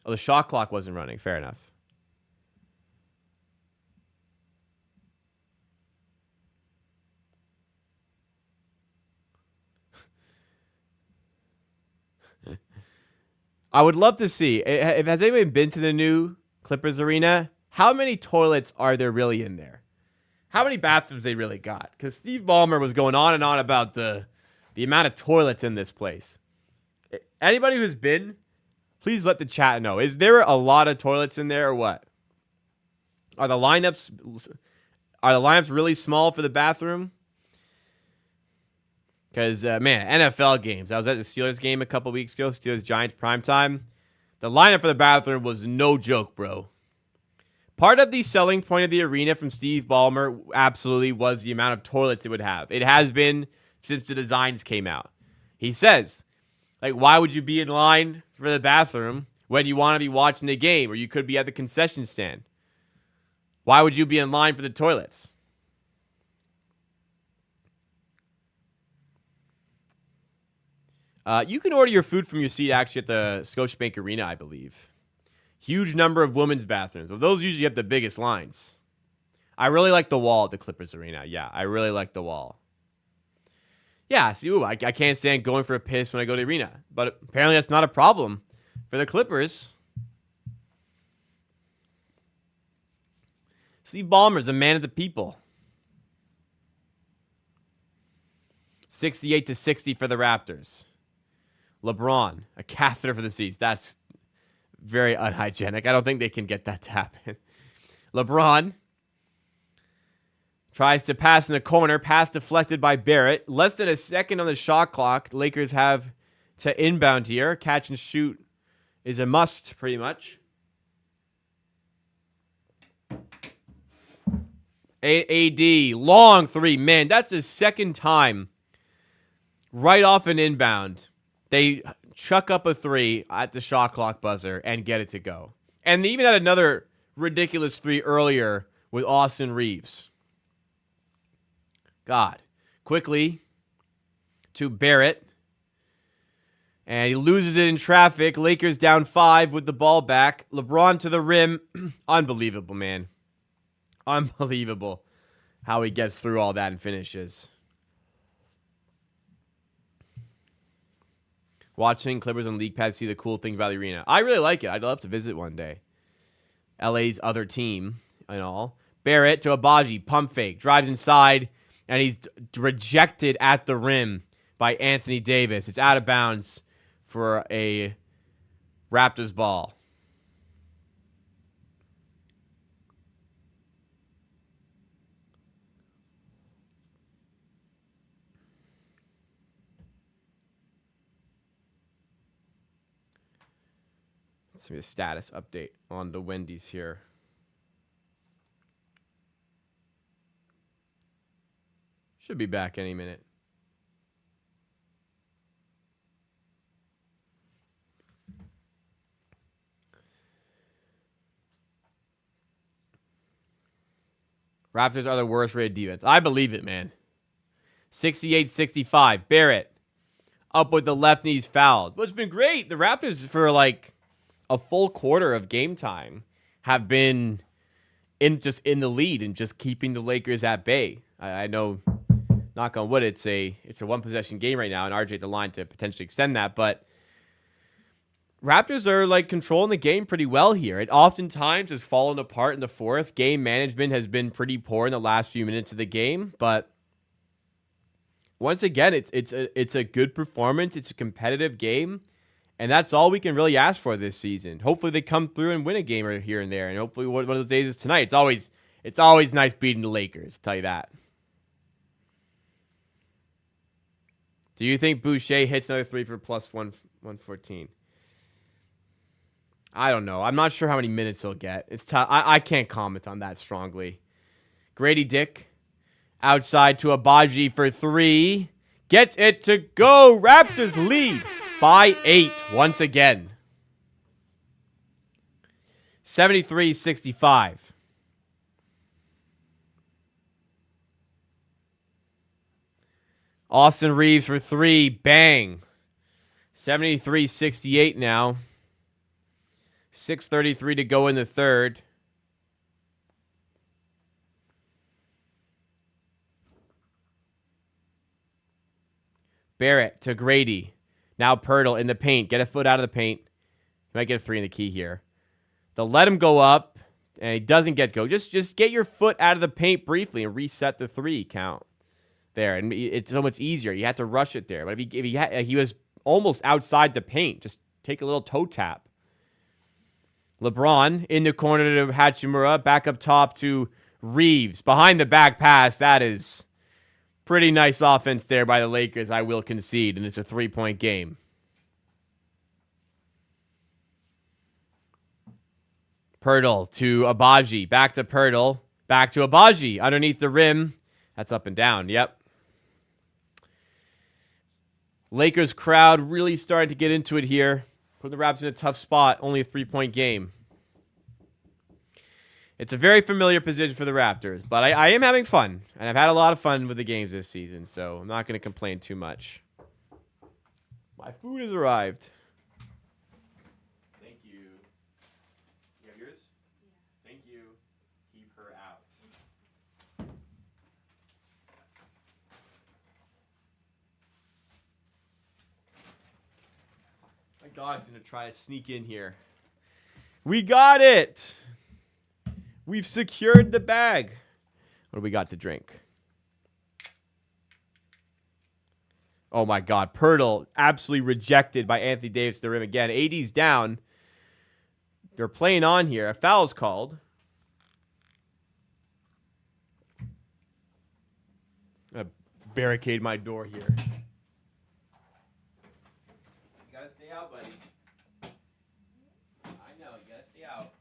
Oh, the shot clock wasn't running. Fair enough. I would love to see. Has anybody been to the new Clippers arena? How many toilets are there really in there? How many bathrooms they really got? Because Steve Ballmer was going on and on about the amount of toilets in this place. Anybody who's been, please let the chat know. Is there a lot of toilets in there or what? Are the lineups Are the lineups really small for the bathroom? Because, man, NFL games. I was at the Steelers game a couple weeks ago, Steelers-Giants primetime. The lineup for the bathroom was no joke, bro. Part of the selling point of the arena from Steve Ballmer absolutely was the amount of toilets it would have. It has been since the designs came out. He says, like, why would you be in line for the bathroom when you want to be watching the game or you could be at the concession stand? Why would you be in line for the toilets? You can order your food from your seat actually at the Scotiabank Arena, I believe. Huge number of women's bathrooms. Well, those usually have the biggest lines. I really like the wall at the Clippers Arena. Yeah, I really like the wall. Yeah, see, I can't stand going for a piss when I go to the arena. But apparently that's not a problem for the Clippers. Steve Ballmer's a man of the people. 68-60 for the Raptors. LeBron, a catheter for the seats. That's very unhygienic. I don't think they can get that to happen. LeBron tries to pass in the corner. Pass deflected by Barrett. Less than a second on the shot clock. The Lakers have to inbound here. Catch and shoot is a must, pretty much. AD, long three. Man, that's the second time right off an inbound they chuck up a three at the shot clock buzzer and get it to go. And they even had another ridiculous three earlier with Austin Reeves. God. Quickly to Barrett. And he loses it in traffic. Lakers down 5 with the ball back. LeBron to the rim. Unbelievable, man. Unbelievable how he gets through all that and finishes. Watching Clippers on League Pass, see the cool things about the arena. I really like it. I'd love to visit one day. LA's other team and all. Barrett to Abaji, pump fake, drives inside, and he's rejected at the rim by Anthony Davis. It's out of bounds for a Raptors ball. Let's see a status update on the Wendy's here. Should be back any minute. Raptors are the worst rated defense. I believe it, man. 68-65. Barrett up with the left knees fouled. Well, it's been great. The Raptors, for like a full quarter of game time, have been in the lead and just keeping the Lakers at bay. I know, knock on wood, it's a one possession game right now, and RJ at the line to potentially extend that, but Raptors are like controlling the game pretty well here. It oftentimes has fallen apart in the fourth. Game management has been pretty poor in the last few minutes of the game, but once again, it's a good performance. It's a competitive game, and that's all we can really ask for this season. Hopefully, they come through and win a game or here and there, and hopefully one of those days is tonight. It's always nice beating the Lakers. I'll tell you that. Do you think Boucher hits another three for plus 114? I don't know. I'm not sure how many minutes he'll get. It's tough. I can't comment on that strongly. Grady Dick outside to Abaji for three. Gets it to go. Raptors lead by 8 once again. 73-65. Austin Reeves for three. Bang. 73-68 now. 6:33 to go in the third. Barrett to Grady. Now Pirtle in the paint. Get a foot out of the paint. He might get a three in the key here. They'll let him go up, and he doesn't get go. Just get your foot out of the paint briefly and reset the three count there. And it's so much easier. You had to rush it there. But if he was almost outside the paint, just take a little toe tap. LeBron in the corner to Hachimura. Back up top to Reeves, behind the back pass. That is pretty nice offense there by the Lakers, I will concede, and it's a 3-point game. Pirtle to Abaji. Back to Pirtle. Back to Abaji. Underneath the rim. That's up and down. Yep. Lakers crowd really starting to get into it here. Put the Raptors in a tough spot. Only a 3-point game. It's a very familiar position for the Raptors, but I am having fun, and I've had a lot of fun with the games this season, so I'm not going to complain too much. My food has arrived. Thank you. You have yours? Yeah. Thank you. Keep her out. My dog's going to try to sneak in here. We got it! We've secured the bag. What do we got to drink? Oh, my God. Pirtle absolutely rejected by Anthony Davis to the rim again. AD's down. They're playing on here. A foul's called. I'm going to barricade my door here. You got to stay out, buddy. I know. You got to stay out.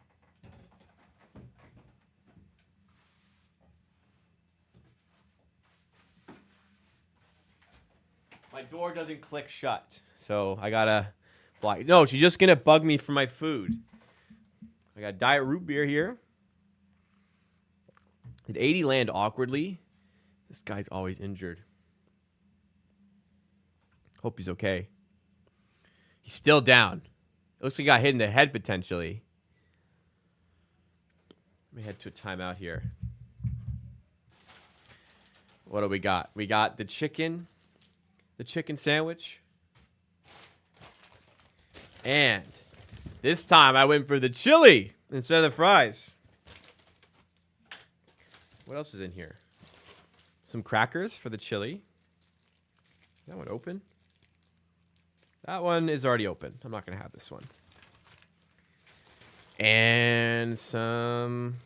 My door doesn't click shut, so I gotta block. No, she's just gonna bug me for my food. I got Diet Root Beer here. Did 80 land awkwardly? This guy's always injured. Hope he's okay. He's still down. It looks like he got hit in the head potentially. Let me head to a timeout here. What do we got? We got the chicken. The chicken sandwich. And this time I went for the chili instead of the fries. What else is in here? Some crackers for the chili. Is that one open? That one is already open. I'm not going to have this one. And some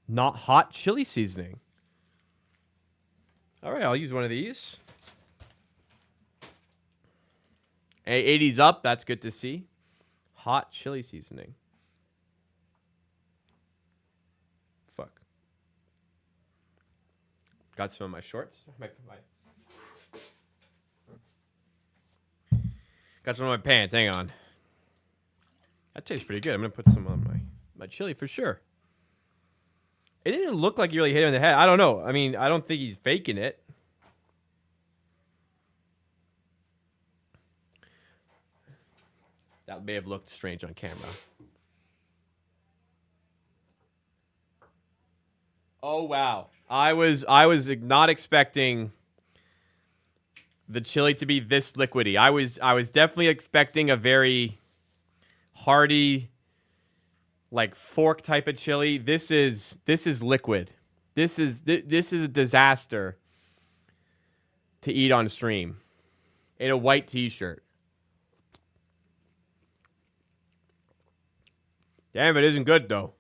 not hot chili seasoning. All right, I'll use one of these. 80's up. That's good to see. Hot chili seasoning. Fuck. Got some of my shorts. Got some of my pants. Hang on. That tastes pretty good. I'm going to put some on my chili for sure. It didn't look like you really hit him in the head. I don't know. I mean, I don't think he's faking it. That may have looked strange on camera. Oh, wow. I was not expecting the chili to be this liquidy. I was definitely expecting a very hearty, like fork type of chili. This is liquid. This is a disaster to eat on stream in a white t-shirt. Damn, it isn't good, though.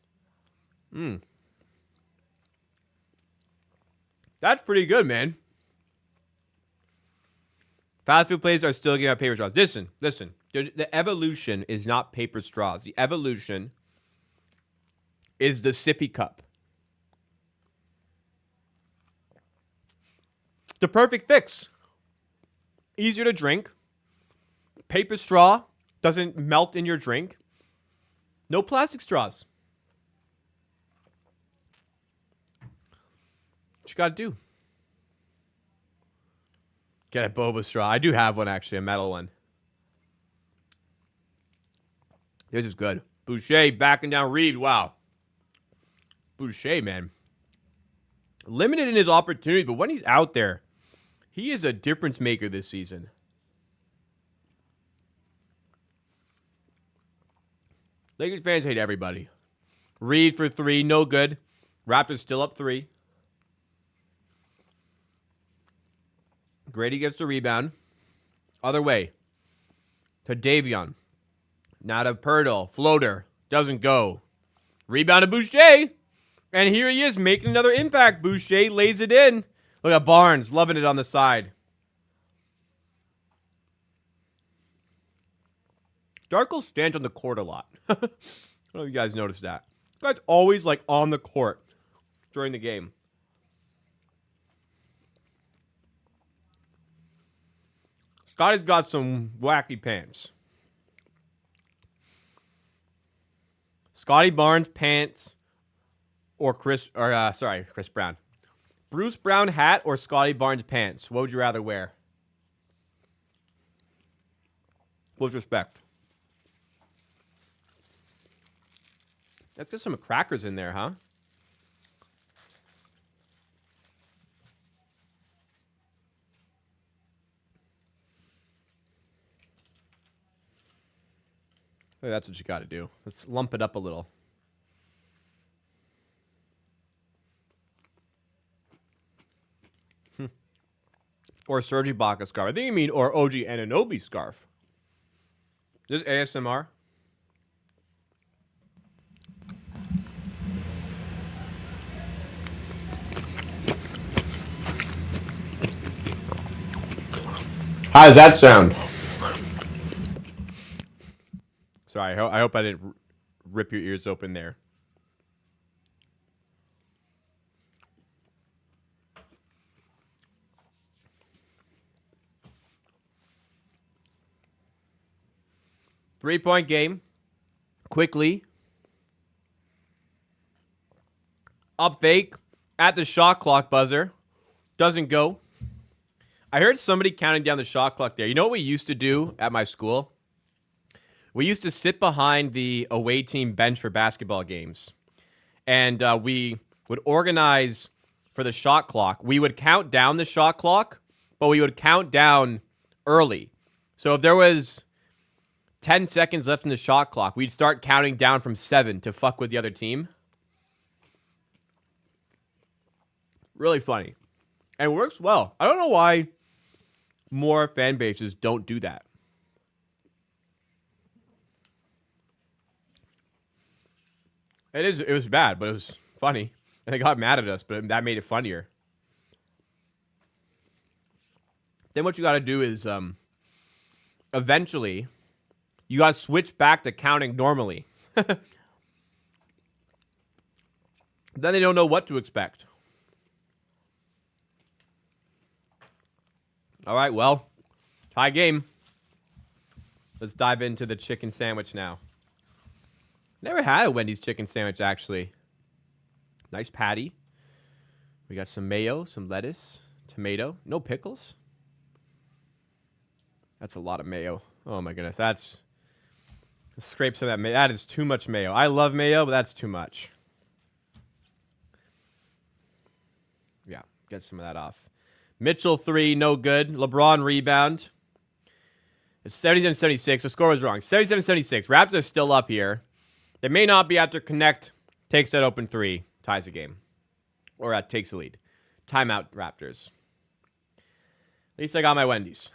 That's pretty good, man. Fast food places are still giving out paper straws. Listen. The evolution is not paper straws. The evolution is the sippy cup. The perfect fix. Easier to drink. Paper straw doesn't melt in your drink. No plastic straws. What you gotta do? Get a boba straw. I do have one, actually, a metal one. This is good. Boucher backing down Reed. Wow. Boucher, man. Limited in his opportunity, but when he's out there, he is a difference maker this season. Lakers fans hate everybody. Reed for 3, no good. Raptors still up 3. Grady gets the rebound. Other way. To Davion. Now to Pirtle. Floater. Doesn't go. Rebound to Boucher. And here he is making another impact. Boucher lays it in. Look at Barnes loving it on the side. Darkle stands on the court a lot. I don't know if you guys noticed that. This guy's always like on the court during the game. Scotty's got some wacky pants. Scotty Barnes pants or Chris Brown. Bruce Brown hat or Scotty Barnes pants? What would you rather wear? With respect. Let's get some crackers in there, huh? That's what you got to do. Let's lump it up a little. Or Serge Ibaka scarf. I think you mean or OG Anunoby scarf. This is ASMR. How does that sound? Sorry, I hope I didn't rip your ears open there. Three-point game. Quickly. Up fake. At the shot clock buzzer. Doesn't go. I heard somebody counting down the shot clock there. You know what we used to do at my school? We used to sit behind the away team bench for basketball games. And we would organize for the shot clock. We would count down the shot clock, but we would count down early. So if there was 10 seconds left in the shot clock, we'd start counting down from 7 to fuck with the other team. Really funny. And it works well. I don't know why more fan bases don't do that. It was bad, but it was funny. And they got mad at us, but that made it funnier. Then what you got to do is eventually you got to switch back to counting normally. Then they don't know what to expect. All right, well, tie game. Let's dive into the chicken sandwich now. Never had a Wendy's chicken sandwich, actually. Nice patty. We got some mayo, some lettuce, tomato. No pickles. That's a lot of mayo. Oh, my goodness. Let's scrape some of that mayo. That is too much mayo. I love mayo, but that's too much. Yeah, get some of that off. Mitchell 3, no good. LeBron rebound. It's 77-76. The score was wrong. 77-76. Raptors still up here. They may not be after Connect takes that open 3, ties the game. Or takes the lead. Timeout, Raptors. At least I got my Wendy's.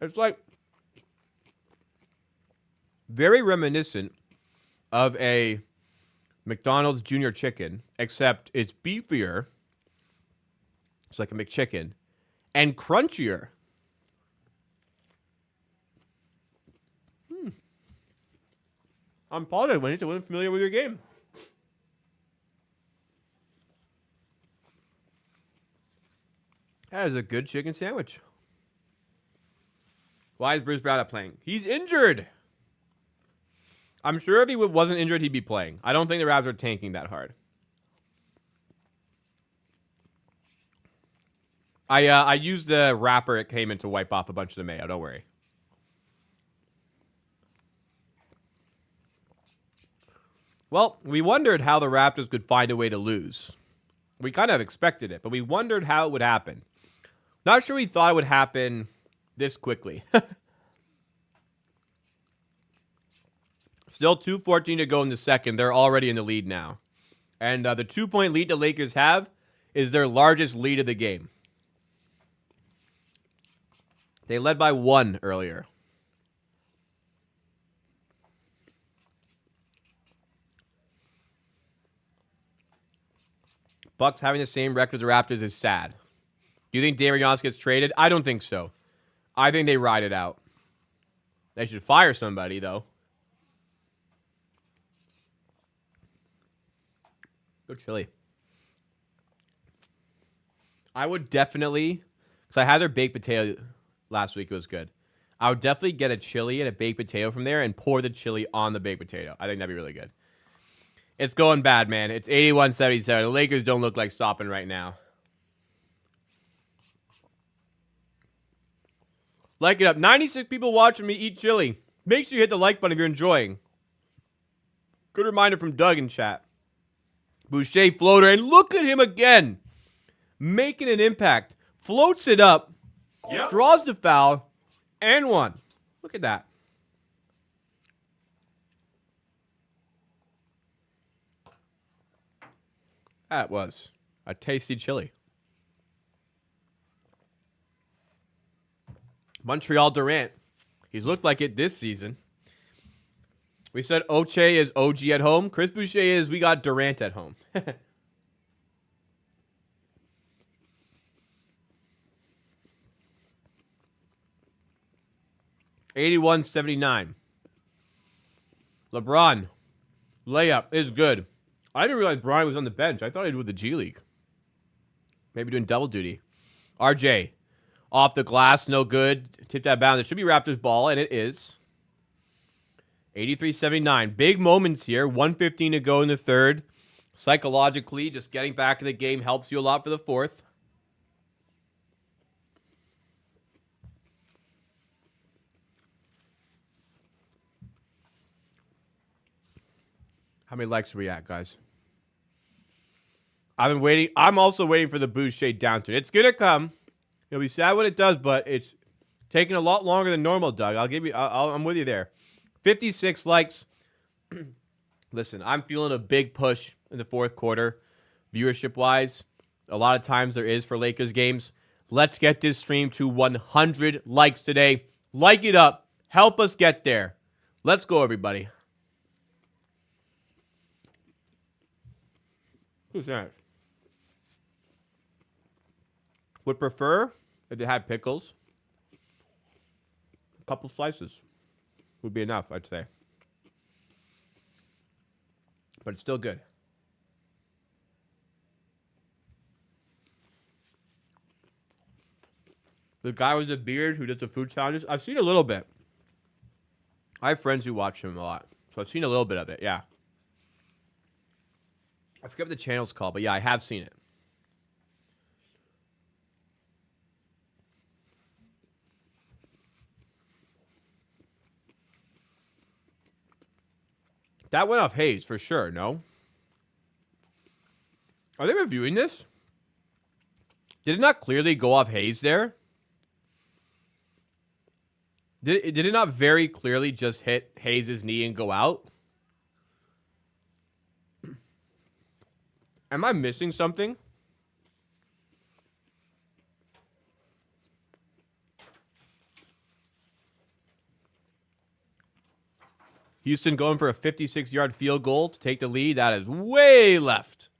It's like very reminiscent of a McDonald's Junior Chicken, except it's beefier. It's like a McChicken. And crunchier. I'm positive when I wasn't familiar with your game. That is a good chicken sandwich. Why is Bruce Brown not playing? He's injured. I'm sure if he wasn't injured, he'd be playing. I don't think the Raptors are tanking that hard. I used the wrapper it came in to wipe off a bunch of the mayo. Don't worry. Well, we wondered how the Raptors could find a way to lose. We kind of expected it, but we wondered how it would happen. Not sure we thought it would happen this quickly. Still 2:14 to go in the second. They're already in the lead now. And the 2-point lead the Lakers have is their largest lead of the game. They led by 1 earlier. Bucks having the same record as the Raptors is sad. Do you think Damian Johnson gets traded? I don't think so. I think they ride it out. They should fire somebody, though. Good chili. I would definitely, because I had their baked potato last week. It was good. I would definitely get a chili and a baked potato from there and pour the chili on the baked potato. I think that'd be really good. It's going bad, man. It's 81-77. The Lakers don't look like stopping right now. Like it up. 96 people watching me eat chili. Make sure you hit the like button if you're enjoying. Good reminder from Doug in chat. Boucher floater, and look at him again. Making an impact. Floats it up. Yep. Draws the foul. And one. Look at that. That was a tasty chili. Montreal Durant. He's looked like it this season. We said Oche is OG at home. Chris Boucher is we got Durant at home. 81-79. LeBron. Layup is good. I didn't realize Brian was on the bench. I thought he was with the G League. Maybe doing double duty. RJ. Off the glass, no good. Tipped out of bounds. It should be Raptors ball, and it is. 83-79. Big moments here. 1:15 to go in the third. Psychologically, just getting back in the game helps you a lot for the fourth. How many likes are we at, guys? I've been waiting. I'm also waiting for the Boucher downturn. It's going to come. It'll be sad when it does, but it's taking a lot longer than normal, Doug. I'm with you there. 56 likes. Listen, I'm feeling a big push in the fourth quarter, viewership-wise. A lot of times there is for Lakers games. Let's get this stream to 100 likes today. Like it up. Help us get there. Let's go, everybody. Who's that? Would prefer if they had pickles. A couple slices would be enough, I'd say. But it's still good. The guy with the beard who does the food challenges, I've seen a little bit. I have friends who watch him a lot. So I've seen a little bit of it, yeah. I forget what the channel's called, but yeah, I have seen it. That went off Hayes for sure, no? Are they reviewing this? Did it not clearly go off Hayes there? Did it not very clearly just hit Hayes' knee and go out? Am I missing something? Houston going for a 56-yard field goal to take the lead. That is way left.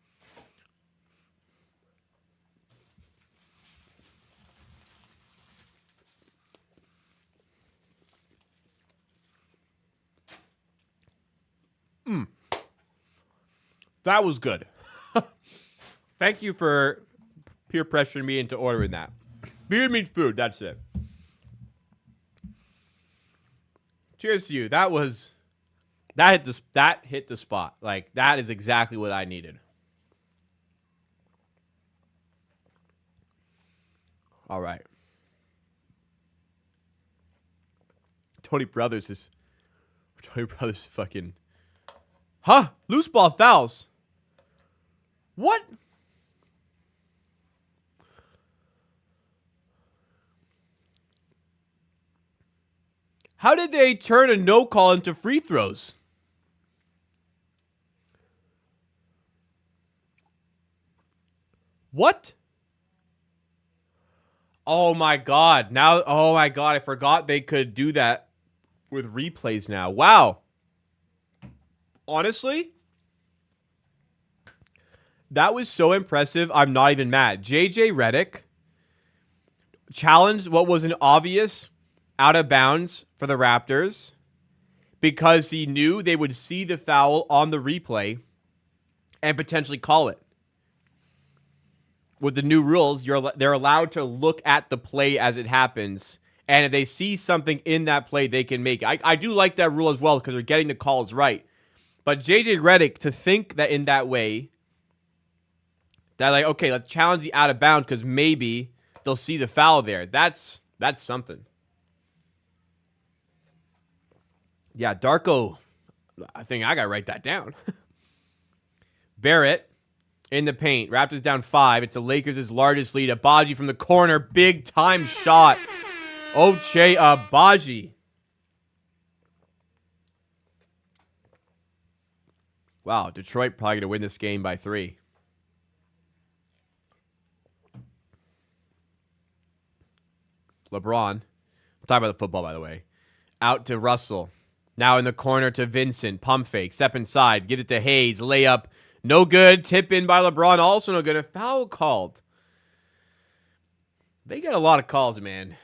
That was good. Thank you for peer pressuring me into ordering that. Beer means food. That's it. Cheers to you. That hit the spot. Like, that is exactly what I needed. All right. Tony Brothers is fucking. Huh? Loose ball fouls. What? How did they turn a no call into free throws? What? Oh my God. Now, oh my God. I forgot they could do that with replays now. Wow. Honestly, that was so impressive. I'm not even mad. JJ Redick challenged what was an obvious out of bounds for the Raptors because he knew they would see the foul on the replay and potentially call it. With the new rules, they're allowed to look at the play as it happens, and if they see something in that play, they can make it. I do like that rule as well because they're getting the calls right. But JJ Redick, to think that in that way, that like, okay, let's challenge the out of bounds because maybe they'll see the foul there. That's something. Yeah, Darko, I think I got to write that down. Barrett in the paint. Raptors down 5. It's the Lakers' largest lead. Abaji from the corner. Big time shot. Ochai Abaji. Wow, Detroit probably going to win this game by 3. LeBron. I'm talking about the football, by the way. Out to Russell. Now in the corner to Vincent. Pump fake. Step inside. Give it to Hayes. Layup. No good. Tip in by LeBron. Also no good. A foul called. They got a lot of calls, man.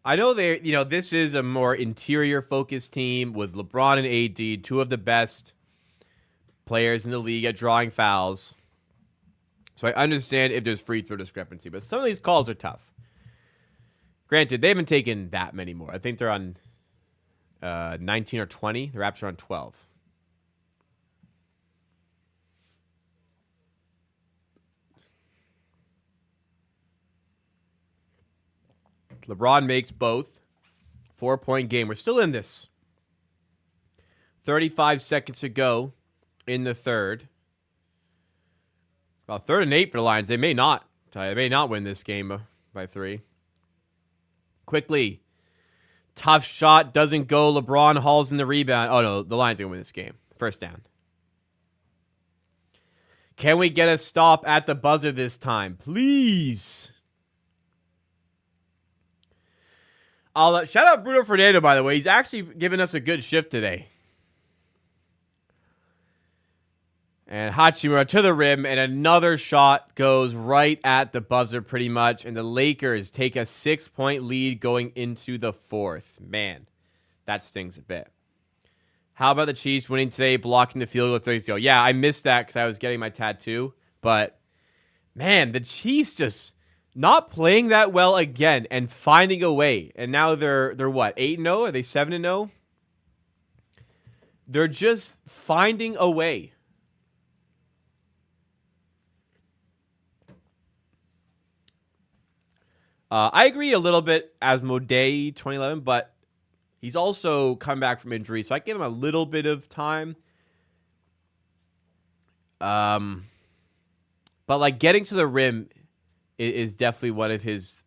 I know this is a more interior focused team with LeBron and AD, two of the best players in the league at drawing fouls. So I understand if there's free throw discrepancy, but some of these calls are tough. Granted, they haven't taken that many more. I think they're on 19 or 20. The Raptors are on 12. LeBron makes both. 4-point game. We're still in this. 35 seconds to go in the third. Well, 3rd and 8 for the Lions. They may not. They may not win this game by 3. Quickly. Tough shot. Doesn't go. LeBron hauls in the rebound. Oh, no. The Lions are going to win this game. First down. Can we get a stop at the buzzer this time? Please. Shout out Bruno Fernando, by the way. He's actually giving us a good shift today. And Hachimura to the rim, and another shot goes right at the buzzer pretty much. And the Lakers take a 6-point lead going into the 4th. Man, that stings a bit. How about the Chiefs winning today, blocking the field goal 30 to go? Yeah, I missed that because I was getting my tattoo. But, man, the Chiefs just not playing that well again and finding a way. And now they're what, 8-0? Are they 7-0? They're just finding a way. I agree a little bit Asmodee 2011, but he's also come back from injury, so I give him a little bit of time. But like getting to the rim is definitely one of his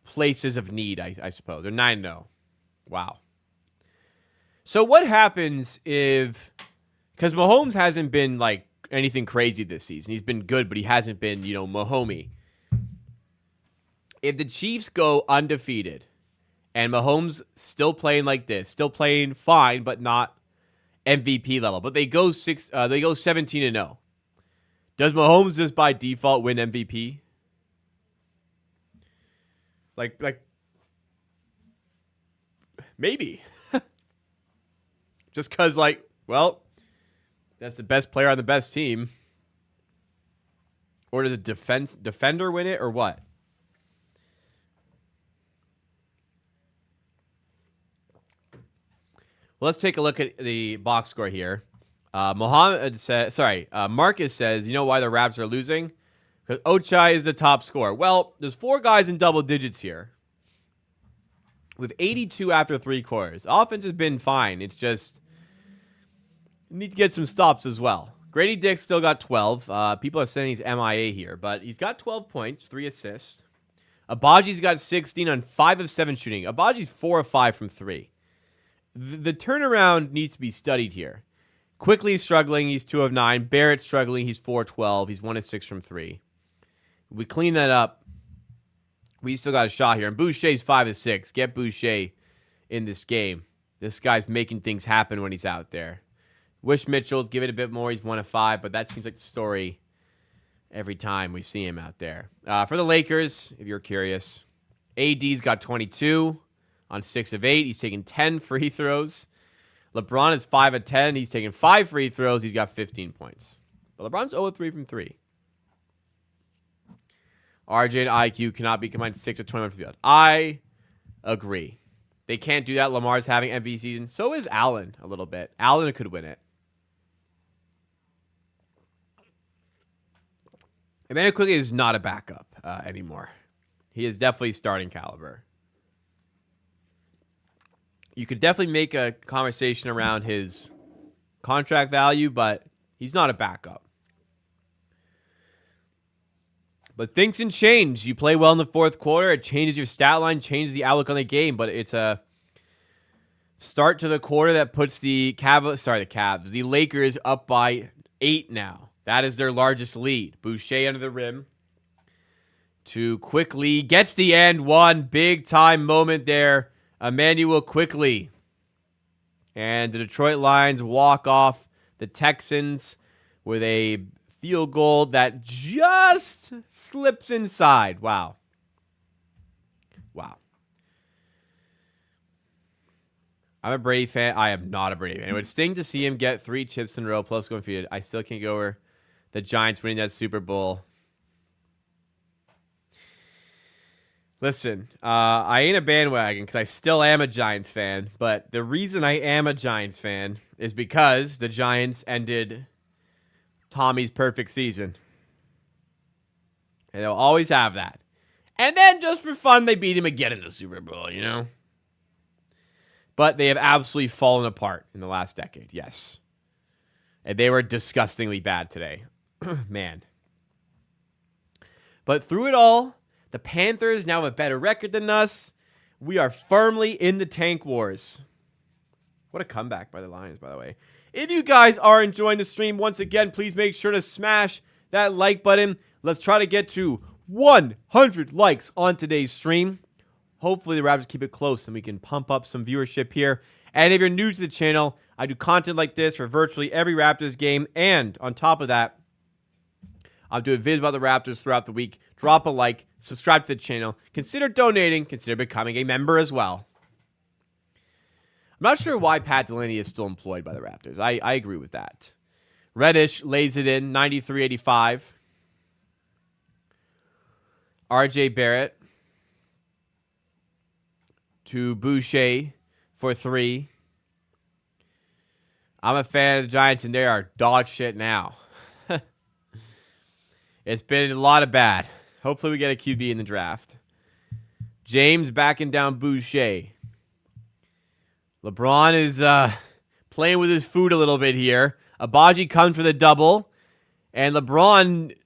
places of need, I suppose. They're 9-0. Wow. So what happens if, because Mahomes hasn't been like anything crazy this season. He's been good, but he hasn't been, Mahomey. If the Chiefs go undefeated and Mahomes still playing like this, still playing fine, but not MVP level, but they go 17-0. Does Mahomes just by default win MVP? Like maybe. Just because, that's the best player on the best team. Or does the defender win it, or what? Well, let's take a look at the box score here. Marcus says, you know why the Raps are losing? Because Ochai is the top scorer. Well, there's 4 guys in double digits here with 82 after 3 quarters. Offense has been fine. It's just you need to get some stops as well. Grady Dick still got 12. People are saying he's MIA here, but he's got 12 points, 3 assists. Abaji's got 16 on 5 of 7 shooting. Abaji's 4 of 5 from 3. The turnaround needs to be studied here. Quickly struggling, he's 2 of 9. Barrett struggling, he's 4 of 12. He's 1 of 6 from 3. We clean that up. We still got a shot here. And Boucher's 5 of 6. Get Boucher in this game. This guy's making things happen when he's out there. Wish Mitchell's give it a bit more. He's 1 of 5, but that seems like the story every time we see him out there. For the Lakers, if you're curious, AD's got 22 on 6 of 8. He's taking 10 free throws. LeBron is 5 of 10. He's taking 5 free throws. He's got 15 points. But LeBron's 0 of 3 from 3. RJ and IQ cannot be combined 6 of 21 from the field. I agree. They can't do that. Lamar's having MVP season. So is Allen a little bit. Allen could win it. Emmanuel Quigley is not a backup anymore. He is definitely starting caliber. You could definitely make a conversation around his contract value, but he's not a backup. But things can change. You play well in the fourth quarter. It changes your stat line, changes the outlook on the game. But it's a start to the quarter that puts the Lakers up by 8 now. That is their largest lead. Boucher under the rim to Quickly. Gets the end one. Big time moment there. Emmanuel Quickly. And the Detroit Lions walk off the Texans with a field goal that just slips inside. Wow. Wow. I'm a Brady fan. I am not a Brady fan. It would sting to see him get 3 chips in a row plus going defeated. I still can't go over the Giants winning that Super Bowl. Listen, I ain't a bandwagon because I still am a Giants fan. But the reason I am a Giants fan is because the Giants ended Tommy's perfect season. And they'll always have that. And then just for fun, they beat him again in the Super Bowl, you know? But they have absolutely fallen apart in the last decade, yes. And they were disgustingly bad today. Man. But through it all, the Panthers now have a better record than us. We are firmly in the tank wars. What a comeback by the Lions, by the way. If you guys are enjoying the stream, once again, please make sure to smash that like button. Let's try to get to 100 likes on today's stream. Hopefully the Raptors keep it close and we can pump up some viewership here. And if you're new to the channel, I do content like this for virtually every Raptors game. And on top of that, I'll do videos about the Raptors throughout the week. Drop a like, subscribe to the channel, consider donating, consider becoming a member as well. I'm not sure why Pat Delaney is still employed by the Raptors. I agree with that. Reddish lays it in, 93-85. RJ Barrett to Boucher for 3. I'm a fan of the Giants, and they are dog shit now. It's been a lot of bad. Hopefully we get a QB in the draft. James backing down Boucher. LeBron is playing with his food a little bit here. Abaji comes for the double. And LeBron,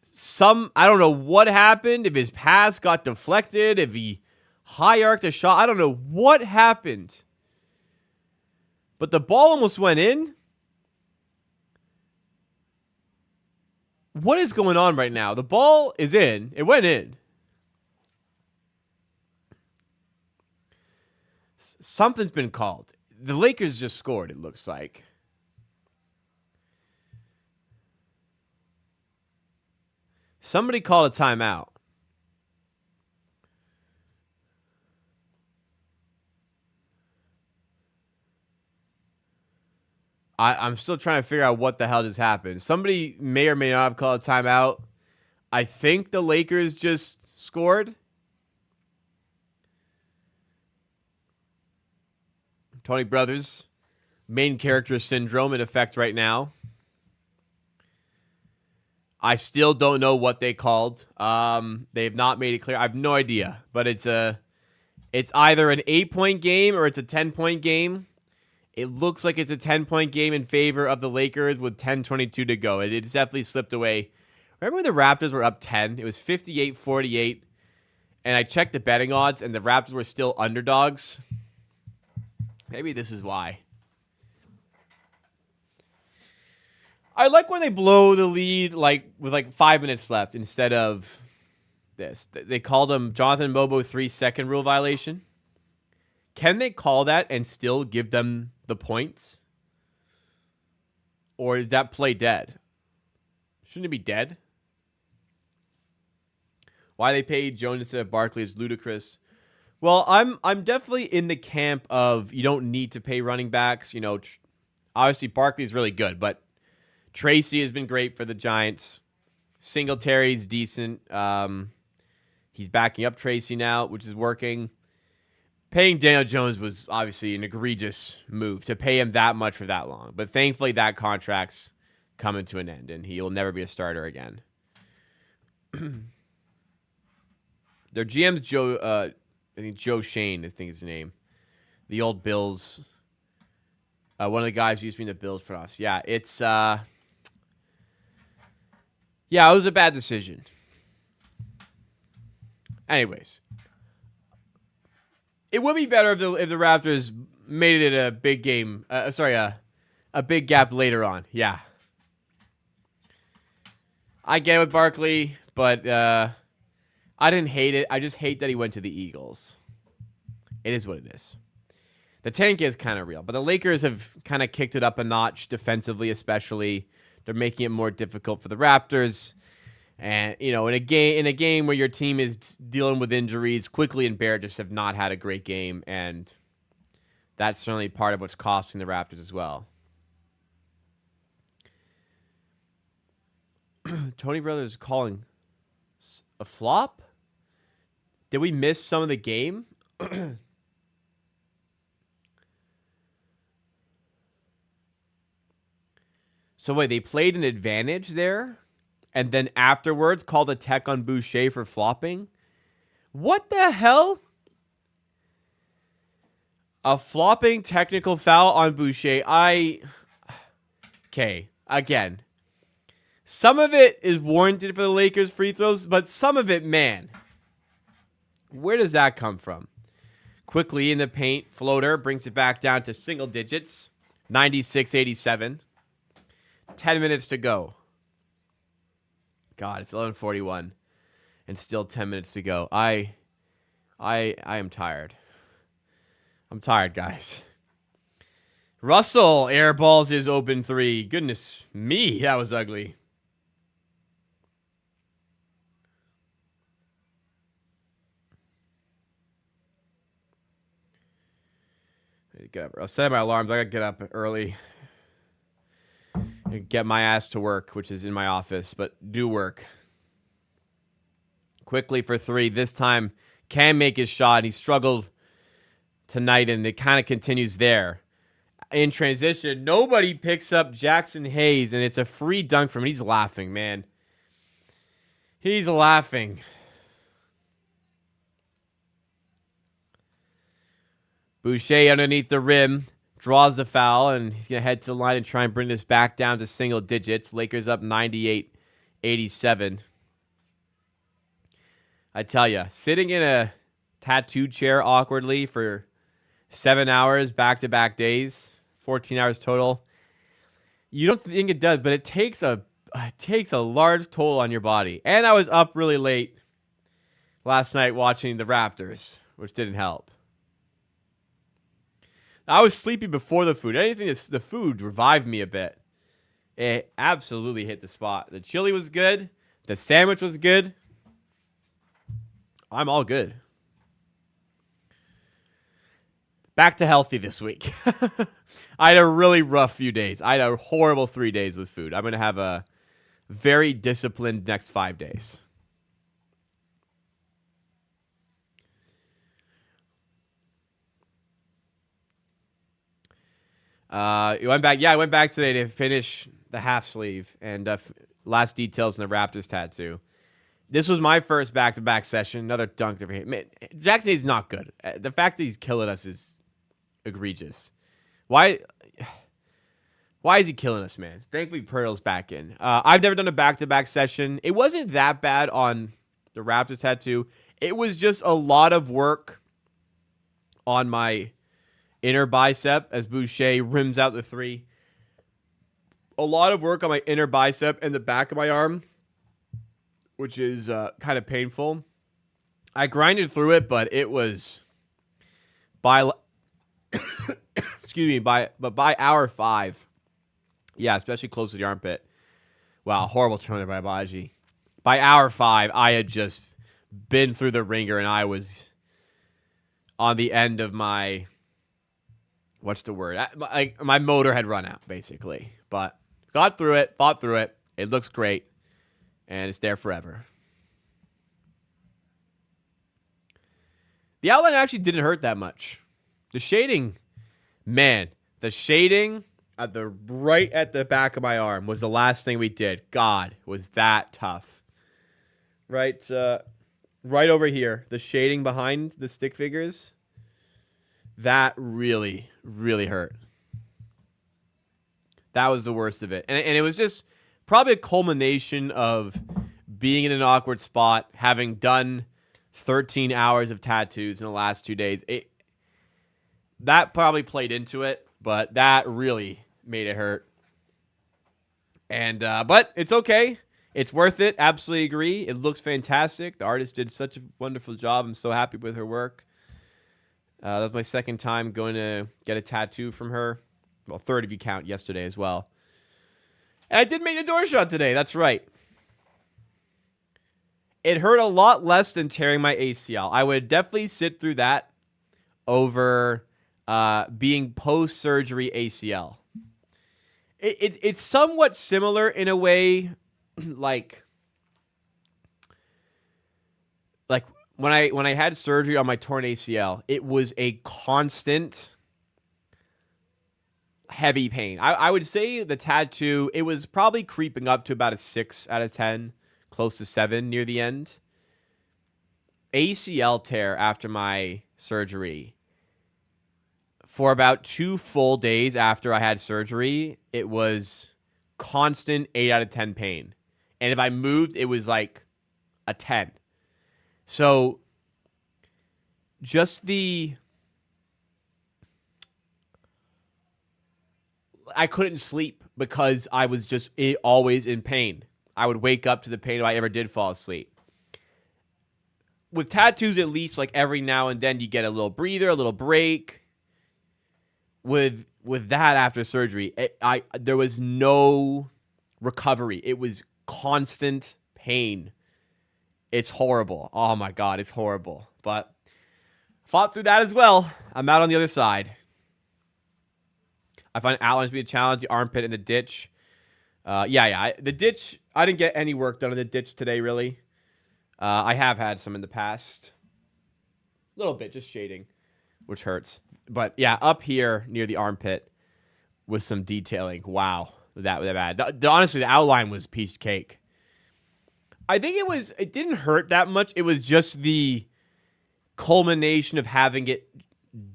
I don't know what happened. If his pass got deflected. If he high-arced a shot. I don't know what happened. But the ball almost went in. What is going on right now? The ball is in. It went in. Something's been called. The Lakers just scored, it looks like. Somebody called a timeout. I'm still trying to figure out what the hell just happened. Somebody may or may not have called a timeout. I think the Lakers just scored. Tony Brothers, main character syndrome in effect right now. I still don't know what they called. They have not made it clear. I have no idea. But it's either an 8-point game or it's a 10-point game. It looks like it's a 10-point game in favor of the Lakers with 10:22 to go. It's definitely slipped away. Remember when the Raptors were up 10? It was 58-48. And I checked the betting odds, and the Raptors were still underdogs. Maybe this is why. I like when they blow the lead with 5 minutes left instead of this. They called him Jonathan Mobo 3-second rule violation. Can they call that and still give them the points? Or is that play dead? Shouldn't it be dead? Why they paid Jones instead of Barkley is ludicrous. Well, I'm definitely in the camp of you don't need to pay running backs. You know, obviously Barkley's really good, but Tracy has been great for the Giants. Singletary's decent. He's backing up Tracy now, which is working. Paying Daniel Jones was obviously an egregious move to pay him that much for that long. But thankfully that contract's coming to an end, and he will never be a starter again. Their GM's Joe Shane, I think is his name. The old Bills. One of the guys who used to be in the Bills for us. Yeah, it's... it was a bad decision. Anyways. It would be better if the Raptors made it a big game. A big gap later on. Yeah. I get it with Barkley, but I didn't hate it. I just hate that he went to the Eagles. It is what it is. The tank is kind of real, but the Lakers have kind of kicked it up a notch defensively, especially. They're making it more difficult for the Raptors. And, you know, in a game where your team is dealing with injuries, Quickly and Barrett just have not had a great game, and that's certainly part of what's costing the Raptors as well. Tony Brothers calling a flop? Did we miss some of the game? So wait, they played an advantage there? And then afterwards called a tech on Boucher for flopping? What the hell? A flopping technical foul on Boucher. Okay, again. Some of it is warranted for the Lakers free throws, but some of it, man. Where does that come from? Quickly in the paint, floater, brings it back down to single digits. 96-87. 10 minutes to go. God, it's 11:41, and still 10 minutes to go. I am tired. I'm tired, guys. Russell airballs his open three. Goodness me, that was ugly. I'll set my alarms. I gotta get up early. Get my ass to work, which is in my office, but do work. Quickly for three. This time can make his shot. He struggled tonight, and it kind of continues there. In transition, nobody picks up Jackson Hayes, and it's a free dunk from him. He's laughing, man. He's laughing. Boucher underneath the rim. Draws the foul, and he's going to head to the line and try and bring this back down to single digits. Lakers up 98-87. I tell you, sitting in a tattoo chair awkwardly for 7 hours, back-to-back days, 14 hours total, you don't think it does, but it takes a large toll on your body. And I was up really late last night watching the Raptors, which didn't help. I was sleepy before the food. Anything that's the food revived me a bit. It absolutely hit the spot. The chili was good. The sandwich was good. I'm all good. Back to healthy this week. I had a really rough few days. I had a horrible 3 days with food. I'm going to have a very disciplined next 5 days. I went back today to finish the half sleeve and last details in the Raptors tattoo. This was my first back-to-back session. Another dunk over here. Man, Jackson is not good. The fact that he's killing us is egregious. Why? Why is he killing us, man? Thankfully, Pearl's back in. I've never done a back-to-back session. It wasn't that bad on the Raptors tattoo. It was just a lot of work on my inner bicep as Boucher rims out the three. A lot of work on my inner bicep and the back of my arm, which is kind of painful. I grinded through it, but it was by excuse me, by hour 5. Yeah, especially close to the armpit. Wow, horrible turn there by Baji. By hour 5, I had just been through the ringer and I was on the end of my, what's the word? My motor had run out, basically. But got through it, fought through it. It looks great, and it's there forever. The outline actually didn't hurt that much. The shading, man, the shading right at the back of my arm was the last thing we did. God, was that tough. Right over here, the shading behind the stick figures, that really, really hurt. That was the worst of it. And it was just probably a culmination of being in an awkward spot, having done 13 hours of tattoos in the last 2 days. That probably played into it, but that really made it hurt. And but it's okay. It's worth it. Absolutely agree. It looks fantastic. The artist did such a wonderful job. I'm so happy with her work. That was my second time going to get a tattoo from her. Well, third if you count yesterday as well. And I did make the door shot today. That's right. It hurt a lot less than tearing my ACL. I would definitely sit through that over being post-surgery ACL. It's somewhat similar in a way, like when I had surgery on my torn ACL, it was a constant heavy pain. I would say the tattoo, it was probably creeping up to about a 6 out of 10, close to 7 near the end. ACL tear after my surgery. For about 2 full days after I had surgery, it was constant 8 out of 10 pain. And if I moved, it was like a 10. So just I couldn't sleep because I was just always in pain. I would wake up to the pain if I ever did fall asleep. With tattoos, at least, like every now and then you get a little breather, a little break. With that after surgery, there was no recovery. It was constant pain. It's horrible. Oh my God, it's horrible. But fought through that as well. I'm out on the other side. I find outlines to be a challenge. The armpit and the ditch. The ditch, I didn't get any work done on the ditch today, really. I have had some in the past. A little bit, just shading, which hurts. But yeah, up here near the armpit with some detailing. Wow, that bad. Honestly, the outline was piece of cake. I think it didn't hurt that much. It was just the culmination of having it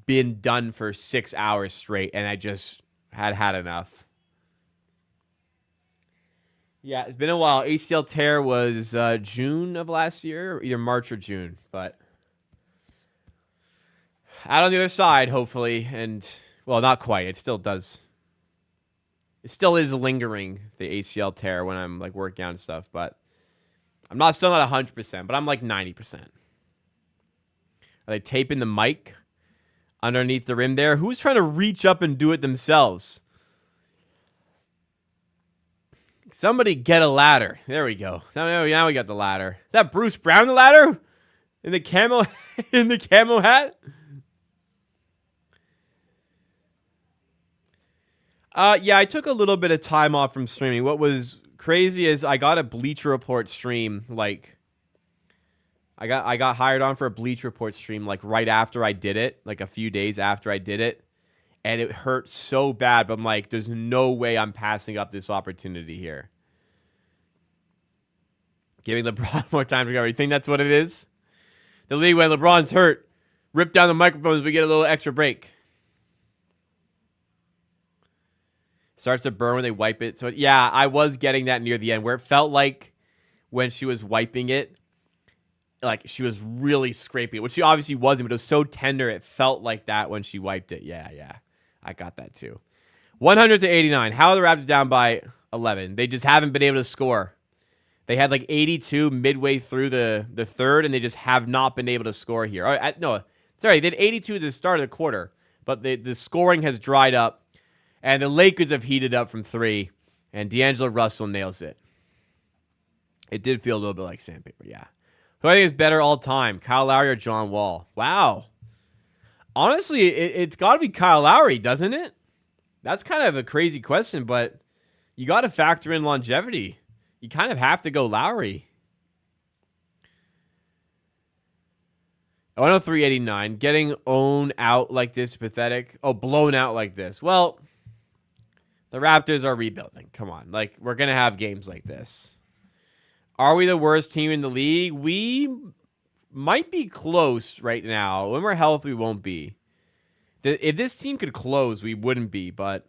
been done for 6 hours straight, and I just had enough. Yeah, it's been a while. ACL tear was June of last year, either March or June, but out on the other side, hopefully, and, well, not quite. It still does. It still is lingering, the ACL tear, when I'm, like, working out and stuff, but I'm still not 100%, but I'm, like, 90%. Are they taping the mic underneath the rim there? Who's trying to reach up and do it themselves? Somebody get a ladder. There we go. Now we got the ladder. Is that Bruce Brown, the ladder? In the camo hat? Yeah, I took a little bit of time off from streaming. What was crazy is I got a Bleacher Report stream, like, I got hired on for a Bleacher Report stream, like, right after I did it, like, a few days after I did it, and it hurt so bad, but I'm like, there's no way I'm passing up this opportunity here. Giving LeBron more time to recover. You think that's what it is? The league, when LeBron's hurt, rip down the microphones, we get a little extra break. Starts to burn when they wipe it. So, yeah, I was getting that near the end where it felt like when she was wiping it, like she was really scraping it, which she obviously wasn't, but it was so tender it felt like that when she wiped it. Yeah. I got that too. 100-89. How are the Raptors down by 11? They just haven't been able to score. They had like 82 midway through the third, and they just have not been able to score here. No, sorry, they had 82 at the start of the quarter, but the scoring has dried up. And the Lakers have heated up from 3, and D'Angelo Russell nails it. It did feel a little bit like sandpaper, yeah. Who I think is better all time, Kyle Lowry or John Wall? Wow. Honestly, it's got to be Kyle Lowry, doesn't it? That's kind of a crazy question, but you got to factor in longevity. You kind of have to go Lowry. 103-89. Getting owned out like this is pathetic. Oh, blown out like this. Well, the Raptors are rebuilding. Come on. Like, we're going to have games like this. Are we the worst team in the league? We might be close right now. When we're healthy, we won't be. If this team could close, we wouldn't be, but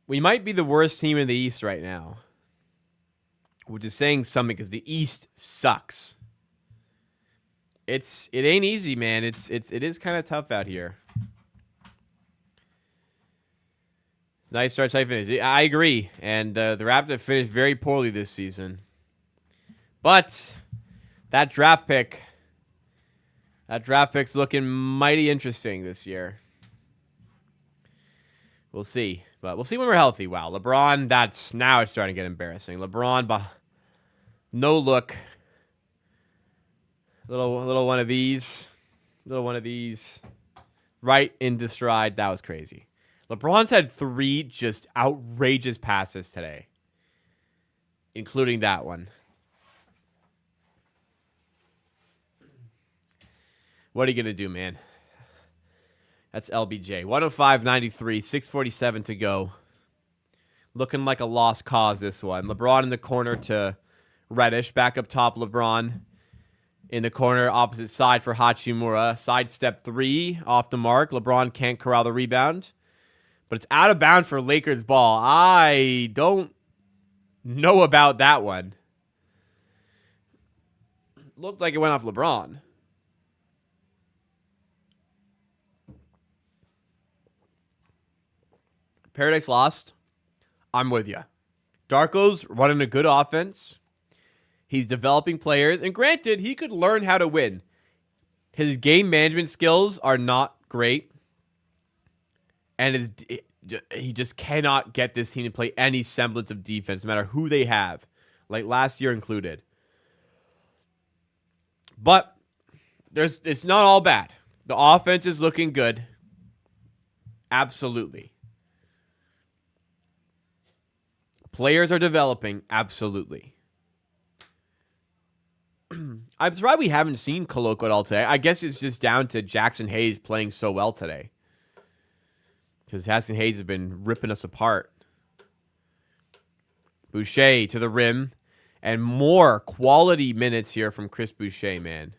we might be the worst team in the East right now, which is saying something because the East sucks. It ain't easy, man. It is kind of tough out here. Nice start, tight finish. I agree. And the Raptors finished very poorly this season. But that draft pick's looking mighty interesting this year. We'll see. But we'll see when we're healthy. Wow, LeBron, now it's starting to get embarrassing. LeBron, no look. Little one of these. Right into stride. That was crazy. LeBron's had 3 just outrageous passes today, including that one. What are you going to do, man? That's LBJ. 105-93, 6:47 to go. Looking like a lost cause, this one. LeBron in the corner to Reddish. Back up top, LeBron in the corner, opposite side for Hachimura. Sidestep 3 off the mark. LeBron can't corral the rebound. But it's out of bounds for Lakers ball. I don't know about that one. Looked like it went off LeBron. Paradise Lost. I'm with you. Darko's running a good offense. He's developing players. And granted, he could learn how to win. His game management skills are not great. And he just cannot get this team to play any semblance of defense, no matter who they have, like last year included. But it's not all bad. The offense is looking good. Absolutely. Players are developing. Absolutely. I'm surprised we haven't seen Koloko at all today. I guess it's just down to Jackson Hayes playing so well today. Because Jackson Hayes has been ripping us apart. Boucher to the rim. And more quality minutes here from Chris Boucher, man.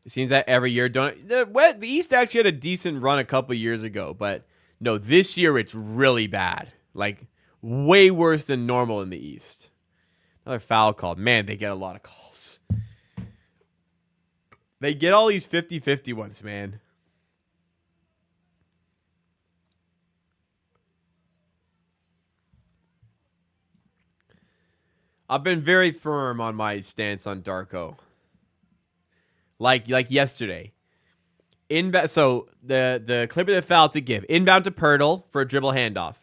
It seems that every year... The East actually had a decent run a couple years ago. But no, this year it's really bad. Like, way worse than normal in the East. Another foul call. Man, they get a lot of calls. They get all these 50-50 ones, man. I've been very firm on my stance on Darko. Like yesterday. So the Clipper that foul to give. Inbound to Pirtle for a dribble handoff.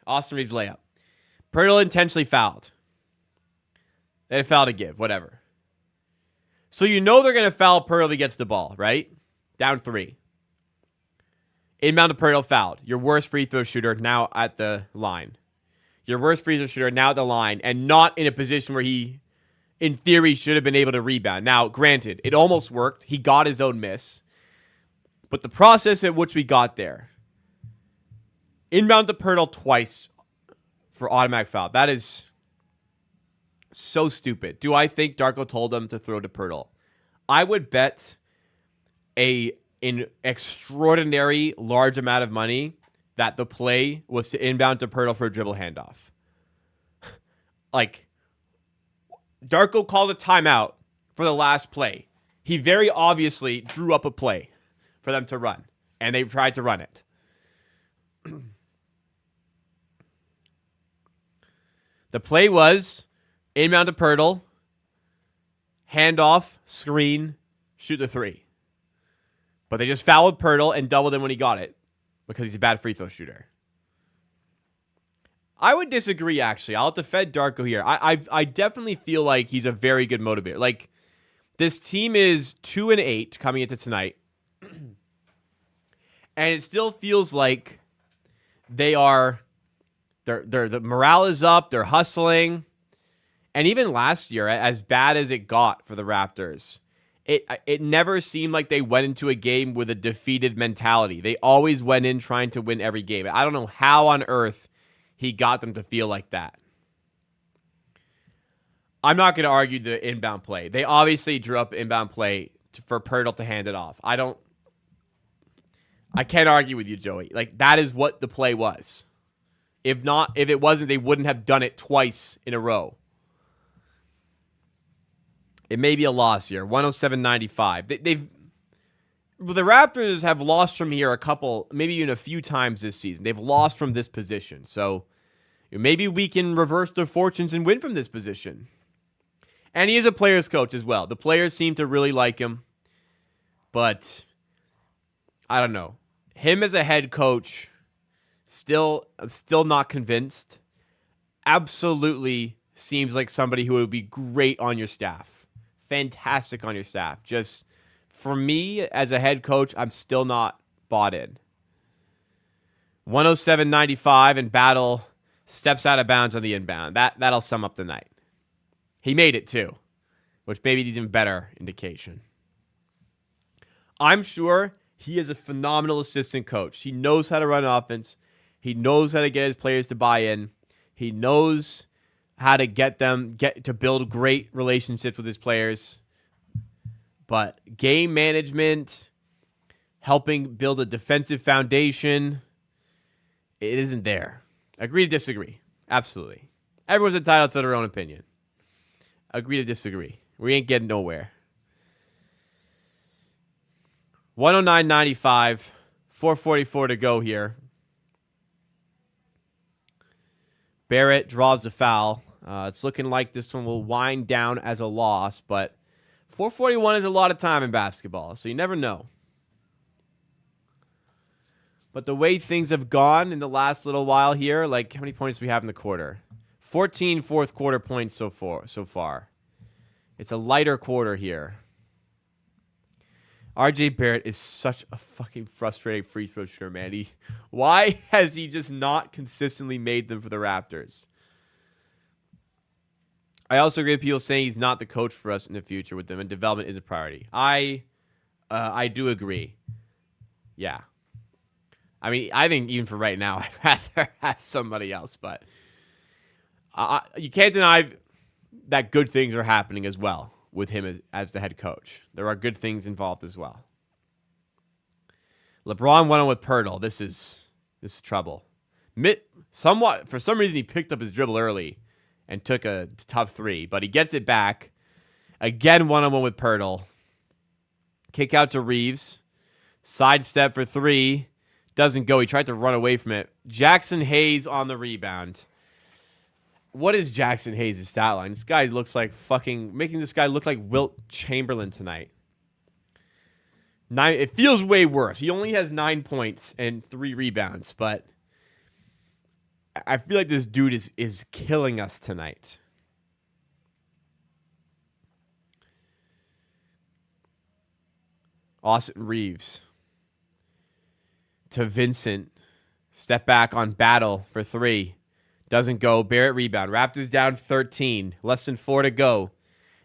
Austin Reeves layup. Pirtle intentionally fouled. They had a foul to give. Whatever. So you know they're going to foul Pirtle if he gets the ball, right? Down 3. Inbound to Pirtle fouled. Your worst free throw shooter now at the line. Your worst free throw shooter now at the line and not in a position where he, in theory, should have been able to rebound. Now, granted, it almost worked. He got his own miss. But the process at which we got there. Inbound to Pirtle twice for automatic foul. That is... so stupid. Do I think Darko told them to throw to Pirtle? I would bet a an extraordinary large amount of money that the play was to inbound to Pirtle for a dribble handoff. Like, Darko called a timeout for the last play. He very obviously drew up a play for them to run, and they tried to run it. The play was inbound to Pirtle, handoff, screen, shoot the three. But they just fouled Pirtle and doubled him when he got it because he's a bad free throw shooter. I would disagree, actually. I'll defend Darko here. I definitely feel like he's a very good motivator. Like, this team is 2-8 coming into tonight. And it still feels like the morale is up, they're hustling. And even last year, as bad as it got for the Raptors, it never seemed like they went into a game with a defeated mentality. They always went in trying to win every game. I don't know how on earth he got them to feel like that. I'm not going to argue the inbound play. They obviously drew up inbound play for Pirtle to hand it off. I can't argue with you, Joey. Like, that is what the play was. If it wasn't, they wouldn't have done it twice in a row. It may be a loss here. 107-95. The Raptors have lost from here a couple, maybe even a few times this season. They've lost from this position. So maybe we can reverse their fortunes and win from this position. And he is a player's coach as well. The players seem to really like him. But I don't know. Him as a head coach, I'm still not convinced. Absolutely seems like somebody who would be great on your staff. Fantastic on your staff. Just for me as a head coach, I'm still not bought in. 107-95 and Battle steps out of bounds on the inbound. That'll sum up the night. He made it too, which maybe is even better indication. I'm sure he is a phenomenal assistant coach. He knows how to run offense. He knows how to get his players to buy in. He knows how to get to build great relationships with his players. But game management, helping build a defensive foundation, it isn't there. Agree to disagree. Absolutely. Everyone's entitled to their own opinion. Agree to disagree. We ain't getting nowhere. 109-95. 4:44 to go here. Barrett draws the foul. It's looking like this one will wind down as a loss, but 4:41 is a lot of time in basketball, so you never know. But the way things have gone in the last little while here, like how many points do we have in the quarter? 14 fourth quarter points so far. It's a lighter quarter here. RJ Barrett is such a fucking frustrating free throw shooter, man. Why has he just not consistently made them for the Raptors? I also agree with people saying he's not the coach for us in the future with them, and development is a priority. I do agree. Yeah. I mean, I think even for right now, I'd rather have somebody else, but you can't deny that good things are happening as well with him as the head coach. There are good things involved as well. LeBron went on with Pirtle. This is trouble. For some reason, he picked up his dribble early and took a tough three, but he gets it back. Again, one-on-one with Pirtle. Kick out to Reeves. Sidestep for three. Doesn't go. He tried to run away from it. Jackson Hayes on the rebound. What is Jackson Hayes' stat line? This guy looks like making this guy look like Wilt Chamberlain tonight. It feels way worse. He only has 9 points and 3 rebounds, but I feel like this dude is killing us tonight. Austin Reeves to Vincent. Step back on Battle for 3. Doesn't go. Barrett rebound. Raptors down 13. Less than 4 to go.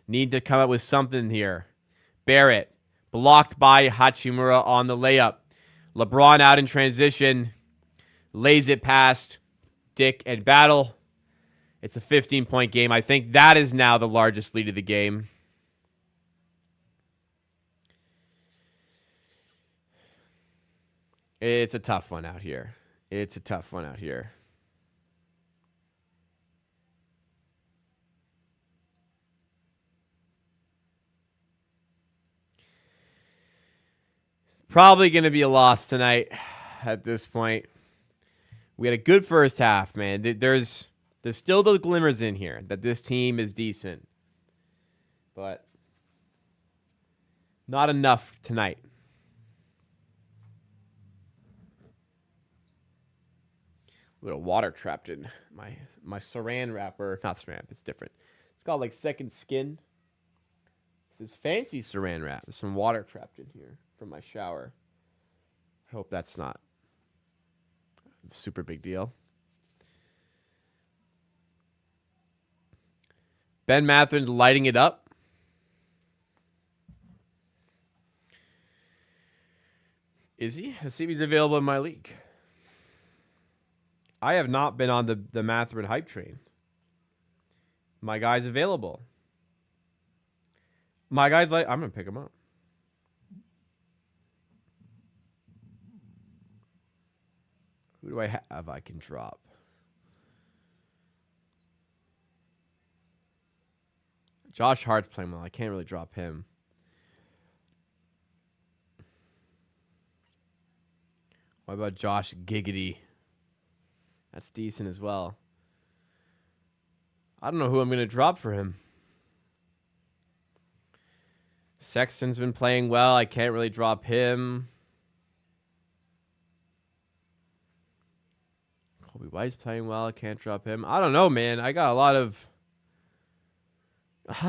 Need to come up with something here. Barrett blocked by Hachimura on the layup. LeBron out in transition. Lays it past Dick and Battle. It's a 15-point game. I think that is now the largest lead of the game. It's a tough one out here. It's a tough one out here. It's probably going to be a loss tonight at this point. We had a good first half, man. There's still those glimmers in here that this team is decent. But not enough tonight. A little water trapped in my saran wrapper. Not saran wrap, it's different. It's called like Second Skin. This is fancy saran wrap. There's some water trapped in here from my shower. I hope that's not a super big deal. Ben Matherin's lighting it up. Is he? Let's see if he's available in my league. I have not been on the Matherin hype train. My guy's available. My guy's like, I'm going to pick him up. Who do I have I can drop? Josh Hart's playing well. I can't really drop him. What about Josh Giggity? That's decent as well. I don't know who I'm going to drop for him. Sexton's been playing well. I can't really drop him. Kobe White's playing well. I can't drop him. I don't know, man. I got a lot of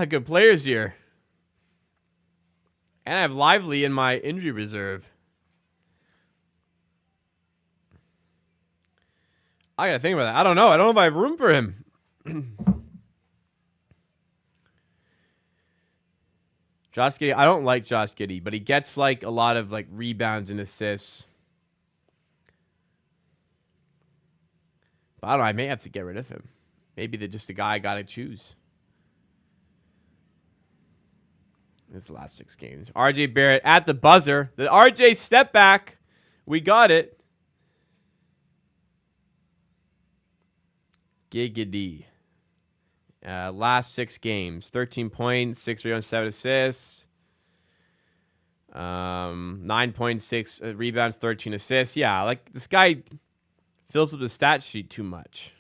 good players here. And I have Lively in my injury reserve. I got to think about that. I don't know. I don't know if I have room for him. Josh Giddey. I don't like Josh Giddey, but he gets like a lot of like rebounds and assists. But I don't know. I may have to get rid of him. Maybe they're just the guy I got to choose. This is the last 6 games. RJ Barrett at the buzzer. The RJ step back. We got it. Giggity. Last 6 games. 13 points, 6 rebounds, 7 assists. 9.6 rebounds, 13 assists. Yeah, like this guy fills up the stat sheet too much.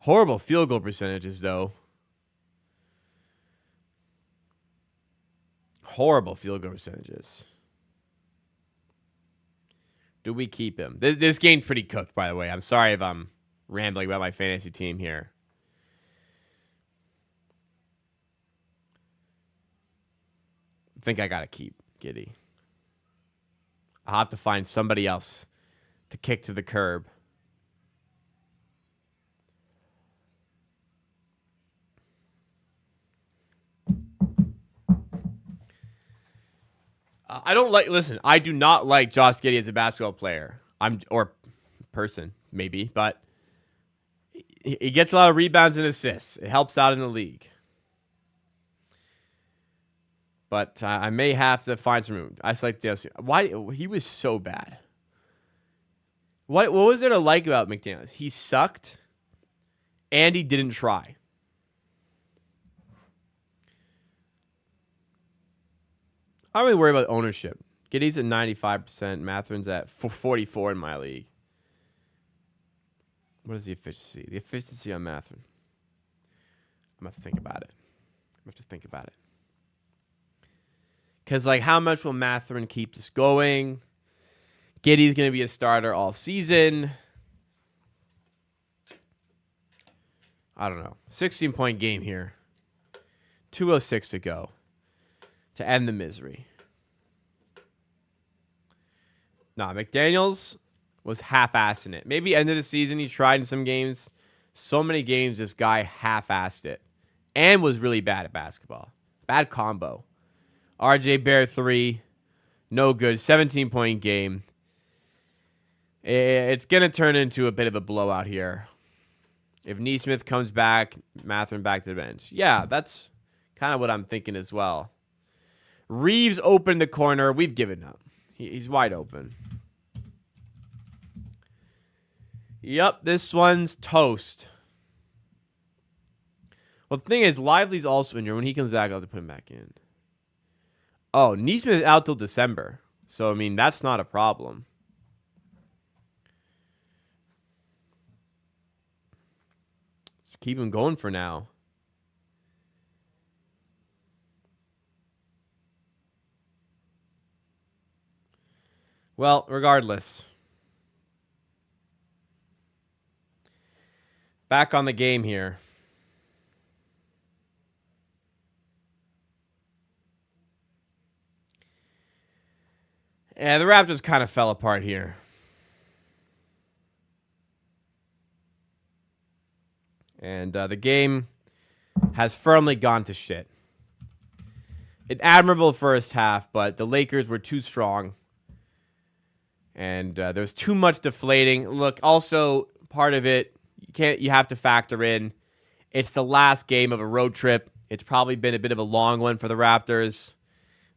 Horrible field goal percentages, though. Horrible field goal percentages. Do we keep him? This game's pretty cooked, by the way. I'm sorry if I'm rambling about my fantasy team here. I think I got to keep Giddey. I'll have to find somebody else to kick to the curb. I don't like. Listen, I do not like Josh Giddey as a basketball player. Or person maybe, but he gets a lot of rebounds and assists. It helps out in the league. But I may have to find some room. I like this. Why he was so bad? What was there to like about McDaniels? He sucked, and he didn't try. I don't really worry about ownership. Giddey's at 95%. Matherin's at 44 in my league. What is the efficiency? The efficiency on Matherin. I'm going to think about it. Because, like, how much will Matherin keep this going? Giddey's going to be a starter all season. I don't know. 16-point game here. 2:06 to go to end the misery. Nah, McDaniels was half-assing it. Maybe end of the season he tried in some games. So many games this guy half-assed it. And was really bad at basketball. Bad combo. RJ Barrett 3. No good. 17-point game. It's going to turn into a bit of a blowout here. If Neesmith comes back, Matherin back to the bench. Yeah, that's kind of what I'm thinking as well. Reeves opened the corner. We've given up. He's wide open. Yep, this one's toast. Well, the thing is, Lively's also injured. When he comes back, I'll have to put him back in. Oh, Neesmith is out till December. So, I mean, that's not a problem. Just keep him going for now. Well, regardless. Back on the game here. Yeah, the Raptors kind of fell apart here. And the game has firmly gone to shit. An admirable first half, but the Lakers were too strong. And there was too much deflating. Look, also, part of it, you have to factor in, it's the last game of a road trip. It's probably been a bit of a long one for the Raptors.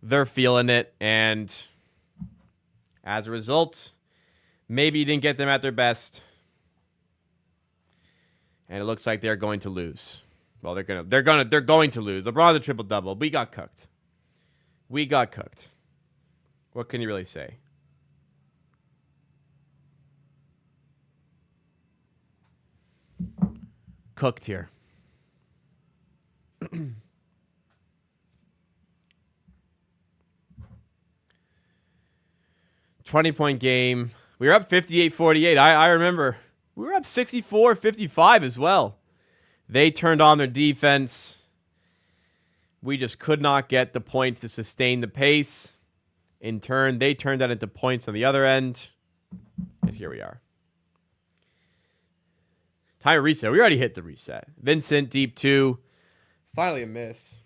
They're feeling it, and as a result, maybe you didn't get them at their best. And it looks like they're going to lose. Well, they're going to lose. LeBron's a triple-double. We got cooked. We got cooked. What can you really say? Cooked here. 20-point game. We were up 58-48. I remember. We were up 64-55 as well. They turned on their defense. We just could not get the points to sustain the pace. In turn, they turned that into points on the other end. And here we are. Time to reset. We already hit the reset. Vincent, deep two. Finally a miss.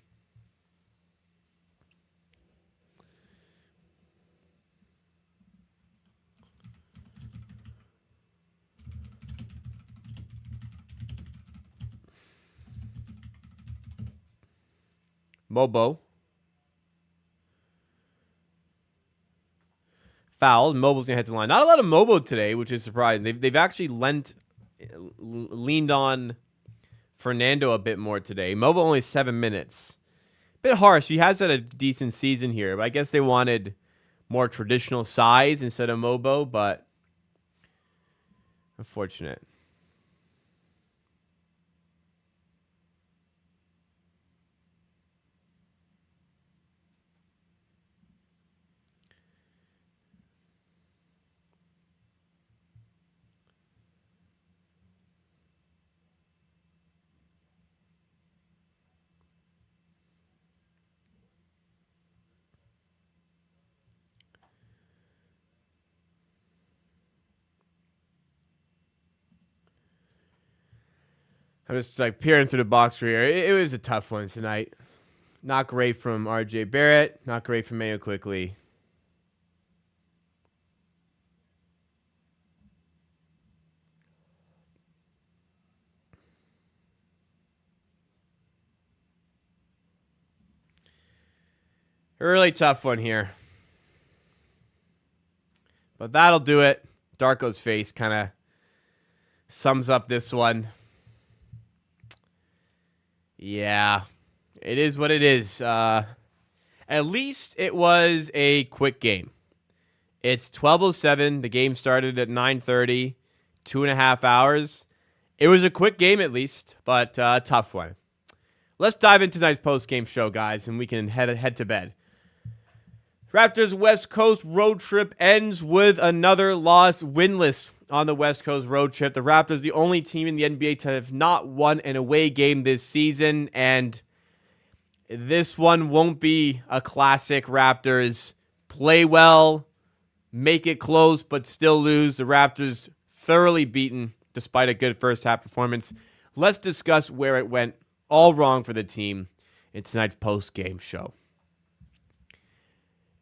Mobo. Fouled. Mobo's going to head to the line. Not a lot of Mobo today, which is surprising. They've actually leaned on Fernando a bit more today. Mobo only 7 minutes. Bit harsh. He has had a decent season here, but I guess they wanted more traditional size instead of Mobo, but unfortunate. I'm just like peering through the box here. It was a tough one tonight. Not great from RJ Barrett. Not great from Mayo Quickly. A really tough one here. But that'll do it. Darko's face kind of sums up this one. Yeah, it is what it is. At least it was a quick game. It's 12:07. The game started at 9:30, 2.5 hours. It was a quick game at least, but a tough one. Let's dive into tonight's post-game show, guys, and we can head to bed. Raptors West Coast road trip ends with another loss, winless on the West Coast road trip. The Raptors, the only team in the NBA to have not won an away game this season, and this one won't be a classic Raptors play well, make it close, but still lose. The Raptors thoroughly beaten despite a good first half performance. Let's discuss where it went all wrong for the team in tonight's post-game show.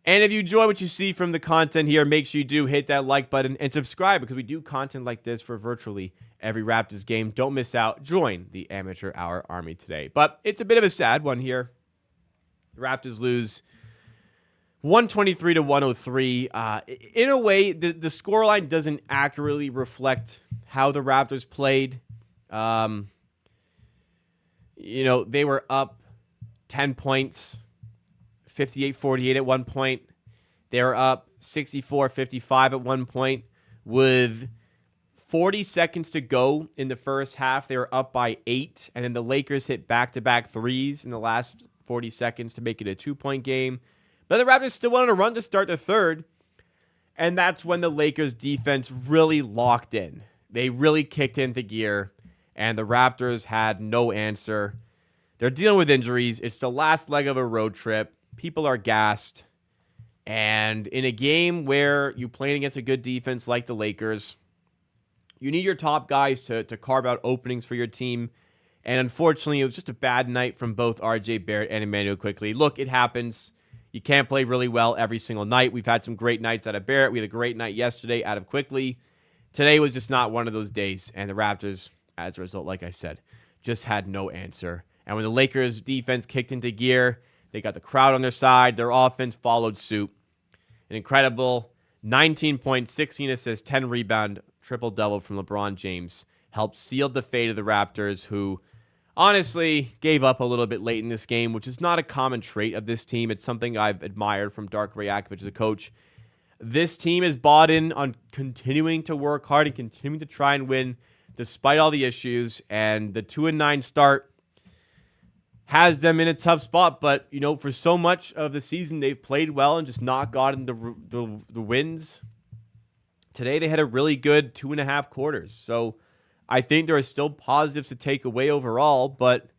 And if you enjoy what you see from the content here, make sure you do hit that like button and subscribe because we do content like this for virtually every Raptors game. Don't miss out. Join the Amateur Hour Army today. But it's a bit of a sad one here. The Raptors lose 123 to 103. In a way, the scoreline doesn't accurately reflect how the Raptors played. They were up 10 points, 58-48 at one point. They were up 64-55 at one point. With 40 seconds to go in the first half, they were up by 8. And then the Lakers hit back-to-back threes in the last 40 seconds to make it a 2-point game. But the Raptors still wanted to run to start the third. And that's when the Lakers defense really locked in. They really kicked into gear. And the Raptors had no answer. They're dealing with injuries. It's the last leg of a road trip. People are gassed. And in a game where you're playing against a good defense like the Lakers, you need your top guys to carve out openings for your team. And unfortunately, it was just a bad night from both R.J. Barrett and Immanuel Quickley. Look, it happens. You can't play really well every single night. We've had some great nights out of Barrett. We had a great night yesterday out of Quickley. Today was just not one of those days. And the Raptors, as a result, like I said, just had no answer. And when the Lakers defense kicked into gear, they got the crowd on their side. Their offense followed suit. An incredible 19 points, 16 assists, 10 rebound, triple-double from LeBron James helped seal the fate of the Raptors, who honestly gave up a little bit late in this game, which is not a common trait of this team. It's something I've admired from Darko Rajakovic as a coach. This team is bought in on continuing to work hard and continuing to try and win despite all the issues, and the 2-9 start has them in a tough spot. But, for so much of the season, they've played well and just not gotten the wins. Today, they had a really good 2.5 quarters. So I think there are still positives to take away overall, but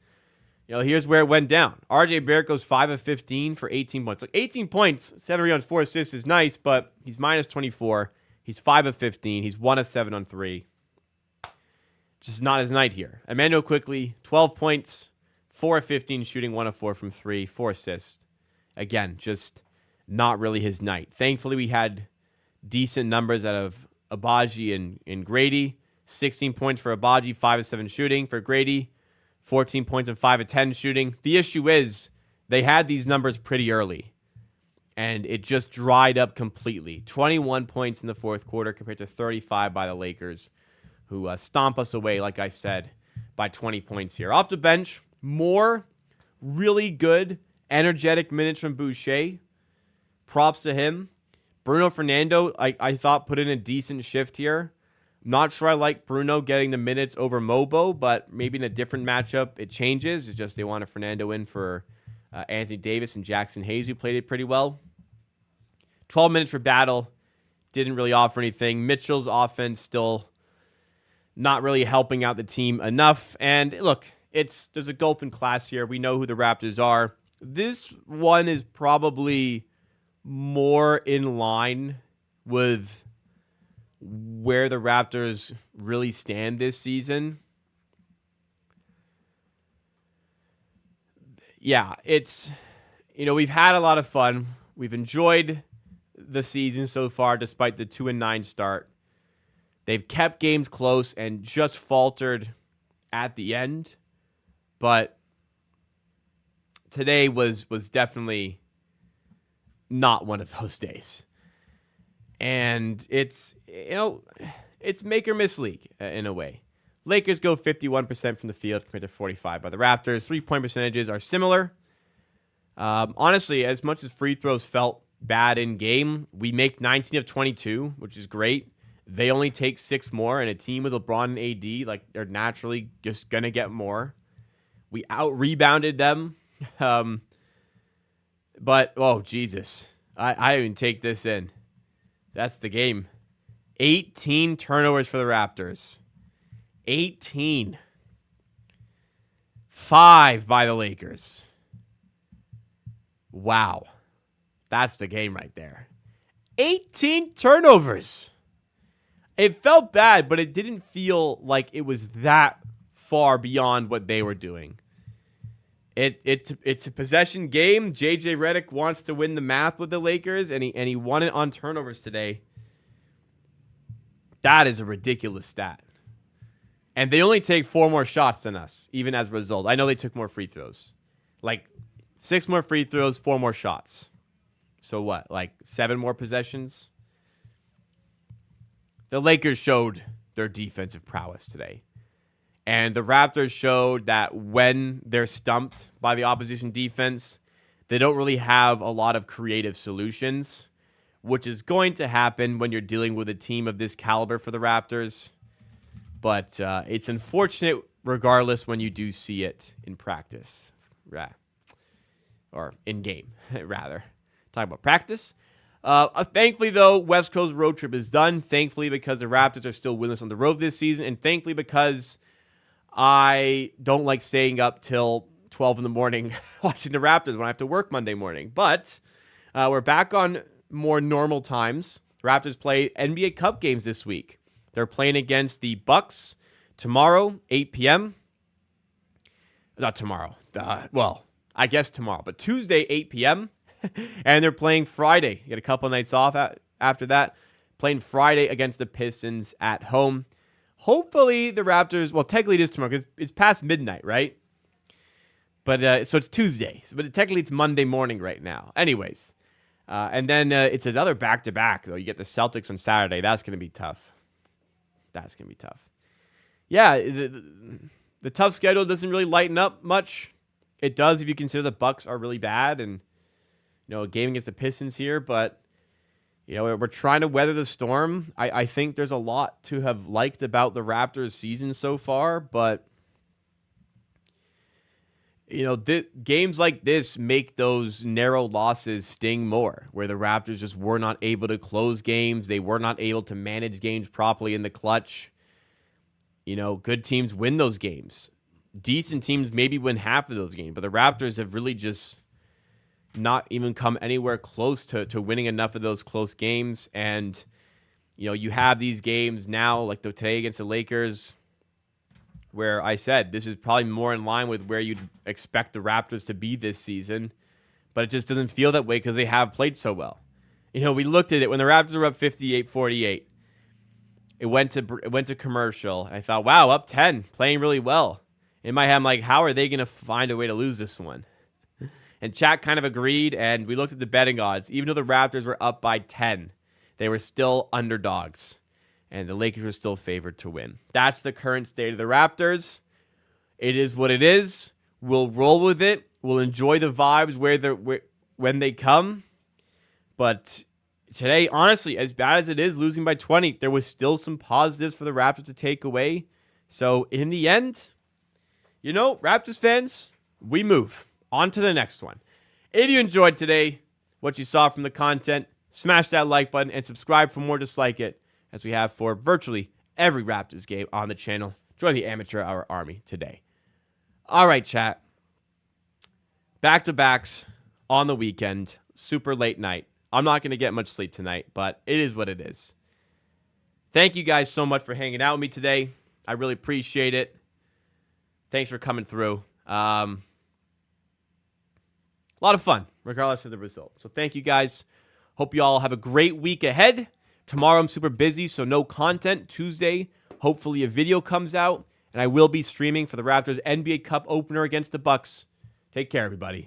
here's where it went down. RJ Barrett goes 5 of 15 for 18 points. Like 18 points, 7 rebounds, 4 assists is nice, but he's minus 24. He's 5 of 15. He's 1 of 7 on 3. Just not his night here. Immanuel Quickley, 12 points, 4 of 15 shooting, 1 of 4 from 3, 4 assists. Again, just not really his night. Thankfully, we had decent numbers out of Abaji and Grady. 16 points for Abaji, 5 of 7 shooting. For Grady, 14 points and 5 of 10 shooting. The issue is they had these numbers pretty early, and it just dried up completely. 21 points in the fourth quarter compared to 35 by the Lakers, who stomp us away, like I said, by 20 points here. Off the bench, more really good, energetic minutes from Boucher. Props to him. Bruno Fernando, I thought, put in a decent shift here. Not sure I like Bruno getting the minutes over Mobo, but maybe in a different matchup it changes. It's just they wanted Fernando in for Anthony Davis and Jackson Hayes, who played it pretty well. 12 minutes for Battle. Didn't really offer anything. Mitchell's offense still not really helping out the team enough. And look, there's a gulf in class here. We know who the Raptors are. This one is probably more in line with where the Raptors really stand this season. Yeah, we've had a lot of fun. We've enjoyed the season so far despite the 2-9 start. They've kept games close and just faltered at the end. But today was definitely not one of those days. And it's make or miss league in a way. Lakers go 51% from the field compared to 45% by the Raptors. 3-point percentages are similar. Honestly, as much as free throws felt bad in game, we make 19 of 22, which is great. They only take 6 more, and a team with LeBron and AD, they're naturally just going to get more. We out-rebounded them. But, oh, Jesus. I didn't even take this in. That's the game. 18 turnovers for the Raptors. 18. 5 by the Lakers. Wow. That's the game right there. 18 turnovers. It felt bad, but it didn't feel like it was that far beyond what they were doing. It's a possession game. JJ Redick wants to win the math with the Lakers, and he won it on turnovers today. That is a ridiculous stat. And they only take 4 more shots than us, even as a result. I know they took more free throws. 6 more free throws, 4 more shots. So what, like 7 more possessions? The Lakers showed their defensive prowess today. And the Raptors showed that when they're stumped by the opposition defense, they don't really have a lot of creative solutions, which is going to happen when you're dealing with a team of this caliber for the Raptors. But it's unfortunate regardless when you do see it in practice. Or in game, rather. Talking about practice. Thankfully, though, West Coast road trip is done. Thankfully, because the Raptors are still winless on the road this season. And thankfully, because I don't like staying up till 12 in the morning watching the Raptors when I have to work Monday morning. But we're back on more normal times. The Raptors play NBA Cup games this week. They're playing against the Bucks tomorrow, 8 p.m. Not tomorrow. Well, I guess tomorrow. But Tuesday, 8 p.m. And they're playing Friday. You get a couple nights off after that. Playing Friday against the Pistons at home. Hopefully the Raptors, well, technically it is tomorrow because it's past midnight, right? But so it's Tuesday. But technically it's Monday morning right now. Anyways. And then it's another back-to-back, though. You get the Celtics on Saturday. That's going to be tough. That's going to be tough. Yeah, the tough schedule doesn't really lighten up much. It does if you consider the Bucks are really bad and, a game against the Pistons here. But, we're trying to weather the storm. I think there's a lot to have liked about the Raptors season so far. But, games like this make those narrow losses sting more, where the Raptors just were not able to close games. They were not able to manage games properly in the clutch. Good teams win those games. Decent teams maybe win half of those games, but the Raptors have really just not even come anywhere close to winning enough of those close games. And, you have these games now, like today against the Lakers, where I said this is probably more in line with where you'd expect the Raptors to be this season, but it just doesn't feel that way because they have played so well. We looked at it when the Raptors were up 58-48. It went to commercial. And I thought, wow, up 10, playing really well. In my head, I'm like, how are they going to find a way to lose this one? And chat kind of agreed, and we looked at the betting odds. Even though the Raptors were up by 10, they were still underdogs. And the Lakers are still favored to win. That's the current state of the Raptors. It is what it is. We'll roll with it. We'll enjoy the vibes when they come. But today, honestly, as bad as it is, losing by 20, there was still some positives for the Raptors to take away. So in the end, Raptors fans, we move on to the next one. If you enjoyed today, what you saw from the content, smash that like button and subscribe for more just like it, as we have for virtually every Raptors game on the channel. Join the Amateur Hour Army today. All right, chat. Back-to-backs on the weekend. Super late night. I'm not going to get much sleep tonight, but it is what it is. Thank you guys so much for hanging out with me today. I really appreciate it. Thanks for coming through. A lot of fun, regardless of the result. So thank you guys. Hope you all have a great week ahead. Tomorrow I'm super busy, so no content. Tuesday, hopefully a video comes out, and I will be streaming for the Raptors NBA Cup opener against the Bucks. Take care, everybody.